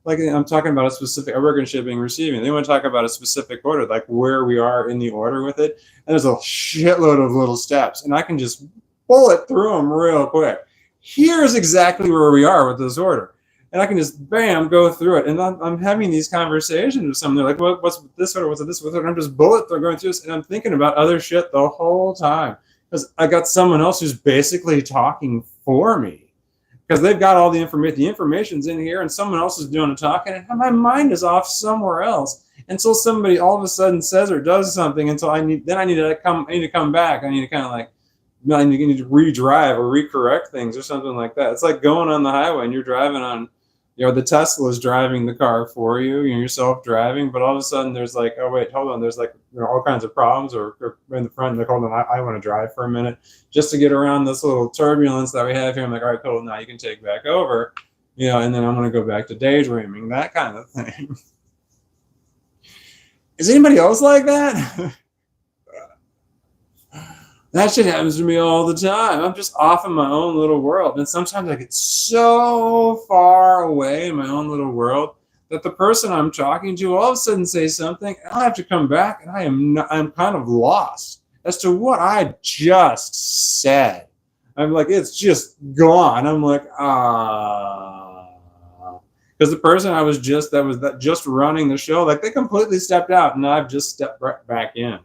Like I'm talking about I work in shipping and receiving. They want to talk about a specific order, like where we are in the order with it. And there's a shitload of little steps, and I can just bullet through them real quick. Here's exactly where we are with this order. And I can just, bam, go through it. And I'm having these conversations with someone. They're like, what's this order? What's this order? And I'm just going through this, and I'm thinking about other shit the whole time. Because I got someone else who's basically talking for me. Because they've got all the information. The information's in here, and someone else is doing the talking, and my mind is off somewhere else until somebody all of a sudden says or does something. Until I need to come back. I need to kind of like, I need to redrive or recorrect things or something like that. It's like going on the highway and you're driving on, the Tesla's driving the car for you. You're self-driving, but all of a sudden there's like, oh wait, hold on, there's like all kinds of problems, or in the front, like, hold on, I want to drive for a minute just to get around this little turbulence that we have here. I'm like, all right, cool, now you can take back over, and then I'm going to go back to daydreaming, that kind of thing. Is anybody else like that? That shit happens to me all the time. I'm just off in my own little world. And sometimes I get so far away in my own little world that the person I'm talking to all of a sudden says something, and I have to come back, and I'm kind of lost as to what I just said. I'm like, it's just gone. I'm like, because the person I was just running the show, like they completely stepped out, and I've just stepped right back in.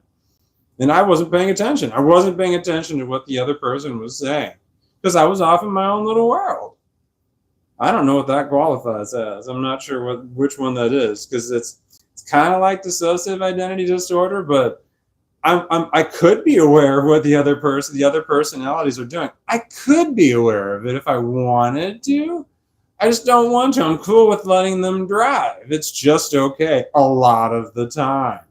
And I wasn't paying attention. I wasn't paying attention to what the other person was saying because I was off in my own little world. I don't know what that qualifies as. I'm not sure which one that is, because it's kind of like dissociative identity disorder, but I could be aware of what the other personalities are doing. I could be aware of it if I wanted to. I just don't want to. I'm cool with letting them drive. It's just okay a lot of the time.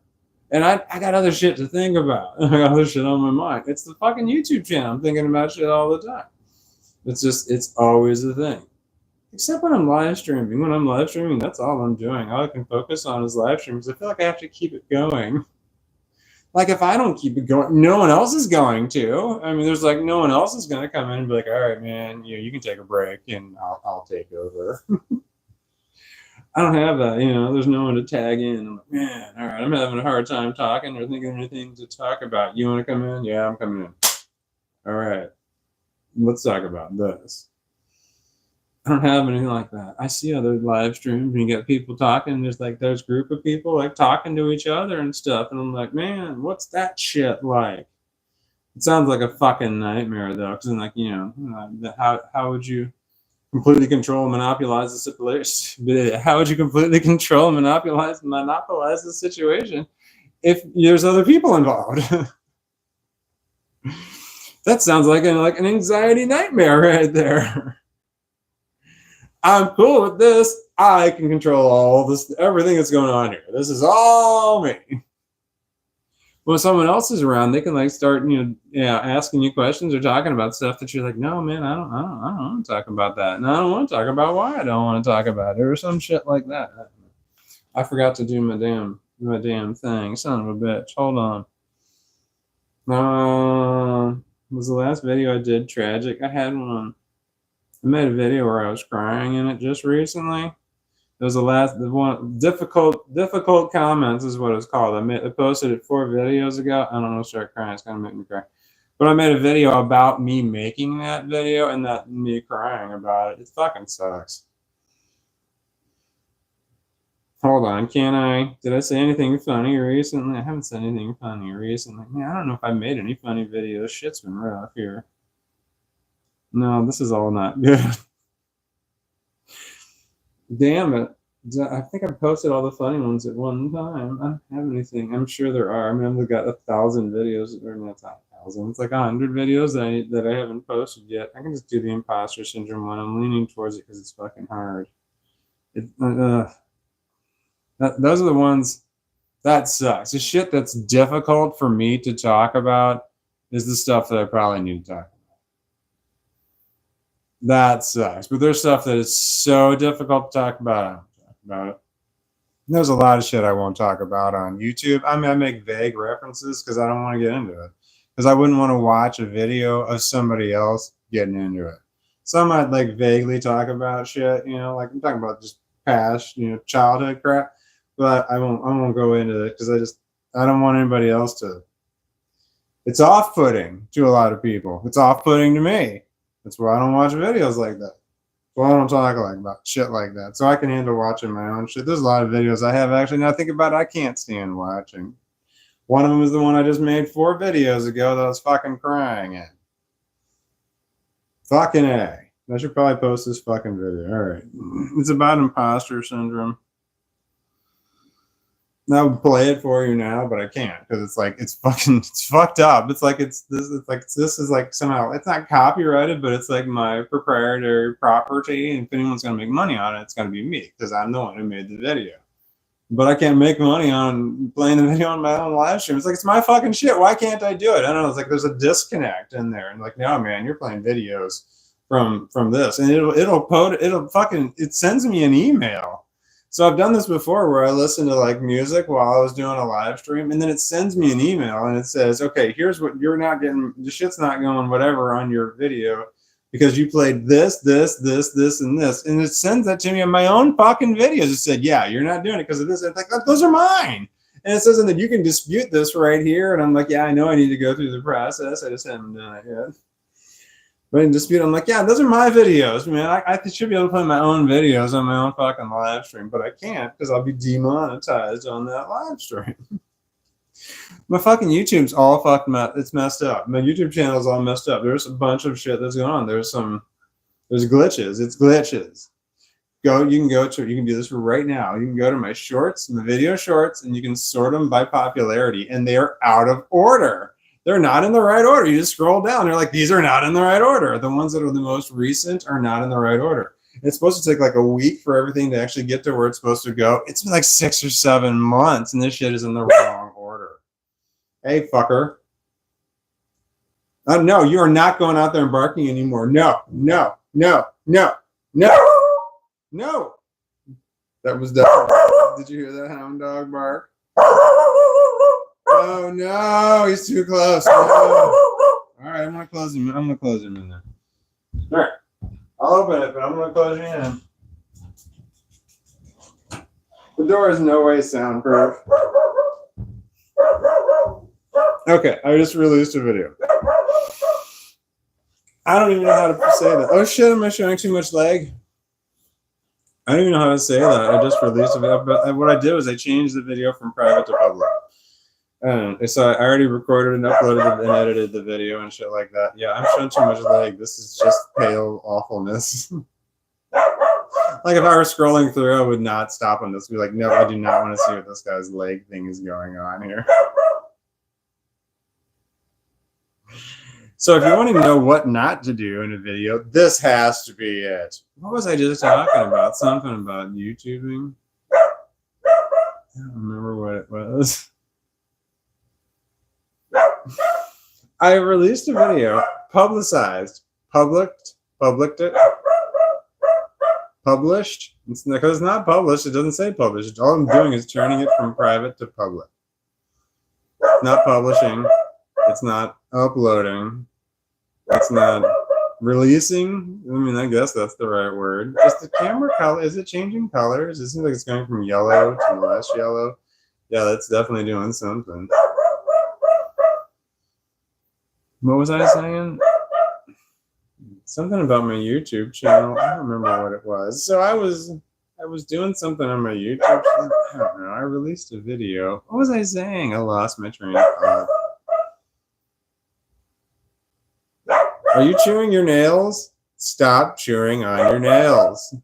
And I got other shit to think about. I got other shit on my mind. It's the fucking YouTube channel. I'm thinking about shit all the time. It's always a thing. Except when I'm live streaming. When I'm live streaming, that's all I'm doing. All I can focus on is live streams. I feel like I have to keep it going. Like if I don't keep it going, no one else is going to. I mean, there's like no one else is going to come in and be like, all right, man, you can take a break and I'll take over. I don't have that, there's no one to tag in. I'm like, man, all right, I'm having a hard time talking or thinking of anything to talk about. You want to come in? Yeah, I'm coming in. All right, let's talk about this. I don't have anything like that. I see other live streams and you get people talking. There's like those group of people like talking to each other and stuff. And I'm like, man, what's that shit like? It sounds like a fucking nightmare though. Because I'm like, how would you completely control and monopolize the situation? How would you completely control and monopolize the situation if there's other people involved? That sounds like an anxiety nightmare right there. I'm cool with this. I can control all this, everything that's going on here. This is all me. When someone else is around, they can like start, asking you questions or talking about stuff that you're like, no, man, I don't want to talk about that. And I don't want to talk about why I don't want to talk about it or some shit like that. I forgot to do my damn thing. Son of a bitch. Hold on. Was the last video I did tragic? I had one. I made a video where I was crying in it just recently. It was the one difficult comments is what it's called. I posted it 4 videos ago. I don't know, start crying. It's gonna make me cry. But I made a video about me making that video and that me crying about it. It fucking sucks. Hold on, did I say anything funny recently? I haven't said anything funny recently. Man, I don't know if I made any funny videos. Shit's been rough here. No, this is all not good. Damn it. I think I posted all the funny ones at one time. I don't have anything. I'm sure there are. I mean, I've got 1,000 videos, or not 1,000. It's like 100 videos that I haven't posted yet. I can just do the imposter syndrome one. I'm leaning towards it because it's fucking hard. Those are the ones that sucks. The shit that's difficult for me to talk about is the stuff that I probably need to talk about. That sucks. But there's stuff that is so difficult to talk about. I don't talk about it. There's a lot of shit I won't talk about on YouTube. I mean, I make vague references because I don't want to get into it. Because I wouldn't want to watch a video of somebody else getting into it. Some I'd like vaguely talk about shit, like I'm talking about just past, childhood crap. But I won't go into it because I don't want anybody else to. It's off-putting to a lot of people. It's off-putting to me. That's why I don't watch videos like that. Well, I don't talk about shit like that. So I can handle watching my own shit. There's a lot of videos I have actually. Now I think about it, I can't stand watching. One of them is the one I just made 4 videos ago that I was fucking crying in. Fucking A. I should probably post this fucking video. All right. It's about imposter syndrome. I would play it for you now, but I can't because it's fucked up. It's like this is like somehow it's not copyrighted, but it's like my proprietary property. And if anyone's gonna make money on it, it's gonna be me because I'm the one who made the video. But I can't make money on playing the video on my own live stream. It's like it's my fucking shit. Why can't I do it? I don't know. It's like there's a disconnect in there. And like, no, man, you're playing videos from this, and it sends me an email. So I've done this before where I listen to like music while I was doing a live stream, and then it sends me an email and it says, okay, here's what you're not getting, the shit's not going whatever on your video because you played this, and this. And it sends that to me on my own fucking videos. It said, yeah, you're not doing it because of this. And it's like, those are mine. And it says that you can dispute this right here. And I'm like, yeah, I know I need to go through the process. I just haven't done it yet. But in dispute, I'm like, yeah, those are my videos, man. I should be able to play my own videos on my own fucking live stream, but I can't because I'll be demonetized on that live stream. My fucking YouTube's all fucking it's messed up. My YouTube channel's all messed up. There's a bunch of shit that's going on. There's glitches. It's glitches. You can do this right now. You can go to my shorts, my video shorts, and you can sort them by popularity, and they are out of order. They're not in the right order. You just scroll down. They're like, these are not in the right order. The ones that are the most recent are not in the right order. It's supposed to take like a week for everything to actually get to where it's supposed to go. It's been like 6 or 7 months, and this shit is in the wrong order. Hey, fucker. No, you are not going out there and barking anymore. No. No. That was definitely. Did you hear that hound dog bark? Oh no, he's too close. No. All right, I'm gonna close him. I'm gonna close him in there. All right, I'll open it, but I'm gonna close you in. The door is no way soundproof. Okay, I just released a video. I don't even know how to say that. Oh shit, am I showing too much leg? I don't even know how to say that. I just released a video, but what I did was I changed the video from private to public. So I already recorded and uploaded and edited the video and shit like that. Yeah, I'm showing too much leg. This is just pale awfulness. Like if I were scrolling through, I would not stop on this. Be like, no, I do not want to see what this guy's leg thing is going on here. So if you want to know what not to do in a video, this has to be it. What was I just talking about? Something about YouTubing? I don't remember what it was. I released a video, publicized, published. Because it's not published, it doesn't say published. All I'm doing is turning it from private to public. It's not publishing. It's not uploading. It's not releasing. I mean, I guess that's the right word. Is the camera color, is it changing colors? It seems like it's going from yellow to less yellow. Yeah, that's definitely doing something. What was I saying? Something about my YouTube channel. I don't remember what it was. So I was doing something on my YouTube channel. I don't know. I released a video. What was I saying? I lost my train of thought. Are you chewing your nails? Stop chewing on your nails.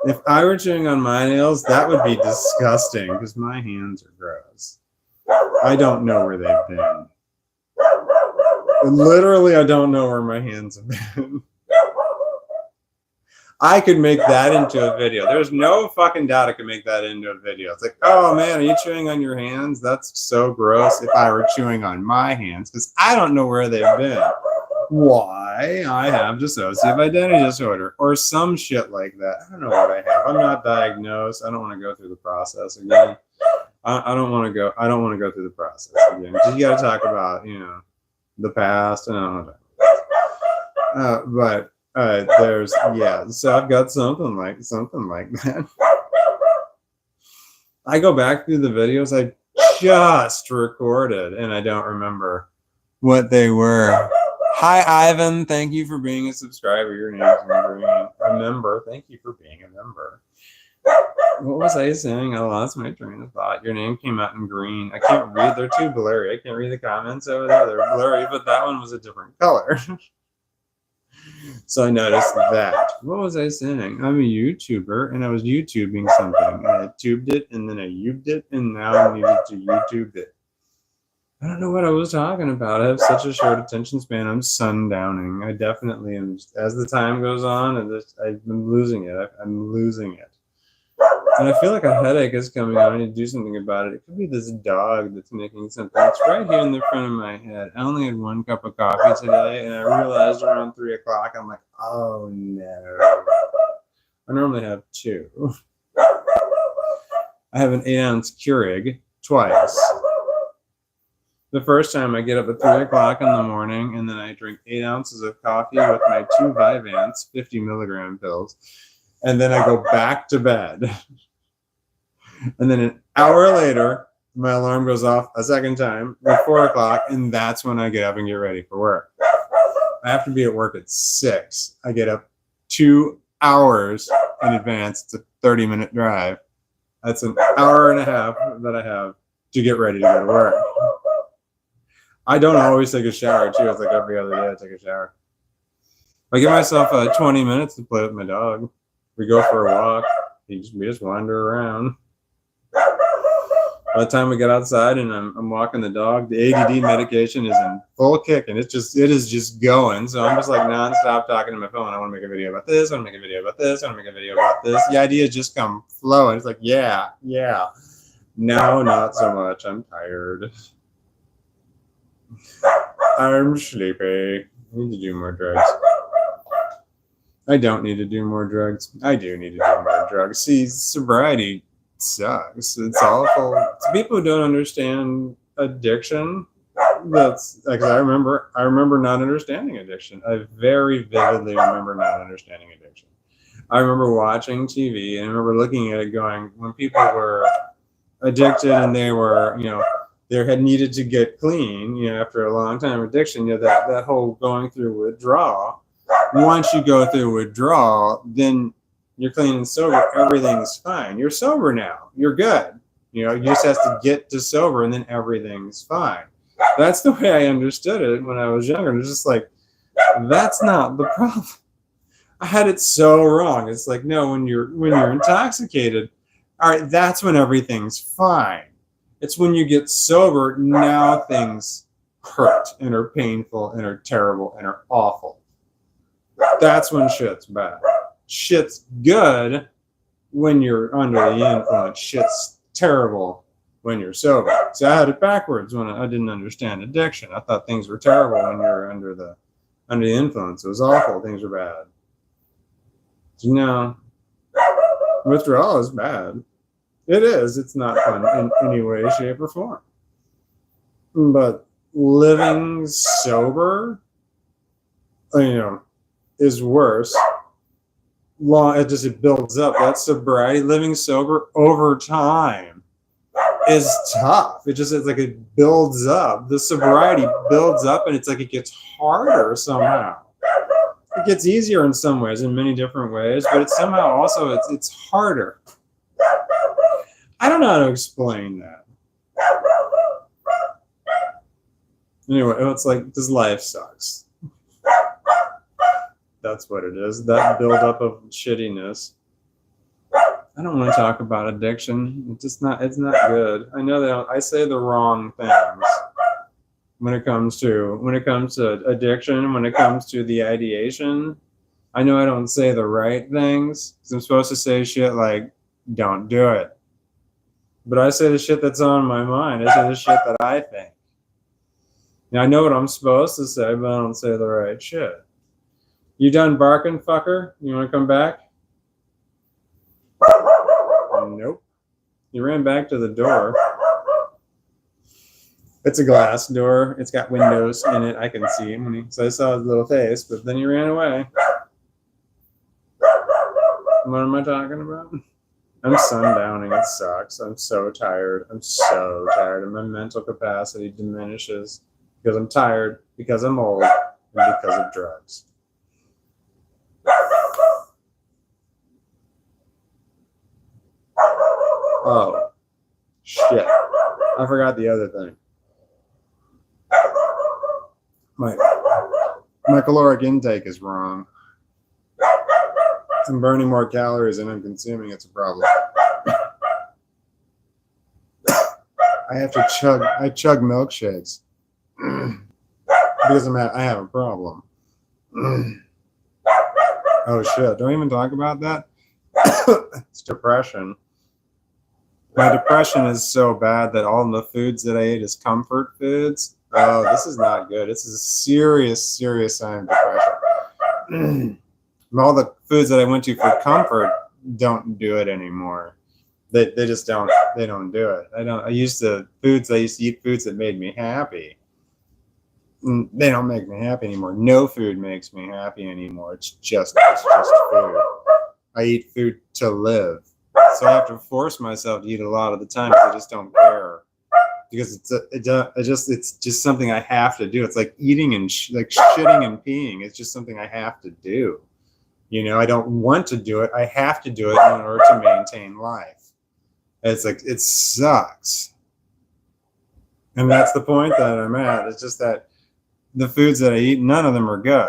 If I were chewing on my nails, that would be disgusting because my hands are gross. I don't know where they've been. Literally, I don't know where my hands have been. I could make that into a video. There's no fucking doubt I could make that into a video. It's like, oh man, are you chewing on your hands? That's so gross if I were chewing on my hands because I don't know where they've been. Why? I have dissociative identity disorder or some shit like that. I don't know what I have. I'm not diagnosed. I don't want to go through the process again. I don't want to go through the process again. You got to talk about, the past and all that. There's so I've got something like that. I go back through the videos I just recorded and I don't remember what they were. Hi Ivan, thank you for being a subscriber. Your name's a member. Thank you for being a member. What was I saying? I lost my train of thought. Your name came out in green. I can't read. They're too blurry. I can't read the comments over there. They're blurry, but that one was a different color. So I noticed that. What was I saying? I'm a YouTuber, and I was YouTubing something. And I tubed it, and then I ubed it, and now I needed to YouTube it. I don't know what I was talking about. I have such a short attention span. I'm sundowning. I definitely am. As the time goes on, I'm losing it. I'm losing it. And I feel like a headache is coming on. I need to do something about it. It could be this dog that's making something. It's right here in the front of my head. I only had 1 cup of coffee today, and I realized around 3 o'clock, I'm like, oh no. I normally have 2. I have an 8-ounce Keurig twice. The first time I get up at 3 o'clock in the morning, and then I drink 8 ounces of coffee with my 2 Vyvanse 50 milligram pills. And then I go back to bed. And then an hour later, my alarm goes off a second time at 4 o'clock, and that's when I get up and get ready for work. I have to be at work at 6. I get up 2 hours in advance. It's a 30-minute drive. That's an hour and a half that I have to get ready to go to work. I don't always take a shower, too. It's like every other day I take a shower. I give myself 20 minutes to play with my dog. We go for a walk. We just wander around. By the time we get outside and I'm walking the dog, the ADD medication is in full kick and it is just going. So I'm just like nonstop talking to my phone. I want to make a video about this. I want to make a video about this. I want to make a video about this. The ideas just come flowing. It's like, yeah. No, not so much. I'm tired. I'm sleepy. I need to do more drugs. I don't need to do more drugs. I do need to do more drugs. See, sobriety sucks. It's awful. To people who don't understand addiction, that's like I remember not understanding addiction. I very vividly remember not understanding addiction. I remember watching TV and I remember looking at it going, when people were addicted and they were, they had needed to get clean, after a long time of addiction, that whole going through withdrawal. Once you go through withdrawal, then you're clean and sober, everything's fine. You're sober now. You're good. You just have to get to sober and then everything's fine. That's the way I understood it when I was younger. It was just like, that's not the problem. I had it so wrong. It's like, no, when you're intoxicated, all right, that's when everything's fine. It's when you get sober, now things hurt and are painful and are terrible and are awful. That's when shit's bad. Shit's good when you're under the influence. Shit's terrible when you're sober. So I had it backwards when I didn't understand addiction. I thought things were terrible when you're under the influence. It was awful. Things were bad. Withdrawal is bad. It is. It's not fun in any way, shape, or form. But living sober, is worse. It builds up. That sobriety, living sober over time is tough. It's like it builds up. The sobriety builds up and it's like it gets harder somehow. It gets easier in some ways, in many different ways, but it's somehow also it's harder. I don't know how to explain that. Anyway, it's like this life sucks. That's what it is. That buildup of shittiness. I don't want to talk about addiction. It's not good. I know that I say the wrong things when it comes to addiction, when it comes to the ideation. I know I don't say the right things because I'm supposed to say shit like, don't do it. But I say the shit that's on my mind. I say the shit that I think. I know what I'm supposed to say, but I don't say the right shit. You done barking, fucker? You want to come back? Nope. He ran back to the door. It's a glass door. It's got windows in it. I can see him. So I saw his little face, but then he ran away. What am I talking about? I'm sundowning. It sucks. I'm so tired. And my mental capacity diminishes because I'm tired, because I'm old, and because of drugs. Oh, shit. I forgot the other thing. My caloric intake is wrong. I'm burning more calories than I'm consuming. It's a problem. I chug milkshakes because I have a problem. Oh shit, don't even talk about that. It's depression. My depression is so bad that all the foods that I eat is comfort foods. Oh, this is not good. This is a serious sign of depression. All the foods that I went to for comfort don't do it anymore. They just don't. They don't do it. I used to eat foods that made me happy. They don't make me happy anymore. No food makes me happy anymore. It's just food. I eat food to live. So I have to force myself to eat a lot of the time because I just don't care. Because it's just something I have to do. It's like eating and like shitting and peeing. It's just something I have to do. I don't want to do it. I have to do it in order to maintain life. It's like, it sucks. And that's the point that I'm at. It's just that the foods that I eat, none of them are good.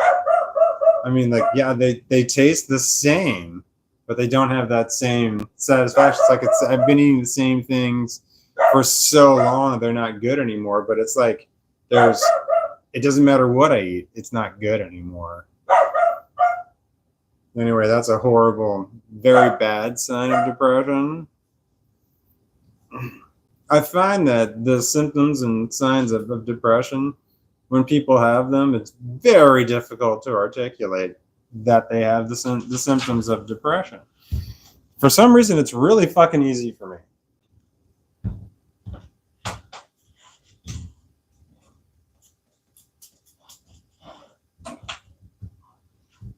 I mean, like, yeah, they taste the same, but they don't have that same satisfaction. It's like I've been eating the same things for so long, they're not good anymore. But it's like it doesn't matter what I eat, it's not good anymore. Anyway, that's a horrible, very bad sign of depression. I find that the symptoms and signs of depression, when people have them, it's very difficult to articulate that they have the symptoms of depression. For some reason, it's really fucking easy for me.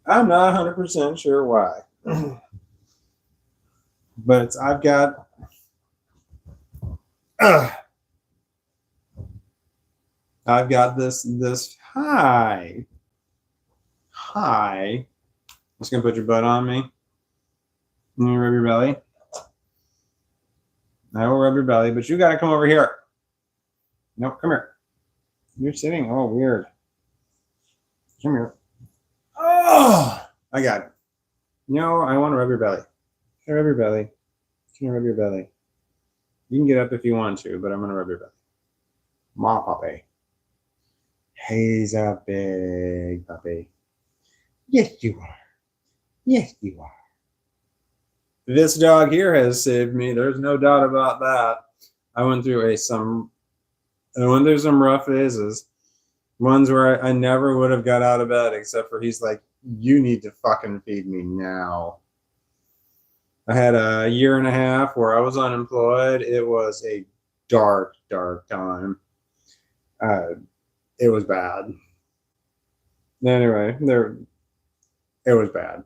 I'm not 100% sure why. But I've got this high. Just gonna put your butt on me. And you rub your belly. I will rub your belly, but you gotta come over here. No, come here. You're sitting. Oh, weird. Come here. Oh, I got it. No, I want to rub your belly. Can I rub your belly? Can I rub your belly? You can get up if you want to, but I'm gonna rub your belly. Ma puppy. He's a big puppy. Yes, you are. Yes, you are. This dog here has saved me. There's no doubt about that. I went through some rough phases. Ones where I never would have got out of bed, except for he's like, you need to fucking feed me now. I had a year and a half where I was unemployed. It was a dark, dark time. It was bad. Anyway, it was bad.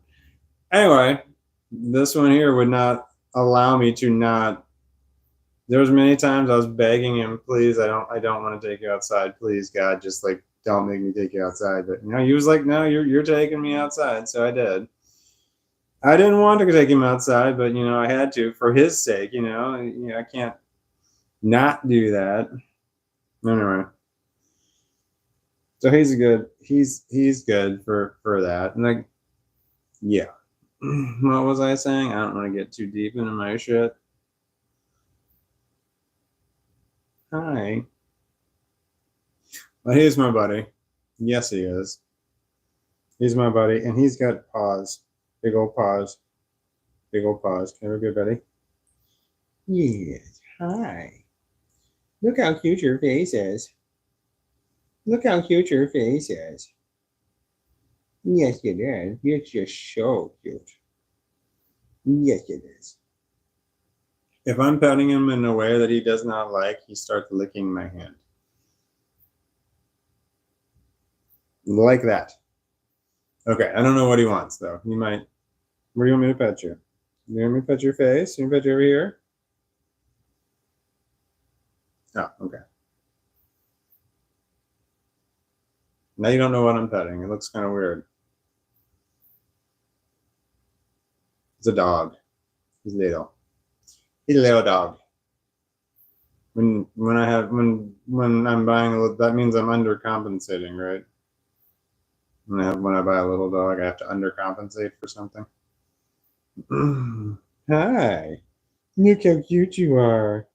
Anyway, this one here would not allow me to not. There was many times I was begging him, please, I don't want to take you outside. Please, God, just like don't make me take you outside. But he was like, no, you're taking me outside. So I did. I didn't want to take him outside, but I had to for his sake. I can't not do that. Anyway, so he's good. He's good for that. And like, yeah. What was I saying? I don't want to get too deep into my shit. Hi. But he's my buddy. Yes, he is. He's my buddy, and he's got paws. Big old paws. Big old paws. Can I rub your belly? Yes. Hi. Look how cute your face is. Look how cute your face is. Yes, it is. It's just so cute. Yes, it is. If I'm petting him in a way that he does not like, he starts licking my hand. Like that. Okay, I don't know what he wants, though. He might. Where do you want me to pet you? You want me to pet your face? You want me to pet you over here? Oh, okay. Now you don't know what I'm petting. It looks kind of weird. It's a dog. He's little. He's a little dog. When I'm buying a little, that means I'm undercompensating, right? When I buy a little dog, I have to undercompensate for something. Hi. Look how cute you are.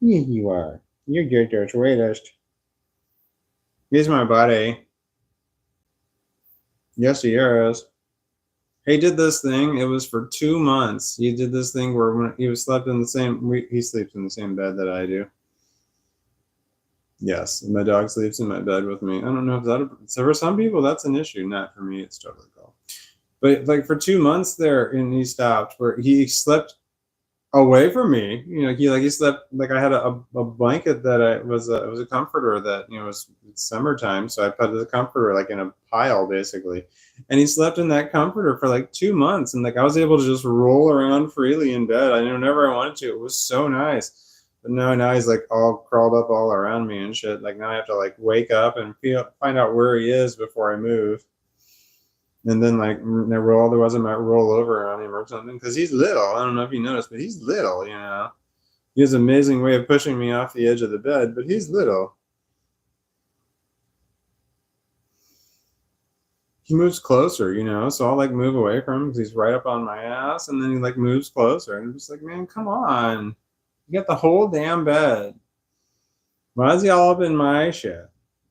Yeah, you are. You're the sweetest. He's my buddy. Yes, he is. He did this thing. It was for 2 months. He did this thing where when he slept in the same. He sleeps in the same bed that I do. Yes, my dog sleeps in my bed with me. I don't know if so for some people that's an issue. Not for me. It's totally cool. But like for 2 months there, and he stopped where he slept away from me. He slept like I had a blanket that it was a comforter that it was summertime, so I put the comforter like in a pile basically, and he slept in that comforter for like 2 months, and like I was able to just roll around freely in bed. I knew whenever I wanted to. It was so nice. But now he's like all crawled up all around me and shit. Like now I have to like wake up and find out where he is before I move. And then like otherwise I might roll over on him or something because he's little. I don't know if you noticed, but he's little. He has an amazing way of pushing me off the edge of the bed, but he's little. he moves closer, you know, so I'll like move away from him because he's right up on my ass, and then he like moves closer, and I'm just like, man, come on, you got the whole damn bed. Why is he all up in my shit?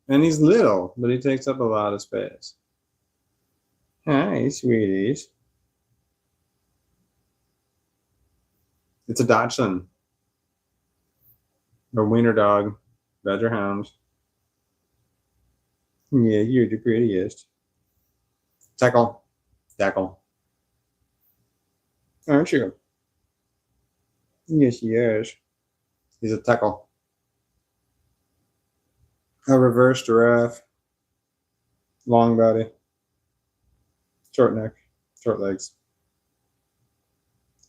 And he's little, but he takes up a lot of space. Hi, sweeties. It's a Dachshund. A wiener dog. Badger hound. Yeah, you're the prettiest. Tackle. Tackle. Aren't you? Yes, he is. He's a tackle. A reverse giraffe. Long body. Short neck. Short legs.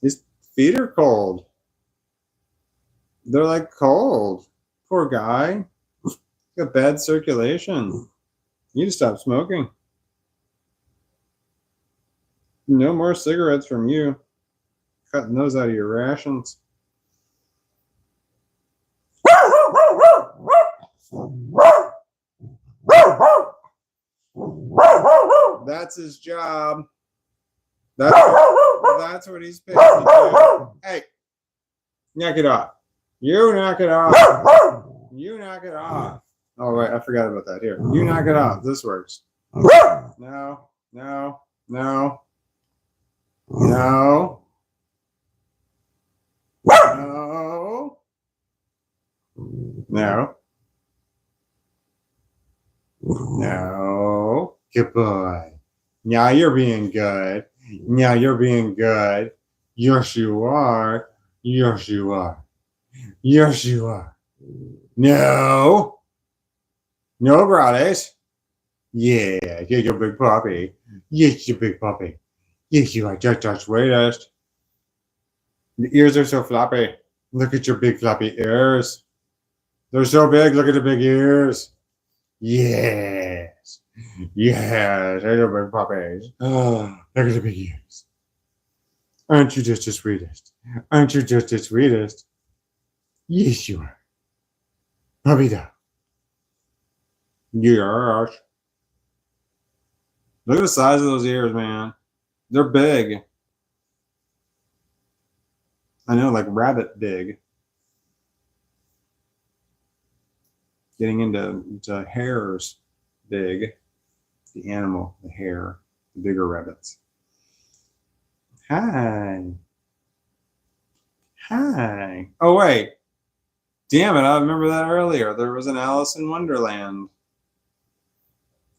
His feet are cold. They're like cold. Poor guy. Got bad circulation. You need to stop smoking. No more cigarettes from you. Cutting those out of your rations. That's his job. That's what he's paid to do. Hey, knock it off. You knock it off. You knock it off. Oh, wait, I forgot about that. Here, you knock it off. This works. No, no, no, no, no, no, no. Good boy. Now you're being good. Now you're being good. Yes, you are. Yes, you are. Yes, you are. No. No, brothers. Yeah, you're your big puppy. Yes, you big puppy. Yes, you are just the sweetest. The ears are so floppy. Look at your big floppy ears. They're so big. Look at the big ears. Yes. Yes, they're your big puppies. Oh, look at the big ears. Aren't you just the sweetest? Aren't you just the sweetest? Yes, you are. Puppy dog. Yes. Look at the size of those ears, man. They're big. I know, like rabbit big. Getting into hares big. The animal, the hare, the bigger rabbits. Hi. Hi. Oh, wait. Damn it, I remember that earlier. There was an Alice in Wonderland.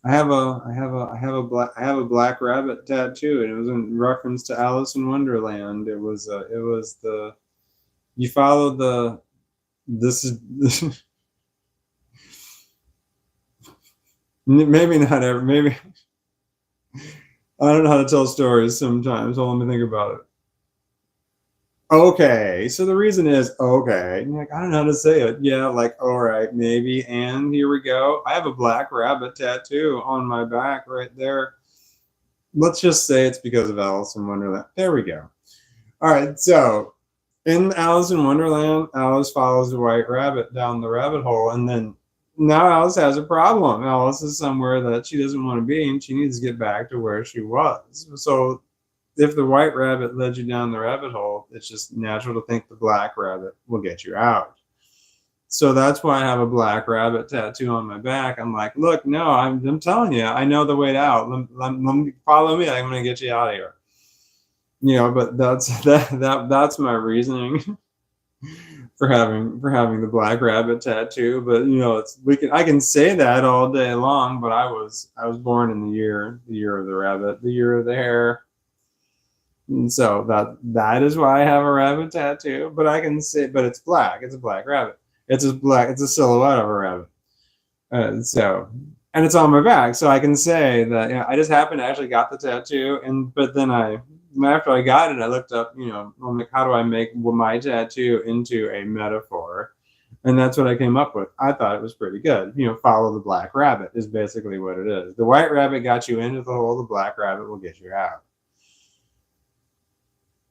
I have a black rabbit tattoo, and it was in reference to Alice in Wonderland. It was the you follow the this is maybe not ever maybe I don't know how to tell stories sometimes. So let me think about it. Okay, so the reason is okay. Like, I don't know how to say it. Yeah, like, all right, maybe. And here we go. I have a black rabbit tattoo on my back right there. Let's just say it's because of Alice in Wonderland. There we go. All right, so in Alice in Wonderland, Alice follows the white rabbit down the rabbit hole, and then now Alice has a problem. Alice is somewhere that she doesn't want to be, and she needs to get back to where she was. So if the white rabbit led you down the rabbit hole, it's just natural to think the black rabbit will get you out. So that's why I have a black rabbit tattoo on my back. I'm like, look, no, I'm telling you, I know the way out. Let me follow me. I'm going to get you out of here. You know, but that's my reasoning for having the black rabbit tattoo. But you know, I can say that all day long. But I was born in the year of the rabbit, the year of the hare. And so that is why I have a rabbit tattoo. But I can say, but it's black. It's a black rabbit. It's a silhouette of a rabbit. And it's on my back, so I can say that, you know, I just happened to actually got the tattoo, but then after I got it, I looked up, you know, I'm like, how do I make my tattoo into a metaphor? And that's what I came up with. I thought it was pretty good. You know, follow the black rabbit is basically what it is. The white rabbit got you into the hole. The black rabbit will get you out.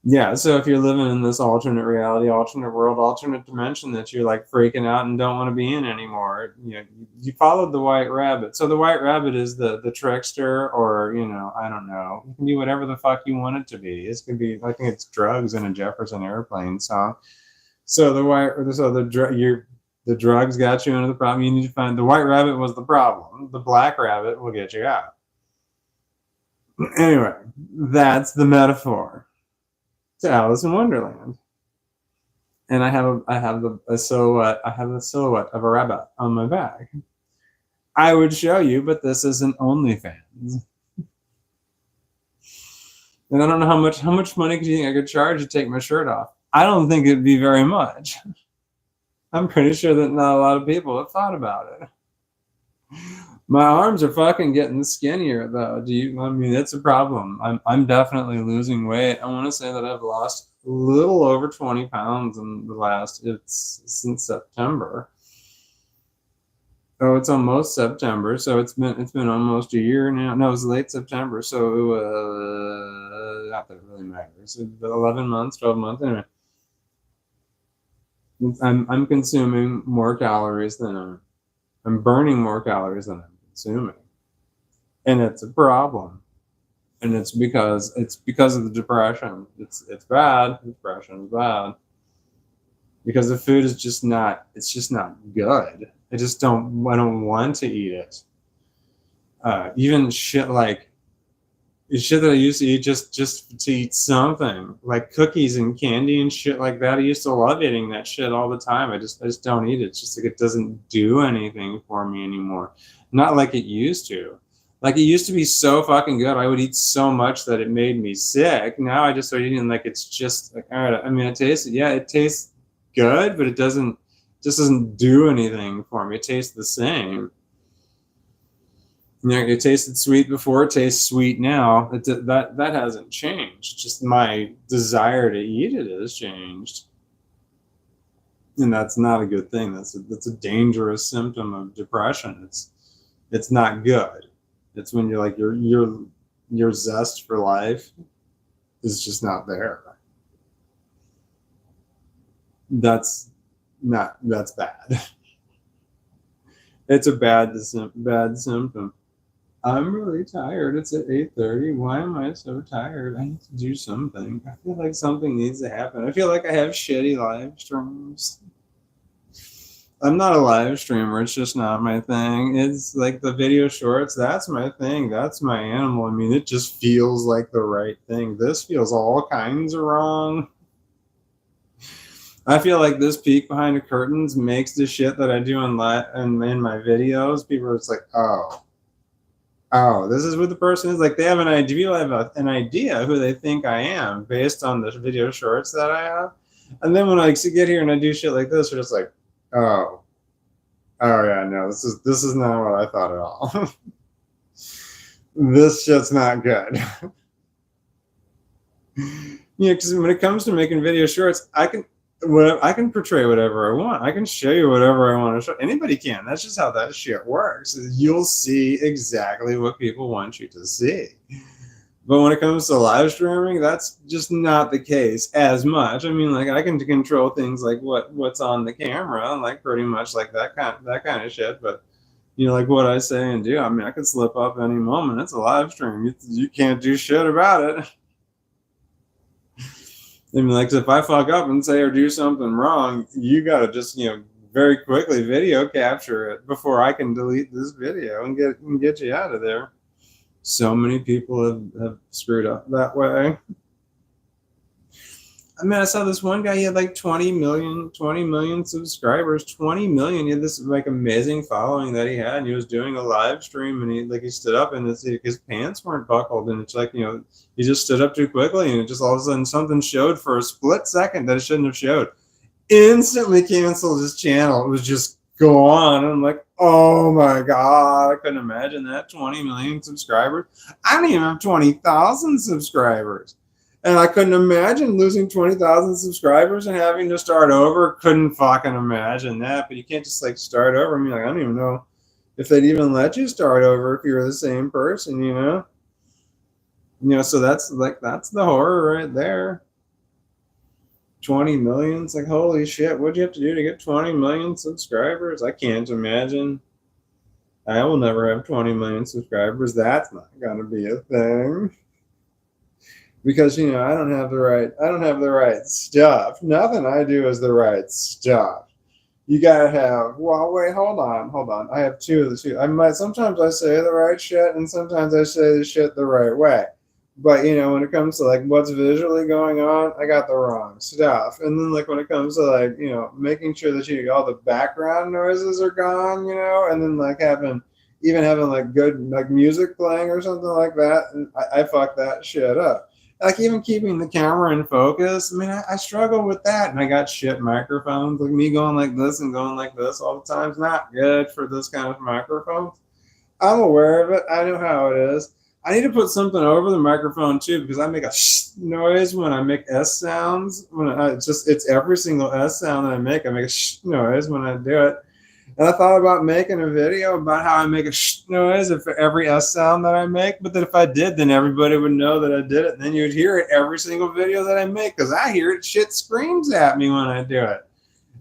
Yeah, so if you're living in this alternate reality, alternate world, alternate dimension that you're like freaking out and don't want to be in anymore, you followed the white rabbit. So the white rabbit is the trickster, or I don't know. You can be whatever the fuck you want it to be. It could be, I think it's drugs in a Jefferson Airplane song. So the drugs got you into the problem. You need to find the white rabbit was the problem. The black rabbit will get you out. Anyway, that's the metaphor to Alice in Wonderland. And a silhouette of a rabbit on my back. I would show you, but this isn't OnlyFans. And I don't know how much money do you think I could charge to take my shirt off? I don't think it'd be very much. I'm pretty sure that not a lot of people have thought about it. My arms are fucking getting skinnier though. I mean, it's a problem. I'm definitely losing weight. I want to say that I've lost a little over 20 pounds in since September. Oh, it's almost September, so it's been almost a year now. No, it was late September, so not that it really matters. 11 months, 12 months, anyway. I'm consuming more calories than I'm burning more calories than I'm consuming, and it's a problem. And it's because of the depression. It's bad. Depression is bad because the food is just not. It's just not good. I don't want to eat it. Even shit like shit that I used to eat just to eat something, like cookies and candy and shit like that. I used to love eating that shit all the time. I just don't eat it. It's just like it doesn't do anything for me anymore. Not like it used to. Like it used to be so fucking good. I would eat so much that it made me sick. Now I just start eating like it's just like, all right. I mean, it tastes good, but it doesn't do anything for me. It tastes the same. It tasted sweet before, it tastes sweet now. That hasn't changed. Just my desire to eat it has changed, and that's not a good thing. That's a dangerous symptom of depression. It's not good. It's when you're like your zest for life is just not there. That's bad. It's a bad symptom. I'm really tired. It's at 8:30. Why am I so tired? I need to do something. I feel like something needs to happen. I feel like I have shitty live streams. I'm not a live streamer. It's just not my thing. It's like the video shorts. That's my thing. That's my animal. I mean, it just feels like the right thing. This feels all kinds of wrong. I feel like this peek behind the curtains makes the shit that I do in my videos. People are just like, oh, this is what the person is like. They have an idea. People have an idea who they think I am based on the video shorts that I have. And then when I get here and I do shit like this, they're just like, oh yeah, no, this is not what I thought at all. This shit's not good. Because when it comes to making video shorts, I can portray whatever I want. I can show you whatever I want to show. Anybody can. That's just how that shit works. You'll see exactly what people want you to see. But when it comes to live streaming, that's just not the case as much. I mean, like I can control things like what's on the camera, like pretty much like that kind of shit. But like what I say and do. I mean, I could slip up any moment. It's a live stream. You can't do shit about it. I mean, like if I fuck up and say or do something wrong, you gotta just very quickly video capture it before I can delete this video and get you out of there. So many people have screwed up that way. I mean, I saw this one guy, he had like 20 million subscribers, 20 million. He had this like amazing following that he had, and he was doing a live stream, and he stood up and his pants weren't buckled, and it's like, he just stood up too quickly, and it just all of a sudden something showed for a split second that it shouldn't have showed. Instantly canceled his channel. It was just gone. I'm like, oh my God, I couldn't imagine that. 20 million subscribers. I don't even have 20,000 subscribers. And I couldn't imagine losing 20,000 subscribers and having to start over. Couldn't fucking imagine that. But you can't just like start over. I mean, like, I don't even know if they'd even let you start over if you're the same person, so that's the horror right there. 20 million. It's like, holy shit, what'd you have to do to get 20 million subscribers? I can't imagine. I will never have 20 million subscribers. That's not gonna be a thing. Because I don't have the right stuff. Nothing I do is the right stuff. You gotta have, well, wait, hold on. I have two of the two. Sometimes I say the right shit and sometimes I say the shit the right way. But when it comes to like what's visually going on, I got the wrong stuff. And then like when it comes to like, making sure that all the background noises are gone, and then like having like good like music playing or something like that, and I fuck that shit up. Like even keeping the camera in focus. I mean, I struggle with that, and I got shit microphones. Like me going like this and going like this all the time is not good for this kind of microphone. I'm aware of it. I know how it is. I need to put something over the microphone too because I make a noise when I make S sounds. It's every single S sound that I make. I make a noise when I do it. And I thought about making a video about how I make a noise for every S sound that I make. But that if I did, then everybody would know that I did it. And then you'd hear it every single video that I make because I hear it. Shit screams at me when I do it.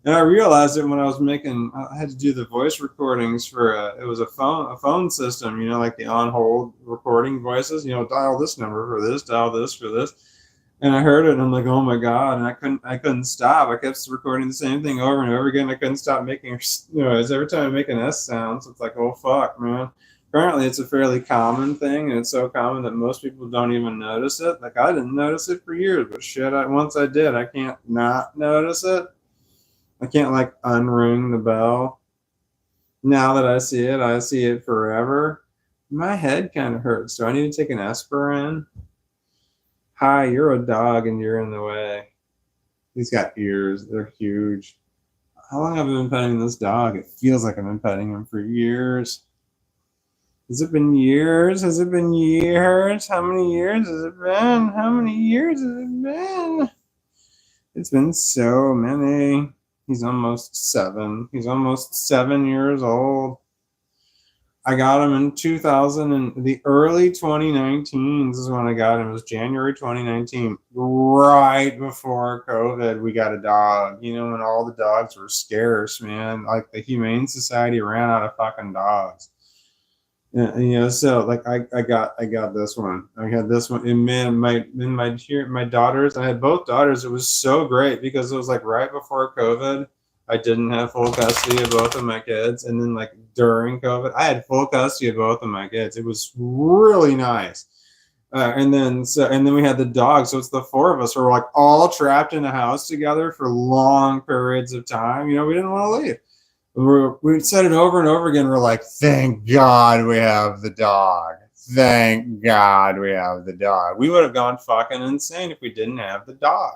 And I realized it when I had to do the voice recordings for, it was a phone system, like the on hold recording voices, dial this number for this, dial this for this. And I heard it and I'm like, oh my God. And I couldn't stop. I kept recording the same thing over and over again. I couldn't stop making noise every time I make an S sound. So it's like, oh fuck, man. Apparently it's a fairly common thing, and it's so common that most people don't even notice it. Like I didn't notice it for years, but shit, once I did, I can't not notice it. I can't like unring the bell. Now that I see it forever. My head kind of hurts. Do I need to take an aspirin? Hi, you're a dog and you're in the way. He's got ears. They're huge. How long have I been petting this dog? It feels like I've been petting him for years. Has it been years? Has it been years? How many years has it been? How many years has it been? It's been so many. He's almost 7. He's almost 7 years old. I got him in 2000 and the early 2019s is when I got him. It was January 2019, right before COVID. We got a dog, when all the dogs were scarce, man. Like the Humane Society ran out of fucking dogs. So like I got this one. I had this one, and man, my daughters. I had both daughters. It was so great because it was like right before COVID. I didn't have full custody of both of my kids, and then like during COVID, I had full custody of both of my kids. It was really nice. And then we had the dog. So it's the four of us who were like all trapped in a house together for long periods of time. We didn't want to leave. We said it over and over again. We're like, thank God we have the dog. Thank God we have the dog. We would have gone fucking insane if we didn't have the dog.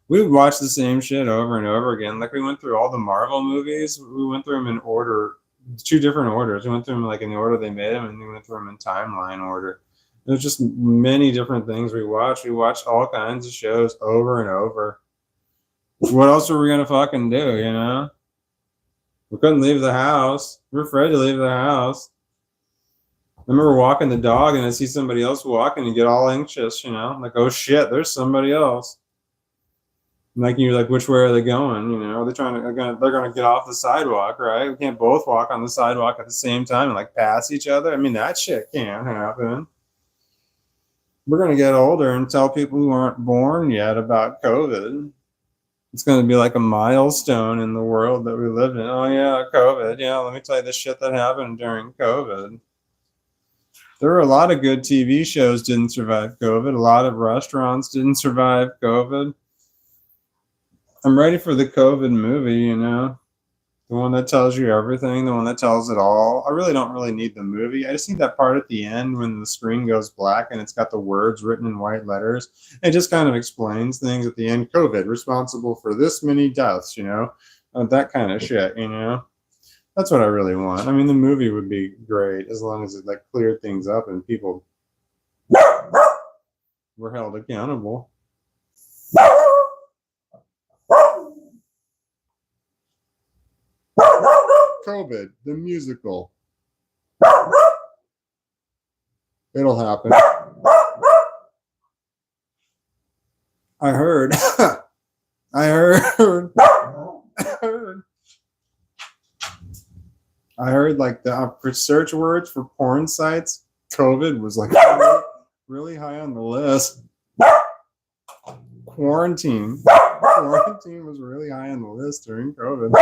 We would watch the same shit over and over again. Like we went through all the Marvel movies. We went through them in order, 2 different orders. We went through them like in the order they made them, and then we went through them in timeline order. There's just many different things we watched. We watched all kinds of shows over and over. What else were we gonna fucking do? We couldn't leave the house. We were afraid to leave the house. I remember walking the dog and I see somebody else walking and get all anxious, like, oh shit, there's somebody else. And like you're like, which way are they going? Are they they're gonna get off the sidewalk, right? We can't both walk on the sidewalk at the same time and like pass each other. I mean, that shit can't happen. We're gonna get older and tell people who aren't born yet about COVID. It's going to be like a milestone in the world that we live in. Oh, yeah, COVID. Yeah, let me tell you the shit that happened during COVID. There were a lot of good TV shows didn't survive COVID. A lot of restaurants didn't survive COVID. I'm ready for the COVID movie, the one that tells you everything, the one that tells it all. I really don't need the movie. I just need that part at the end when the screen goes black and it's got the words written in white letters. It just kind of explains things at the end. COVID, responsible for this many deaths, that kind of shit, That's what I really want. I mean, the movie would be great as long as it like cleared things up and people were held accountable. COVID, the musical. It'll happen. I heard I heard like the for search words for porn sites, COVID was like really high on the list. Quarantine was really high on the list during COVID.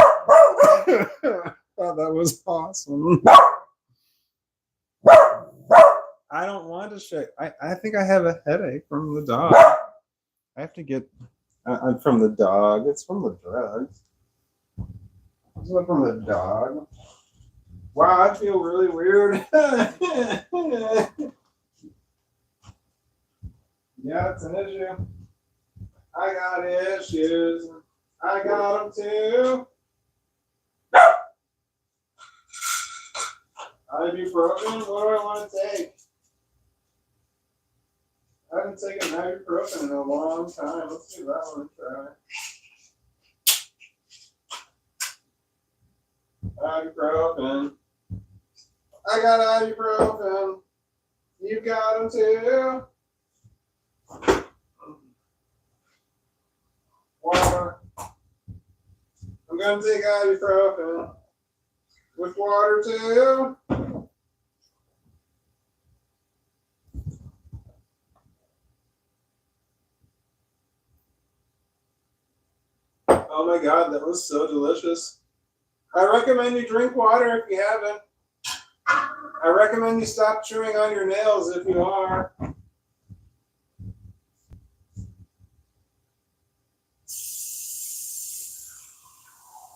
Thought that was awesome. I don't want to shake. I think I have a headache from the dog. I have to get from the dog. It's from the drugs. It's not from the dog. Wow, I feel really weird. Yeah, it's an issue. I got issues. I got them too. Ibuprofen? What do I want to take? I haven't taken ibuprofen in a long time. Let's give that one a try. Ibuprofen. I got ibuprofen. You got them too. Water. I'm going to take ibuprofen. With water too. Oh my God, that was so delicious. I recommend you drink water if you haven't. I recommend you stop chewing on your nails if you are.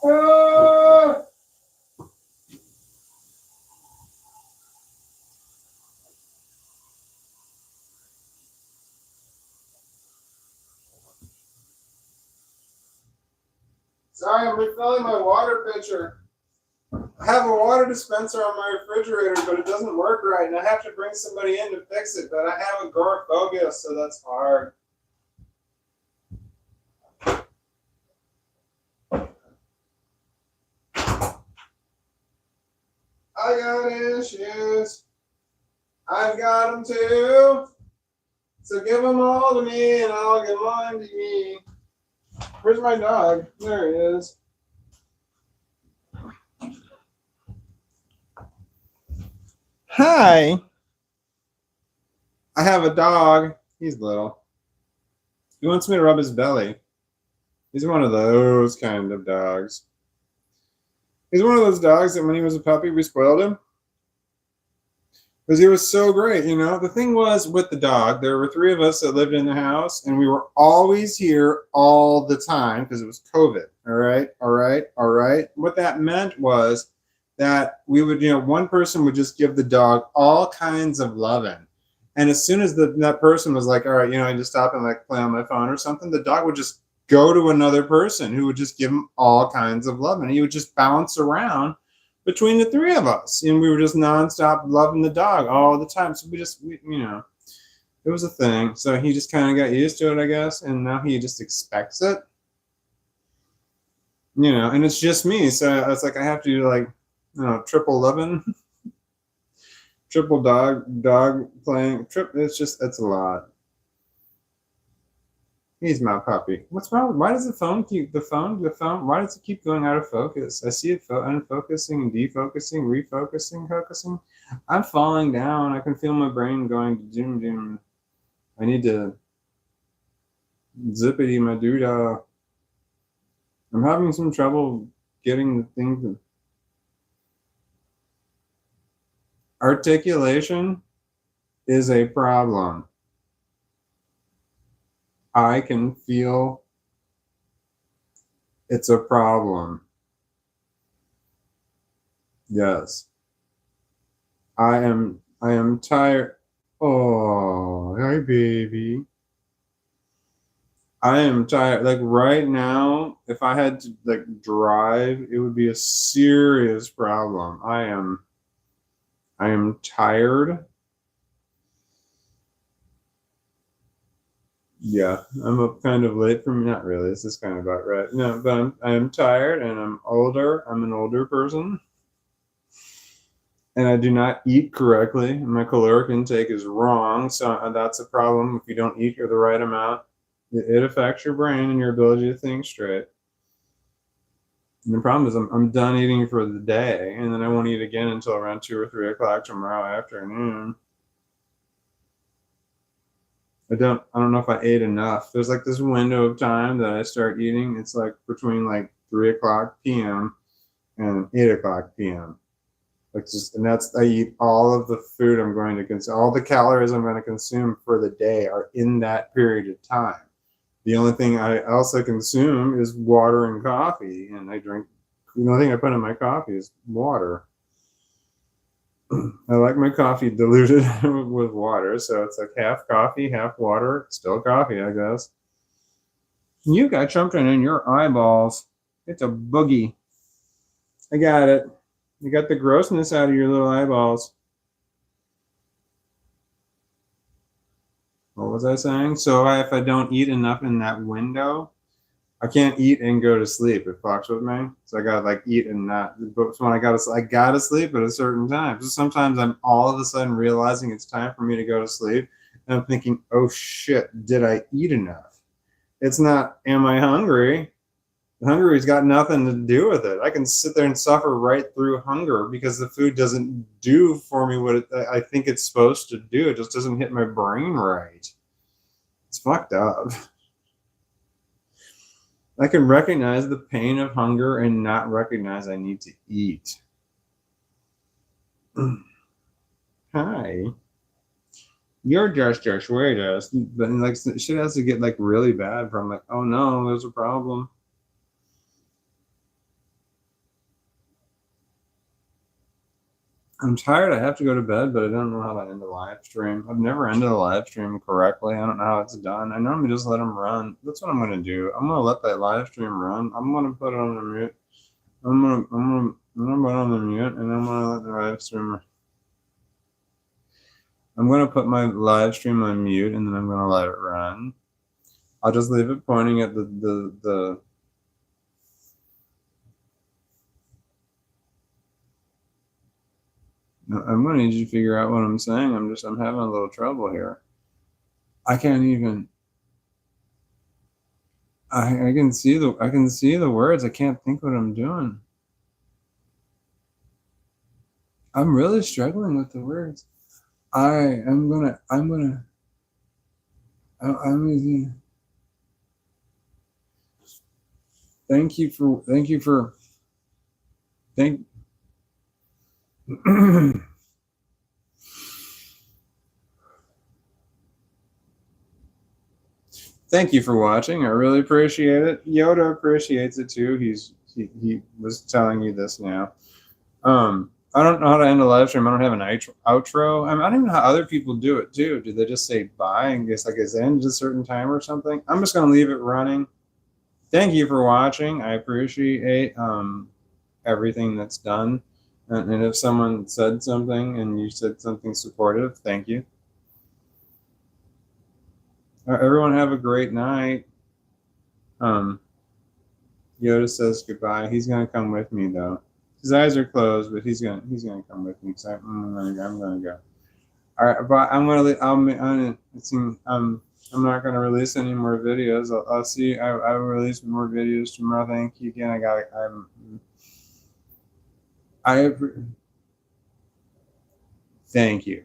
Ah! Sorry, I'm refilling my water pitcher. I have a water dispenser on my refrigerator, but it doesn't work right, and I have to bring somebody in to fix it, but I have agoraphobia, so that's hard. I got issues. I've got them too. So give them all to me, and I'll give mine to me. Where's my dog? There he is. Hi. I have a dog. He's little. He wants me to rub his belly. He's one of those kind of dogs. He's one of those dogs that when he was a puppy, we spoiled him. Because he was so great, you know. The thing was with the dog, there were 3 of us that lived in the house, and we were always here all the time because it was COVID. All right. What that meant was that we would, one person would just give the dog all kinds of loving. And as soon as that person was like, all right, I just stop and like play on my phone or something, the dog would just go to another person who would just give him all kinds of love. And he would just bounce around between the 3 of us. And we were just nonstop loving the dog all the time. So we it was a thing. So he just kind of got used to it, I guess. And now he just expects it. And it's just me. So it's like I have to do like, triple loving. Triple dog playing. It's a lot. He's my puppy. What's wrong? Why does the phone, why does it keep going out of focus? I see it unfocusing and defocusing, refocusing, focusing. I'm falling down. I can feel my brain going to doom. I need to zippity my doodah. I'm having some trouble getting the thing. Articulation is a problem. I can feel it's a problem. Yes. I am tired. Oh, hi baby. I am tired. Like right now, if I had to like drive, it would be a serious problem. I am tired. Yeah, I'm up kind of late for me. Not really. This is kind of about right. No, but I'm tired and I'm older. I'm an older person. And I do not eat correctly. My caloric intake is wrong. So that's a problem. If you don't eat the right amount, it affects your brain and your ability to think straight. And the problem is I'm done eating for the day, and then I won't eat again until around 2 or 3 o'clock tomorrow afternoon. I don't know if I ate enough. There's like this window of time that I start eating. It's like between like 3 o'clock p.m. and 8 o'clock p.m. Like just, and that's, I eat all of the food I'm going to consume, all the calories I'm going to consume for the day are in that period of time. The only thing I also consume is water and coffee, and I drink. The only thing I put in my coffee is water. I like my coffee diluted with water, so it's like half coffee, half water, still coffee, I guess. You got something in your eyeballs. It's a boogie. I got it. You got the grossness out of your little eyeballs. What was I saying? So if I don't eat enough in that window, I can't eat and go to sleep. It fucks with me. So I gotta like eat and not. But when I gotta sleep at a certain time. So sometimes I'm all of a sudden realizing it's time for me to go to sleep, and I'm thinking, oh shit, did I eat enough? It's not, am I hungry? Hungery's got nothing to do with it. I can sit there and suffer right through hunger because the food doesn't do for me what I think it's supposed to do. It just doesn't hit my brain right. It's fucked up. I can recognize the pain of hunger and not recognize I need to eat. Hi. You're just your sweetest. But like shit has to get like really bad from like, oh no, there's a problem. I'm tired. I have to go to bed, but I don't know how to end the live stream. I've never ended a live stream correctly. I don't know how it's done. I normally just let them run. That's what I'm gonna do. I'm gonna let that live stream run. I'm gonna put it on the mute. I'm gonna put it on the mute, and I'm gonna let the live stream. I'm gonna put my live stream on mute, and then I'm gonna let it run. I'll just leave it pointing at the. I'm gonna need you to figure out what I'm saying. I'm having a little trouble here. I can't even. I can see the words. I can't think what I'm doing. I'm really struggling with the words. I'm gonna thank you for thank thank you for watching. I really appreciate it. Yoda appreciates it too. He was telling you this now. I don't know how to end a live stream. I don't have an outro. I don't even know how other people do it too. Do they just say bye and guess like it's ended a certain time or something? I'm just gonna leave it running. Thank you for watching. I appreciate everything that's done. And if someone said something and you said something supportive, thank you. Everyone have a great night. Yoda says goodbye. He's gonna come with me though. His eyes are closed, but he's gonna come with me. So I'm gonna go. All right, but I'm not gonna release any more videos. I'll see. I will release more videos tomorrow. Thank you again. Thank you.